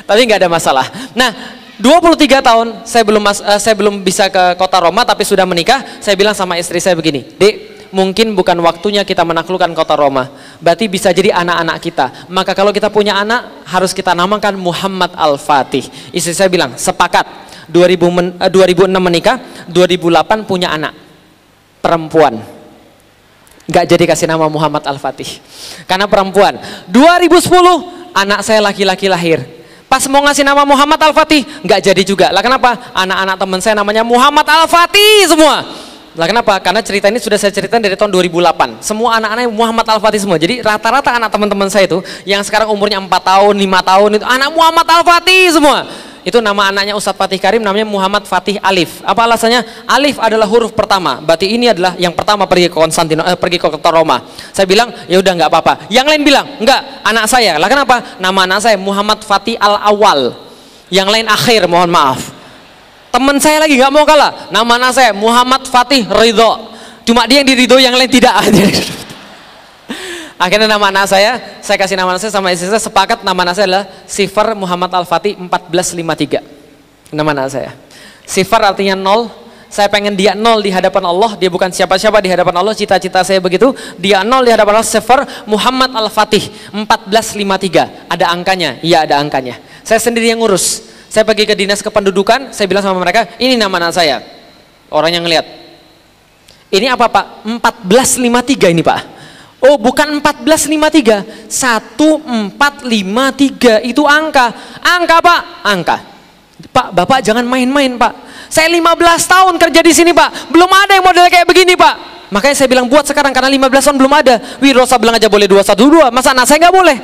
Tapi nggak ada masalah. Nah, 23 tahun saya belum bisa ke kota Roma, tapi sudah menikah. Saya bilang sama istri saya begini, Dek, mungkin bukan waktunya kita menaklukkan kota Roma, berarti bisa jadi anak-anak kita. Maka kalau kita punya anak, harus kita namakan Muhammad Al-Fatih. Istri saya bilang, sepakat. 2006 menikah, 2008 punya anak perempuan. Nggak jadi kasih nama Muhammad Al-Fatih karena perempuan. 2010 anak saya laki-laki lahir. Pas mau ngasih nama Muhammad Al-Fatih, nggak jadi juga. Lah kenapa? Anak-anak teman saya namanya Muhammad Al-Fatih semua. Lah kenapa? Karena cerita ini sudah saya ceritakan dari tahun 2008. Semua anak-anaknya Muhammad Al-Fatih semua. Jadi rata-rata anak teman-teman saya itu yang sekarang umurnya 4 tahun, 5 tahun itu anak Muhammad Al-Fatih semua. Itu nama anaknya Ustadz Fatih Karim, namanya Muhammad Fatih Alif. Apa alasannya? Alif adalah huruf pertama. Berarti ini adalah yang pertama pergi ke pergi ke kota Roma. Saya bilang, ya udah nggak apa-apa. Yang lain bilang, enggak, anak saya. Lah kenapa? Nama anak saya Muhammad Fatih Al Awal. Yang lain akhir, mohon maaf. Teman saya lagi nggak mau kalah. Nama anak saya Muhammad Fatih Ridho. Cuma dia yang diridho, yang lain tidak. Akhirnya nama anak saya kasih nama anak saya sama istri saya, sepakat nama anak saya adalah Sifar Muhammad Al-Fatih 1453. Nama anak saya. Sifar artinya 0. Saya pengen dia 0 di hadapan Allah, dia bukan siapa-siapa di hadapan Allah, cita-cita saya begitu. Dia 0 di hadapan Allah, Sifar Muhammad Al-Fatih 1453. Ada angkanya? Iya, ada angkanya. Saya sendiri yang ngurus. Saya pergi ke dinas kependudukan, saya bilang sama mereka, ini nama anak saya. Orang yang ngelihat. Ini apa Pak? 1453 ini Pak. Oh bukan 1453, 1453 itu angka. Angka Pak, angka. Pak, Bapak jangan main-main Pak. Saya 15 tahun kerja di sini Pak, belum ada yang model kayak begini Pak. Makanya saya bilang buat sekarang karena 15 tahun belum ada. Wirosa bilang aja boleh 212, masa anak saya nggak boleh?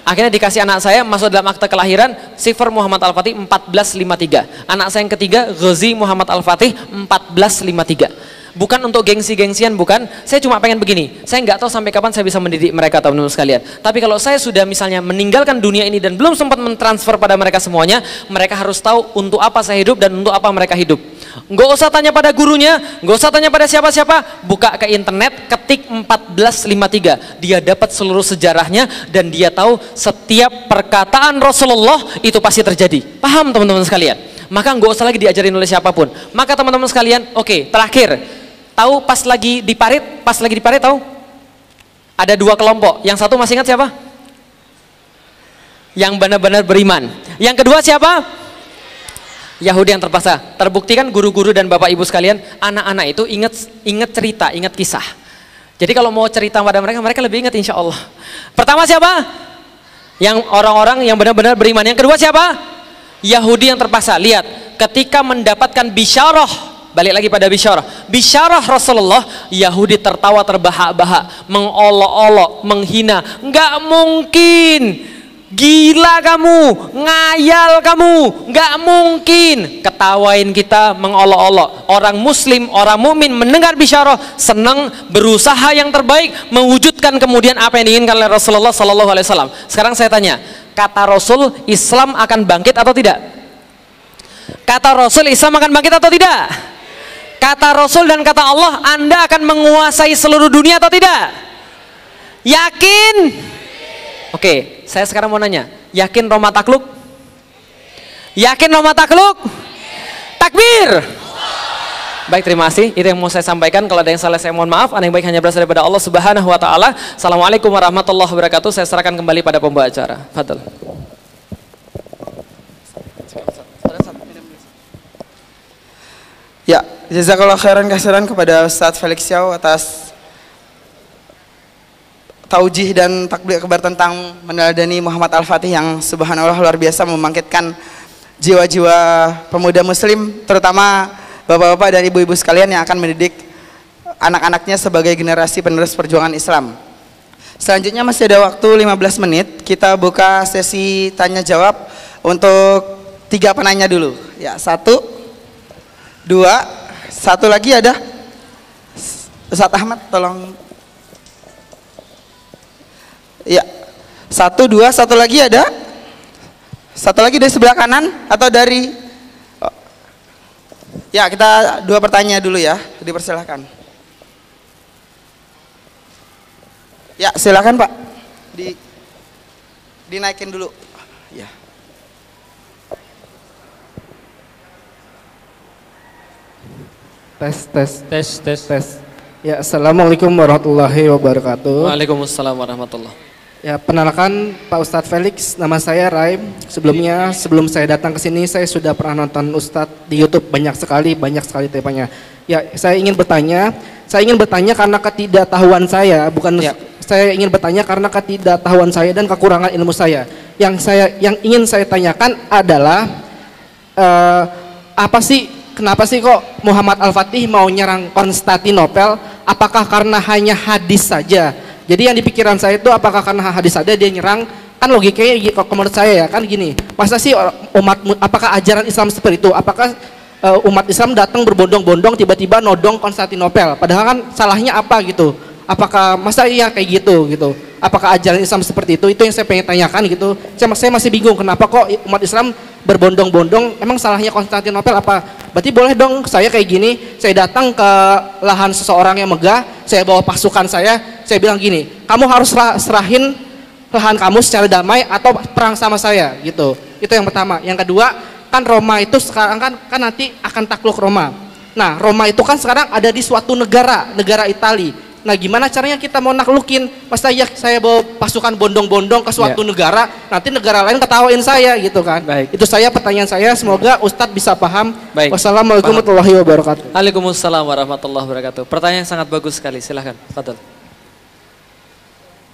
Akhirnya dikasih anak saya masuk dalam akte kelahiran Sifar Muhammad Al-Fatih 1453. Anak saya yang ketiga Ghazi Muhammad Al-Fatih 1453. Bukan untuk gengsi-gengsian, bukan. Saya cuma pengen begini, saya nggak tahu sampai kapan saya bisa mendidik mereka teman-teman sekalian. Tapi kalau saya sudah misalnya meninggalkan dunia ini dan belum sempat mentransfer pada mereka semuanya, mereka harus tahu untuk apa saya hidup dan untuk apa mereka hidup. Nggak usah tanya pada gurunya, nggak usah tanya pada siapa-siapa, buka ke internet, ketik 1453, dia dapat seluruh sejarahnya dan dia tahu setiap perkataan Rasulullah itu pasti terjadi. Paham teman-teman sekalian? Maka nggak usah lagi diajarin oleh siapapun. Maka teman-teman sekalian, oke, terakhir. Tahu pas lagi di parit tahu? Ada 2 kelompok. Yang satu masih ingat siapa? Yang benar-benar beriman. Yang kedua siapa? Yahudi yang terpaksa. Terbukti kan guru-guru dan bapak ibu sekalian, anak-anak itu ingat cerita, ingat kisah. Jadi kalau mau cerita pada mereka, mereka lebih ingat insya Allah. Pertama siapa? Yang orang-orang yang benar-benar beriman. Yang kedua siapa? Yahudi yang terpaksa. Lihat, ketika mendapatkan bisyarah, balik lagi pada bisyarah Rasulullah, Yahudi tertawa terbahak-bahak, mengolok-olok, menghina. Nggak mungkin, gila kamu, ngayal kamu, nggak mungkin. Ketawain kita, mengolok-olok. Orang muslim, orang mukmin mendengar bisyarah, senang, berusaha yang terbaik, mewujudkan kemudian apa yang diinginkan oleh Rasulullah SAW. Sekarang saya tanya, kata Rasul, Islam akan bangkit atau tidak? Kata Rasul, Islam akan bangkit atau tidak? Kata Rasul dan kata Allah, Anda akan menguasai seluruh dunia atau tidak? Yakin? Oke, saya sekarang mau nanya, yakin Roma takluk? Yakin Roma takluk? Takbir! Baik, terima kasih. Itu yang mau saya sampaikan. Kalau ada yang salah saya mohon maaf. Yang baik hanya berasal daripada Allah Subhanahu wa taala. Assalamualaikum warahmatullahi wabarakatuh. Saya serahkan kembali pada pembawa acara. Fadhil. Ya, jazakallah khairan kasiran kepada Ustadz Felix Xiao atas taujih dan takbir kabar tentang meneladani Muhammad Al-Fatih yang subhanallah luar biasa membangkitkan jiwa-jiwa pemuda muslim, terutama bapak-bapak dan ibu-ibu sekalian yang akan mendidik anak-anaknya sebagai generasi penerus perjuangan Islam. Selanjutnya masih ada waktu 15 menit, kita buka sesi tanya jawab Untuk 3 penanya dulu. Ya, 1, 2, 1 lagi ada. Ustadz Ahmad tolong. Ya. 1, 2, 1 lagi ada. 1 lagi dari sebelah kanan atau dari Ya, kita 2 pertanyaan dulu ya. Dipersilahkan. Ya, silakan Pak. Dinaikin dulu. Ya. Tes. Ya, assalamualaikum warahmatullahi wabarakatuh. Waalaikumsalam warahmatullahi. Ya, perkenalkan Pak Ustadz Felix, nama saya Raim. Sebelum saya datang ke sini, saya sudah pernah nonton Ustadz di YouTube banyak sekali temanya. Ya, saya ingin bertanya karena ketidaktahuan saya, saya ingin bertanya karena ketidaktahuan saya dan kekurangan ilmu saya. Yang ingin saya tanyakan adalah kenapa sih kok Muhammad Al-Fatih mau nyerang Konstantinopel? Apakah karena hanya hadis saja? Jadi yang di pikiran saya itu apakah karena hadis saja dia nyerang? Kan logikanya menurut saya ya kan gini. Masa sih apakah ajaran Islam seperti itu? Apakah umat Islam datang berbondong-bondong tiba-tiba nodong Konstantinopel? Padahal kan salahnya apa gitu? Apakah masa iya kayak gitu? Apakah ajaran Islam seperti itu? Itu yang saya pengen tanyakan gitu. Saya masih bingung kenapa kok umat Islam berbondong-bondong, emang salahnya Konstantinopel apa? Berarti boleh dong saya kayak gini, saya datang ke lahan seseorang yang megah, saya bawa pasukan saya bilang gini, kamu harus serahin lahan kamu secara damai atau perang sama saya gitu. Itu yang pertama. Yang kedua, kan Roma itu sekarang kan nanti akan takluk Roma. Nah, Roma itu kan sekarang ada di suatu negara Italia. Nah, gimana caranya kita mau naklukin? Masa ya saya bawa pasukan bondong-bondong ke suatu negara, nanti negara lain ketawain saya gitu kan. Baik. Itu pertanyaan saya, semoga Ustadz bisa paham. Baik. Wassalamualaikum warahmatullahi wabarakatuh. Waalaikumsalam warahmatullahi wabarakatuh. Pertanyaan yang sangat bagus sekali, silahkan. Fadal.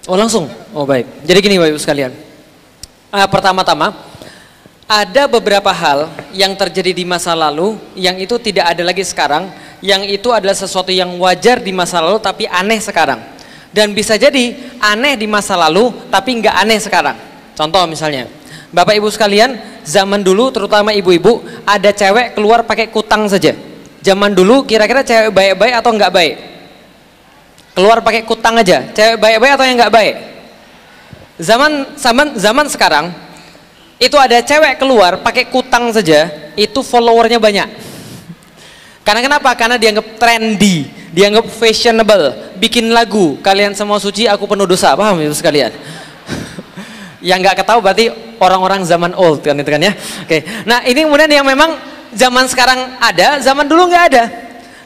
Oh langsung? Oh baik. Jadi gini Bapak Ibu sekalian. Pertama-tama, ada beberapa hal yang terjadi di masa lalu yang itu tidak ada lagi sekarang, yang itu adalah sesuatu yang wajar di masa lalu tapi aneh sekarang, dan bisa jadi aneh di masa lalu tapi nggak aneh sekarang. Contoh misalnya, Bapak Ibu sekalian, zaman dulu terutama ibu-ibu ada cewek keluar pakai kutang saja. Zaman dulu kira-kira cewek baik-baik atau nggak baik? Keluar pakai kutang aja, cewek baik-baik atau yang nggak baik? Zaman sekarang itu ada cewek keluar pakai kutang saja, itu followernya banyak. Karena kenapa? Karena dianggap trendy, dianggap fashionable, bikin lagu, kalian semua suci, aku penuh dosa, paham itu sekalian? Yang nggak ketahui berarti orang-orang zaman old kan itu kan ya. Oke. Nah ini kemudian yang memang zaman sekarang ada, zaman dulu nggak ada.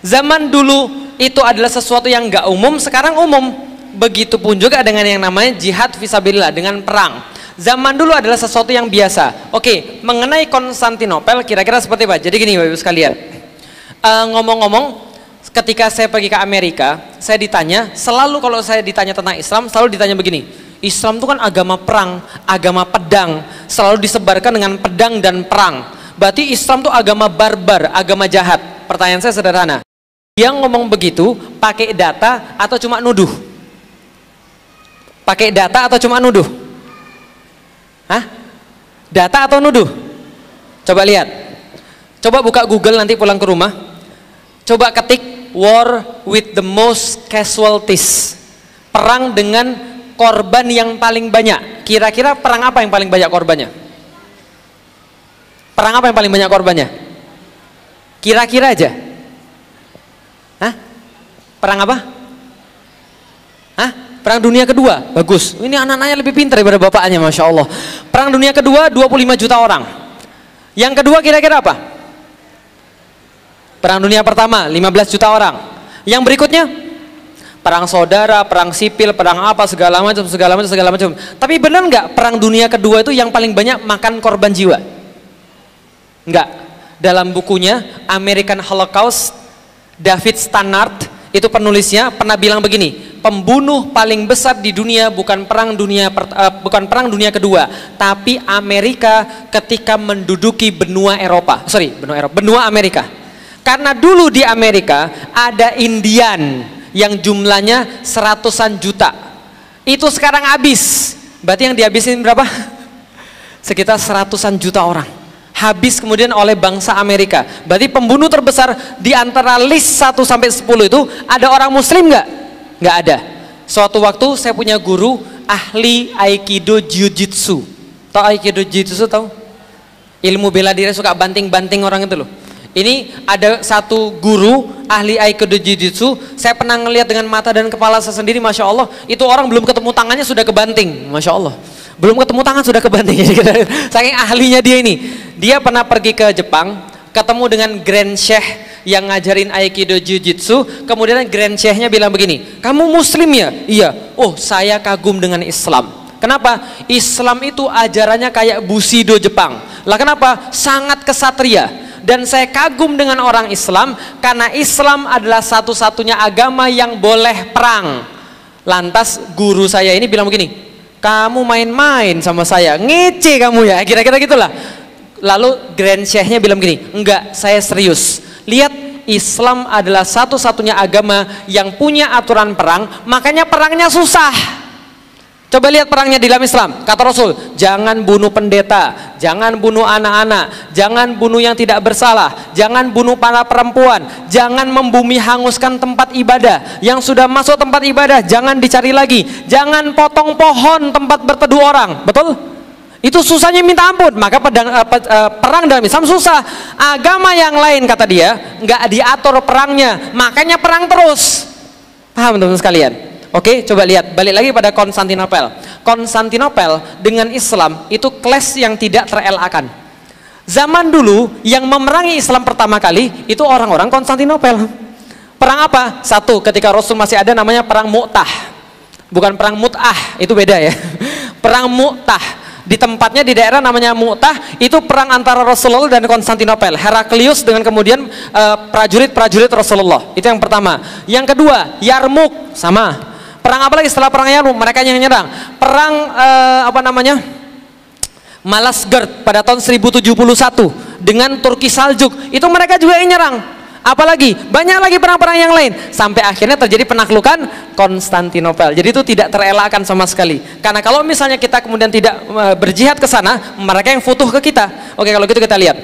Zaman dulu itu adalah sesuatu yang nggak umum, sekarang umum. Begitupun juga dengan yang namanya jihad fisabilillah, dengan perang. Zaman dulu adalah sesuatu yang biasa. Oke, mengenai Konstantinopel kira-kira seperti apa? Jadi gini Bapak Ibu sekalian. Ngomong-ngomong, ketika saya pergi ke Amerika, saya ditanya, selalu kalau saya ditanya tentang Islam, selalu ditanya begini, Islam itu kan agama perang, agama pedang, selalu disebarkan dengan pedang dan perang. Berarti Islam itu agama barbar, agama jahat. Pertanyaan saya sederhana, yang ngomong begitu pakai data atau cuma nuduh? Pakai data atau cuma nuduh? Hah? Data atau nuduh? Coba lihat. Coba buka Google nanti pulang ke rumah. Coba ketik war with the most casualties. Perang dengan korban yang paling banyak. Kira-kira perang apa yang paling banyak korbannya? Perang apa yang paling banyak korbannya? Kira-kira aja. Hah? Perang apa? Hah? Perang Dunia Kedua. Bagus. Ini anak-anaknya lebih pintar daripada bapaknya, Masya Allah. Perang Dunia Kedua 25 juta orang. Yang kedua kira-kira apa? Perang Dunia Pertama 15 juta orang. Yang berikutnya perang saudara, perang sipil, perang apa segala macam. Tapi benar nggak perang Dunia Kedua itu yang paling banyak makan korban jiwa? Enggak. Dalam bukunya American Holocaust, David Stannard itu penulisnya pernah bilang begini, pembunuh paling besar di dunia bukan perang dunia kedua, tapi Amerika ketika menduduki benua Amerika. Karena dulu di Amerika ada Indian yang jumlahnya seratusan juta. Itu sekarang habis. Berarti yang dihabisin berapa? Sekitar 100-an juta orang. Habis kemudian oleh bangsa Amerika. Berarti pembunuh terbesar di antara list 1 sampai 10 itu ada orang muslim nggak? Nggak ada. Suatu waktu saya punya guru ahli Aikido Jiu-Jitsu. Tahu Aikido Jiu-Jitsu tahu? Ilmu bela diri suka banting-banting orang itu loh. Ini ada satu guru ahli Aikido Jiu-Jitsu. Saya pernah ngelihat dengan mata dan kepala saya sendiri, Masya Allah. Itu orang belum ketemu tangannya sudah kebanting, Masya Allah. Belum ketemu tangan sudah kebanting. Saking ahlinya dia ini. Dia pernah pergi ke Jepang, ketemu dengan Grand Sheikh yang ngajarin Aikido Jiu-Jitsu. Kemudian Grand Sheikh-nya bilang begini, kamu muslim ya? Iya. Oh, saya kagum dengan Islam. Kenapa? Islam itu ajarannya kayak Bushido Jepang. Lah kenapa? Sangat kesatria. Dan saya kagum dengan orang Islam karena Islam adalah satu-satunya agama yang boleh perang. Lantas guru saya ini bilang begini, kamu main-main sama saya, ngece kamu ya, kira-kira gitulah. Lalu Grand Sheikh-nya bilang begini, enggak, saya serius. Lihat, Islam adalah satu-satunya agama yang punya aturan perang, makanya perangnya susah. Coba lihat perangnya di dalam Islam. Kata Rasul, jangan bunuh pendeta, jangan bunuh anak-anak, jangan bunuh yang tidak bersalah, jangan bunuh para perempuan, jangan membumi hanguskan tempat ibadah. Yang sudah masuk tempat ibadah jangan dicari lagi, jangan potong pohon tempat berteduh orang. Betul? Itu susahnya minta ampun. Maka perang dalam Islam susah. Agama yang lain, kata dia, nggak diatur perangnya, makanya perang terus. Paham teman-teman sekalian? Oke, coba lihat, balik lagi pada Konstantinopel. Konstantinopel dengan Islam itu clash yang tidak terelakkan. Zaman dulu yang memerangi Islam pertama kali itu orang-orang Konstantinopel. Perang apa? Satu, ketika Rasul masih ada namanya perang Mu'tah. Bukan perang Mut'ah, itu beda ya. Perang Mu'tah. Di tempatnya di daerah namanya Mu'tah, itu perang antara Rasulullah dan Konstantinopel. Heraklius dengan kemudian prajurit-prajurit Rasulullah. Itu yang pertama. Yang kedua, Yarmuk, sama. Perang apa lagi setelah perang Yarmuk? Mereka yang nyerang. Perang Malazgirt pada tahun 1071 dengan Turki Saljuk. Itu mereka juga yang nyerang. Apalagi banyak lagi perang-perang yang lain sampai akhirnya terjadi penaklukan Konstantinopel. Jadi itu tidak terelakkan sama sekali. Karena kalau misalnya kita kemudian tidak berjihad ke sana, mereka yang futuh ke kita. Oke, kalau gitu kita lihat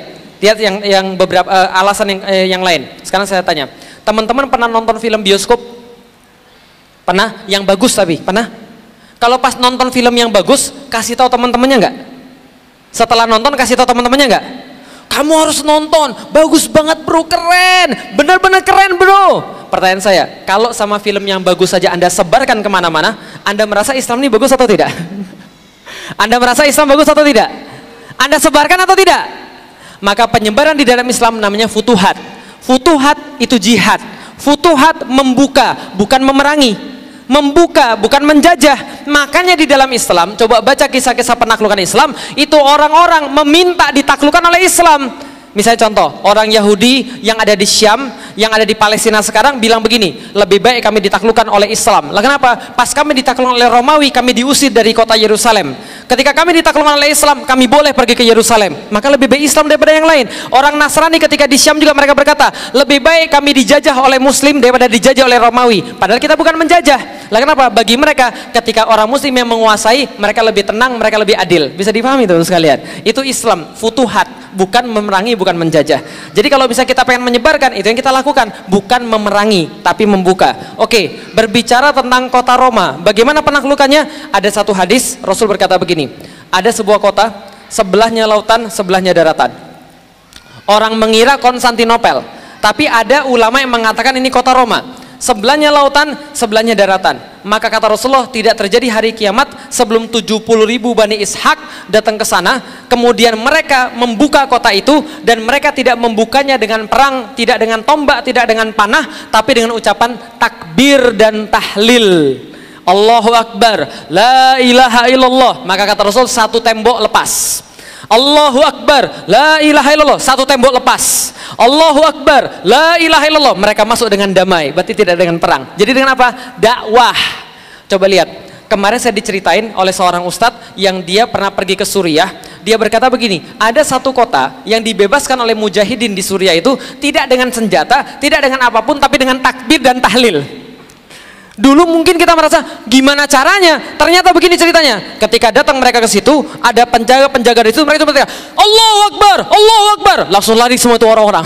yang beberapa alasan yang lain. Sekarang saya tanya, teman-teman pernah nonton film bioskop? Pernah? Yang bagus tapi pernah? Kalau pas nonton film yang bagus, kasih tahu teman-temannya nggak? Setelah nonton kasih tahu teman-temannya nggak? Kamu harus nonton, bagus banget bro, keren, benar-benar keren bro. Pertanyaan saya, kalau sama film yang bagus saja Anda sebarkan kemana-mana, Anda merasa Islam ini bagus atau tidak? Anda merasa Islam bagus atau tidak? Anda sebarkan atau tidak? Maka penyebaran di dalam Islam namanya futuhat. Futuhat itu jihad. Futuhat membuka, bukan memerangi. Membuka, bukan menjajah. Makanya di dalam Islam, coba baca kisah-kisah penaklukan Islam, itu orang-orang meminta ditaklukkan oleh Islam. Misalnya contoh, orang Yahudi yang ada di Syam, yang ada di Palestina sekarang bilang begini, lebih baik kami ditaklukkan oleh Islam. Lah kenapa? Pas kami ditaklukkan oleh Romawi, kami diusir dari kota Yerusalem. Ketika kami ditaklukkan oleh Islam, kami boleh pergi ke Yerusalem. Maka lebih baik Islam daripada yang lain. Orang Nasrani ketika di Syam juga mereka berkata, lebih baik kami dijajah oleh Muslim daripada dijajah oleh Romawi. Padahal kita bukan menjajah. Lah kenapa? Bagi mereka, ketika orang Muslim yang menguasai, mereka lebih tenang, mereka lebih adil. Bisa dipahami teman-teman sekalian. Itu Islam, futuhat, bukan memerangi, bukan menjajah. Jadi kalau bisa kita pengen menyebarkan, itu yang kita lakukan, bukan memerangi, tapi membuka. Oke, berbicara tentang kota Roma, bagaimana penaklukannya? Ada satu hadis, Rasul berkata begini, ada sebuah kota, sebelahnya lautan, sebelahnya daratan. Orang mengira Konstantinopel, tapi ada ulama yang mengatakan ini kota Roma. Sebelahnya lautan, sebelahnya daratan. Maka kata Rasulullah, tidak terjadi hari kiamat sebelum 70.000 Bani Ishak datang ke sana. Kemudian mereka membuka kota itu, dan mereka tidak membukanya dengan perang, tidak dengan tombak, tidak dengan panah, tapi dengan ucapan takbir dan tahlil. Allahu Akbar, la ilaha illallah. Maka kata Rasul, satu tembok lepas. Allahu Akbar, la ilaha illallah, satu tembok lepas. Allahu Akbar, la ilaha illallah, mereka masuk dengan damai, berarti tidak dengan perang. Jadi dengan apa? Dakwah. Coba lihat, kemarin saya diceritain oleh seorang ustadz yang dia pernah pergi ke Suriah. Dia berkata begini, ada satu kota yang dibebaskan oleh mujahidin di Suriah itu tidak dengan senjata, tidak dengan apapun, tapi dengan takbir dan tahlil. Dulu mungkin kita merasa gimana caranya, ternyata begini ceritanya. Ketika datang mereka ke situ, ada penjaga-penjaga di situ, mereka itu berkata, Allahu Akbar, Allahu Akbar, langsung lari semua itu orang-orang.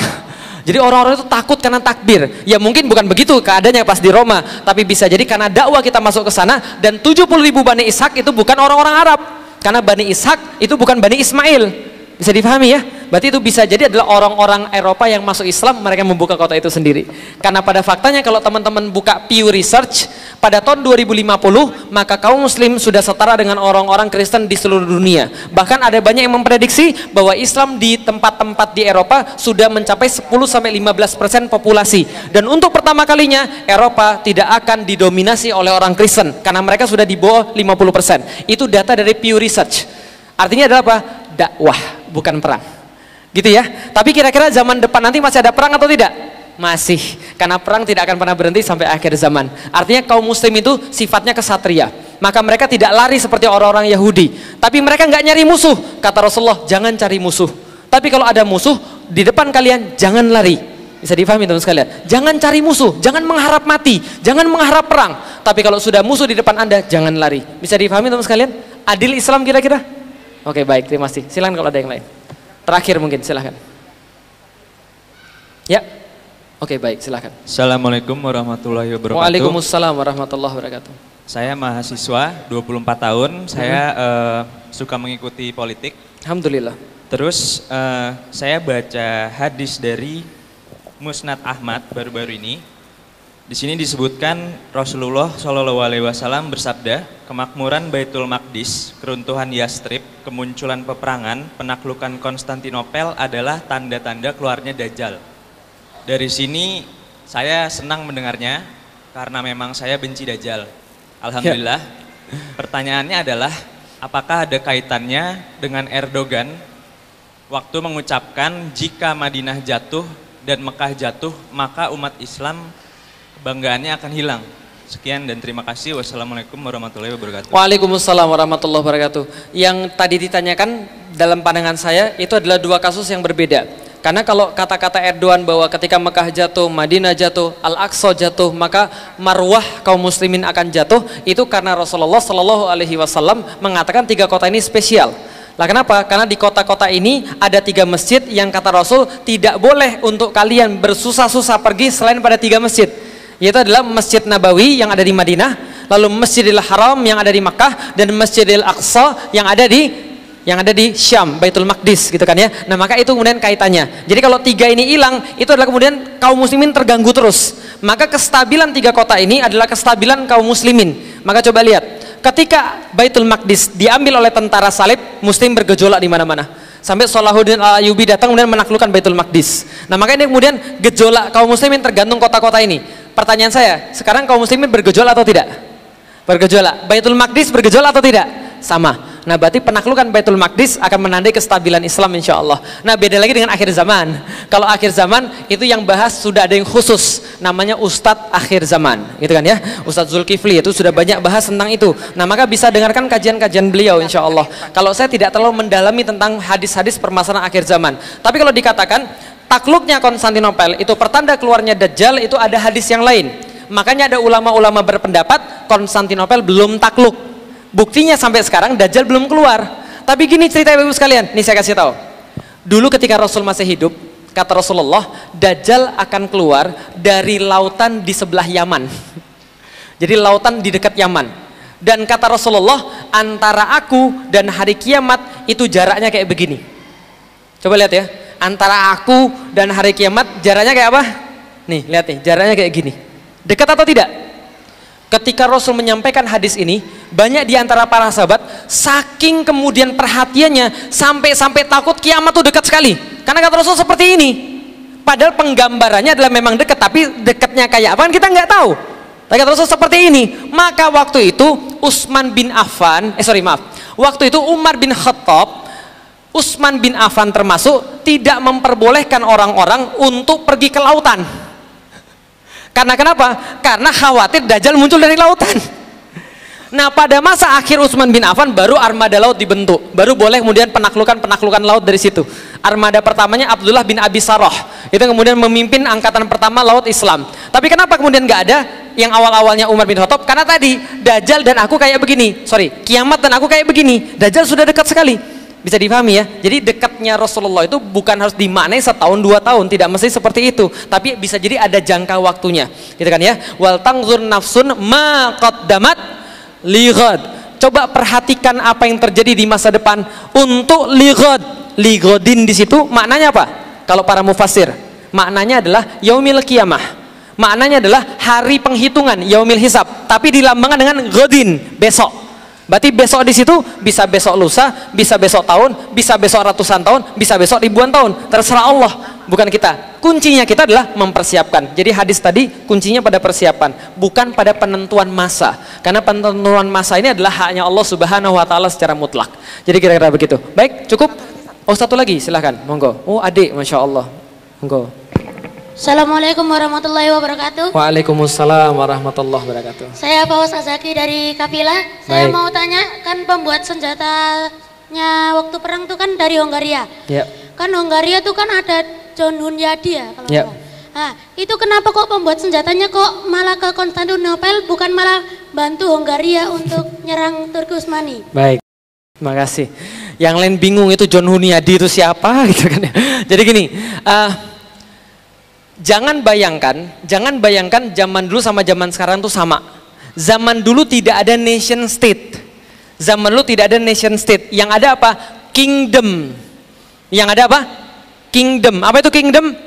Jadi orang-orang itu takut karena takbir. Ya mungkin bukan begitu keadaannya pas di Roma, tapi bisa jadi karena dakwah kita masuk ke sana. Dan 70.000 Bani Ishak itu bukan orang-orang Arab, karena Bani Ishak itu bukan Bani Ismail. Bisa dipahami ya? Berarti itu bisa jadi adalah orang-orang Eropa yang masuk Islam, mereka membuka kota itu sendiri. Karena pada faktanya kalau teman-teman buka Pew Research, pada tahun 2050 maka kaum muslim sudah setara dengan orang-orang Kristen di seluruh dunia. Bahkan ada banyak yang memprediksi bahwa Islam di tempat-tempat di Eropa sudah mencapai 10-15% populasi. Dan untuk pertama kalinya Eropa tidak akan didominasi oleh orang Kristen karena mereka sudah di bawah 50%. Itu data dari Pew Research. Artinya adalah apa? Dakwah, bukan perang. Gitu ya. Tapi kira-kira zaman depan nanti masih ada perang atau tidak? Masih. Karena perang tidak akan pernah berhenti sampai akhir zaman. Artinya kaum muslim itu sifatnya kesatria. Maka mereka tidak lari seperti orang-orang Yahudi. Tapi mereka nggak nyari musuh. Kata Rasulullah, jangan cari musuh. Tapi kalau ada musuh di depan kalian, jangan lari. Bisa difahami teman sekalian. Jangan cari musuh, jangan mengharap mati, jangan mengharap perang. Tapi kalau sudah musuh di depan Anda, jangan lari. Bisa difahami teman sekalian? Adil Islam kira-kira? Oke, baik, terima kasih. Silakan kalau ada yang lain. Terakhir mungkin, silakan. Ya. Oke, baik, silakan. Assalamualaikum warahmatullahi wabarakatuh. Waalaikumsalam warahmatullahi wabarakatuh. Saya mahasiswa, 24 tahun. Saya suka mengikuti politik. Alhamdulillah. Terus saya baca hadis dari Musnad Ahmad baru-baru ini. Di sini disebutkan Rasulullah SAW bersabda, kemakmuran Baitul Maqdis, keruntuhan Yastrib, kemunculan peperangan, penaklukan Konstantinopel adalah tanda-tanda keluarnya Dajjal. Dari sini saya senang mendengarnya karena memang saya benci Dajjal. Alhamdulillah. Pertanyaannya adalah, apakah ada kaitannya dengan Erdogan waktu mengucapkan jika Madinah jatuh dan Mekah jatuh, maka umat Islam kebanggaannya akan hilang. Sekian dan terima kasih. Wassalamualaikum warahmatullahi wabarakatuh. Waalaikumsalam warahmatullahi wabarakatuh. Yang tadi ditanyakan dalam pandangan saya itu adalah dua kasus yang berbeda. Karena kalau kata-kata Erdogan bahwa ketika Mekah jatuh, Madinah jatuh, Al-Aqsa jatuh, maka marwah kaum muslimin akan jatuh, itu karena Rasulullah SAW mengatakan 3 kota ini spesial. Lah kenapa? Karena di kota-kota ini ada 3 masjid yang kata Rasul tidak boleh untuk kalian bersusah-susah pergi selain pada 3 masjid. Yaitu adalah Masjid Nabawi yang ada di Madinah, lalu Masjidil Haram yang ada di Makkah, dan Masjidil Aqsa yang ada di Syam, Baitul Maqdis gitu kan ya. Nah maka itu kemudian kaitannya. Jadi kalau 3 ini hilang, itu adalah kemudian kaum muslimin terganggu terus. Maka kestabilan 3 kota ini adalah kestabilan kaum muslimin. Maka coba lihat, ketika Baitul Maqdis diambil oleh tentara salib, muslim bergejolak di mana-mana. Sampai Salahuddin Al-Ayyubi datang kemudian menaklukkan Baitul Maqdis. Nah maka ini kemudian gejolak kaum muslimin tergantung kota-kota ini. Pertanyaan saya, sekarang kaum muslimin bergejolak atau tidak? Bergejolak. Baitul Maqdis bergejolak atau tidak? Sama. Nah berarti penaklukan Baitul Maqdis akan menandai kestabilan Islam insya Allah. Nah beda lagi dengan akhir zaman. Kalau akhir zaman itu yang bahas sudah ada yang khusus, namanya Ustadz akhir zaman, gitu kan ya. Ustadz Zulkifli itu sudah banyak bahas tentang itu. Nah maka bisa dengarkan kajian-kajian beliau insya Allah. Kalau saya tidak terlalu mendalami tentang hadis-hadis permasalahan akhir zaman. Tapi kalau dikatakan takluknya Konstantinopel itu pertanda keluarnya Dajjal, itu ada hadis yang lain. Makanya ada ulama-ulama berpendapat Konstantinopel belum takluk. Buktinya sampai sekarang Dajjal belum keluar. Tapi gini cerita ibu sekalian, ini saya kasih tahu. Dulu ketika Rasul masih hidup, kata Rasulullah, Dajjal akan keluar dari lautan di sebelah Yaman. Jadi lautan di dekat Yaman. Dan kata Rasulullah, antara aku dan hari kiamat itu jaraknya kayak begini. Coba lihat ya. Antara aku dan hari kiamat jaraknya kayak apa? Nih, lihat nih, jaraknya kayak gini. Dekat atau tidak? Ketika Rasul menyampaikan hadis ini, banyak di antara para sahabat saking kemudian perhatiannya sampai takut kiamat tuh dekat sekali. Karena kata Rasul seperti ini. Padahal penggambarannya adalah memang dekat, tapi dekatnya kayak apa kan kita nggak tahu. Tapi kata Rasul seperti ini. Maka waktu itu waktu itu Umar bin Khattab, Utsman bin Affan termasuk tidak memperbolehkan orang-orang untuk pergi ke lautan. Karena kenapa? Karena khawatir Dajjal muncul dari lautan. Nah pada masa akhir Utsman bin Affan baru armada laut dibentuk, baru boleh kemudian penaklukan laut dari situ. Armada pertamanya Abdullah bin Abi Sarah, itu kemudian memimpin angkatan pertama laut Islam. Tapi kenapa kemudian nggak ada? yang awal-awalnya Umar bin Khattab? Karena tadi Dajjal dan aku kayak begini, kiamat dan aku kayak begini. Dajjal sudah dekat sekali, bisa difahami ya. Jadi dekatnya Rasulullah itu bukan harus dimaknai setahun 2 tahun, tidak mesti seperti itu, tapi bisa jadi ada jangka waktunya, gitu kan ya. Wal tanzur nafsun ma qaddamat lighad. Coba perhatikan apa yang terjadi di masa depan untuk lighad. Lighodin di situ maknanya apa? Kalau para mufassir, maknanya adalah yaumil qiyamah. Maknanya adalah hari penghitungan, yaumil hisab, tapi dilambangkan dengan godin, besok. Berarti besok di situ bisa besok lusa, bisa besok tahun, bisa besok ratusan tahun, bisa besok ribuan tahun. Terserah Allah, bukan kita. Kuncinya kita adalah mempersiapkan. Jadi hadis tadi kuncinya pada persiapan, bukan pada penentuan masa. Karena penentuan masa ini adalah haknya Allah Subhanahu wa taala secara mutlak. Jadi kira-kira begitu. Baik, cukup. Oh, satu lagi, silahkan, monggo. Oh, adik, masya Allah, monggo. Assalamualaikum warahmatullahi wabarakatuh. Waalaikumsalam warahmatullahi wabarakatuh. Saya Fawaz Azaki dari Kafilah. Saya mau tanya, kan pembuat senjatanya waktu perang itu kan dari Hongaria. Ya. Kan Hongaria itu kan ada John Hunyadi ya kalau ya. Nah, itu kenapa kok pembuat senjatanya kok malah ke Konstantinopel, bukan malah bantu Hongaria untuk nyerang Turki Utsmani? Baik, terima kasih. Yang lain bingung itu John Hunyadi itu siapa gitu kan ya. Jadi gini, jangan bayangkan zaman dulu sama zaman sekarang tuh sama. Zaman dulu tidak ada nation state. Zaman dulu tidak ada nation state. Yang ada apa? Kingdom. Yang ada apa? Kingdom. Apa itu kingdom?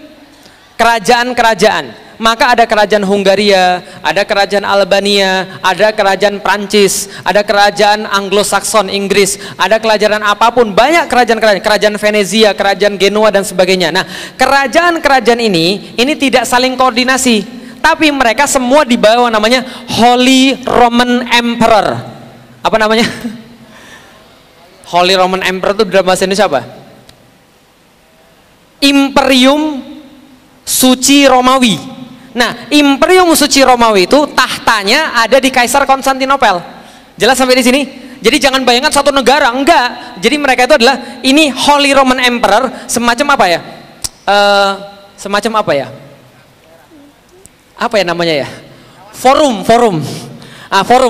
Kerajaan-kerajaan. Maka ada kerajaan Hungaria, ada kerajaan Albania, ada kerajaan Prancis, ada kerajaan Anglo-Saxon Inggris, ada kerajaan apapun, banyak kerajaan-kerajaan, kerajaan Venezia, kerajaan Genoa dan sebagainya. Nah, kerajaan-kerajaan ini tidak saling koordinasi, tapi mereka semua di bawah namanya Holy Roman Emperor. Apa namanya? Holy Roman Emperor itu dalam bahasa Indonesia apa? Imperium Suci Romawi. Nah, Imperium Suci Romawi itu tahtanya ada di Kaisar Konstantinopel. Jelas sampai di sini? Jadi jangan bayangkan satu negara, enggak. Jadi mereka itu adalah ini Holy Roman Emperor, semacam apa ya? Semacam apa ya? Apa ya namanya ya? Forum. Forum.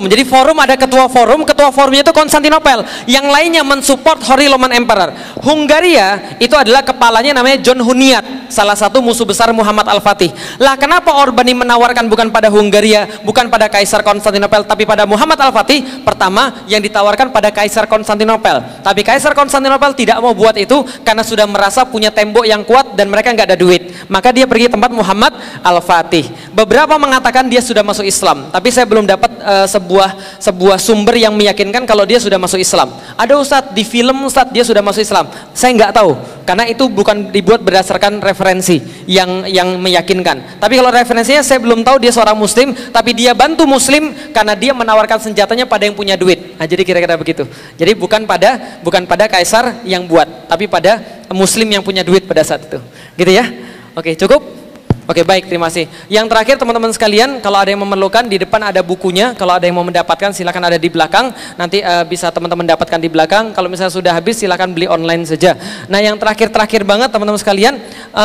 Jadi forum ada ketua forumnya itu Konstantinopel. Yang lainnya mensupport Holy Roman Emperor. Hungaria itu adalah kepalanya namanya John Hunyad, salah satu musuh besar Muhammad Al-Fatih. Lah kenapa Orbani menawarkan bukan pada Hungaria, bukan pada Kaisar Konstantinopel, tapi pada Muhammad Al-Fatih? Pertama, yang ditawarkan pada Kaisar Konstantinopel. Tapi Kaisar Konstantinopel tidak mau buat itu karena sudah merasa punya tembok yang kuat dan mereka nggak ada duit. Maka dia pergi tempat Muhammad Al-Fatih. Beberapa mengatakan dia sudah masuk Islam, tapi saya belum dapat sebuah sumber yang meyakinkan kalau dia sudah masuk Islam. Ada ustadz di film ustadz dia sudah masuk Islam, saya nggak tahu karena itu bukan dibuat berdasarkan referensi yang meyakinkan. Tapi kalau referensinya saya belum tahu dia seorang muslim, tapi dia bantu muslim karena dia menawarkan senjatanya pada yang punya duit. Nah, jadi kira-kira begitu. Jadi bukan pada kaisar yang buat, tapi pada muslim yang punya duit pada saat itu. Gitu ya. Oke, cukup. Oke, baik, terima kasih. Yang terakhir teman-teman sekalian, kalau ada yang memerlukan di depan ada bukunya, kalau ada yang mau mendapatkan silakan ada di belakang, nanti bisa teman-teman dapatkan di belakang. Kalau misalnya sudah habis silakan beli online saja. Nah, yang terakhir banget teman-teman sekalian,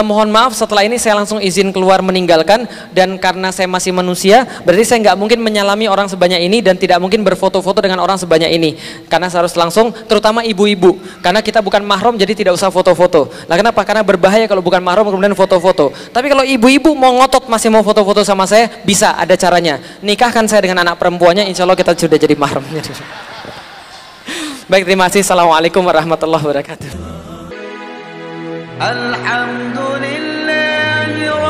mohon maaf setelah ini saya langsung izin keluar meninggalkan, dan karena saya masih manusia, berarti saya nggak mungkin menyalami orang sebanyak ini dan tidak mungkin berfoto-foto dengan orang sebanyak ini, karena saya harus langsung, terutama ibu-ibu, karena kita bukan mahram jadi tidak usah foto-foto. Nah, kenapa? Karena berbahaya kalau bukan mahram kemudian foto-foto. Tapi kalau ibu-ibu mau ngotot masih mau foto-foto sama saya, bisa, ada caranya. Nikahkan saya dengan anak perempuannya, insya Allah kita sudah jadi mahram. Baik, terima kasih. Assalamualaikum warahmatullahi wabarakatuh. Alhamdulillah.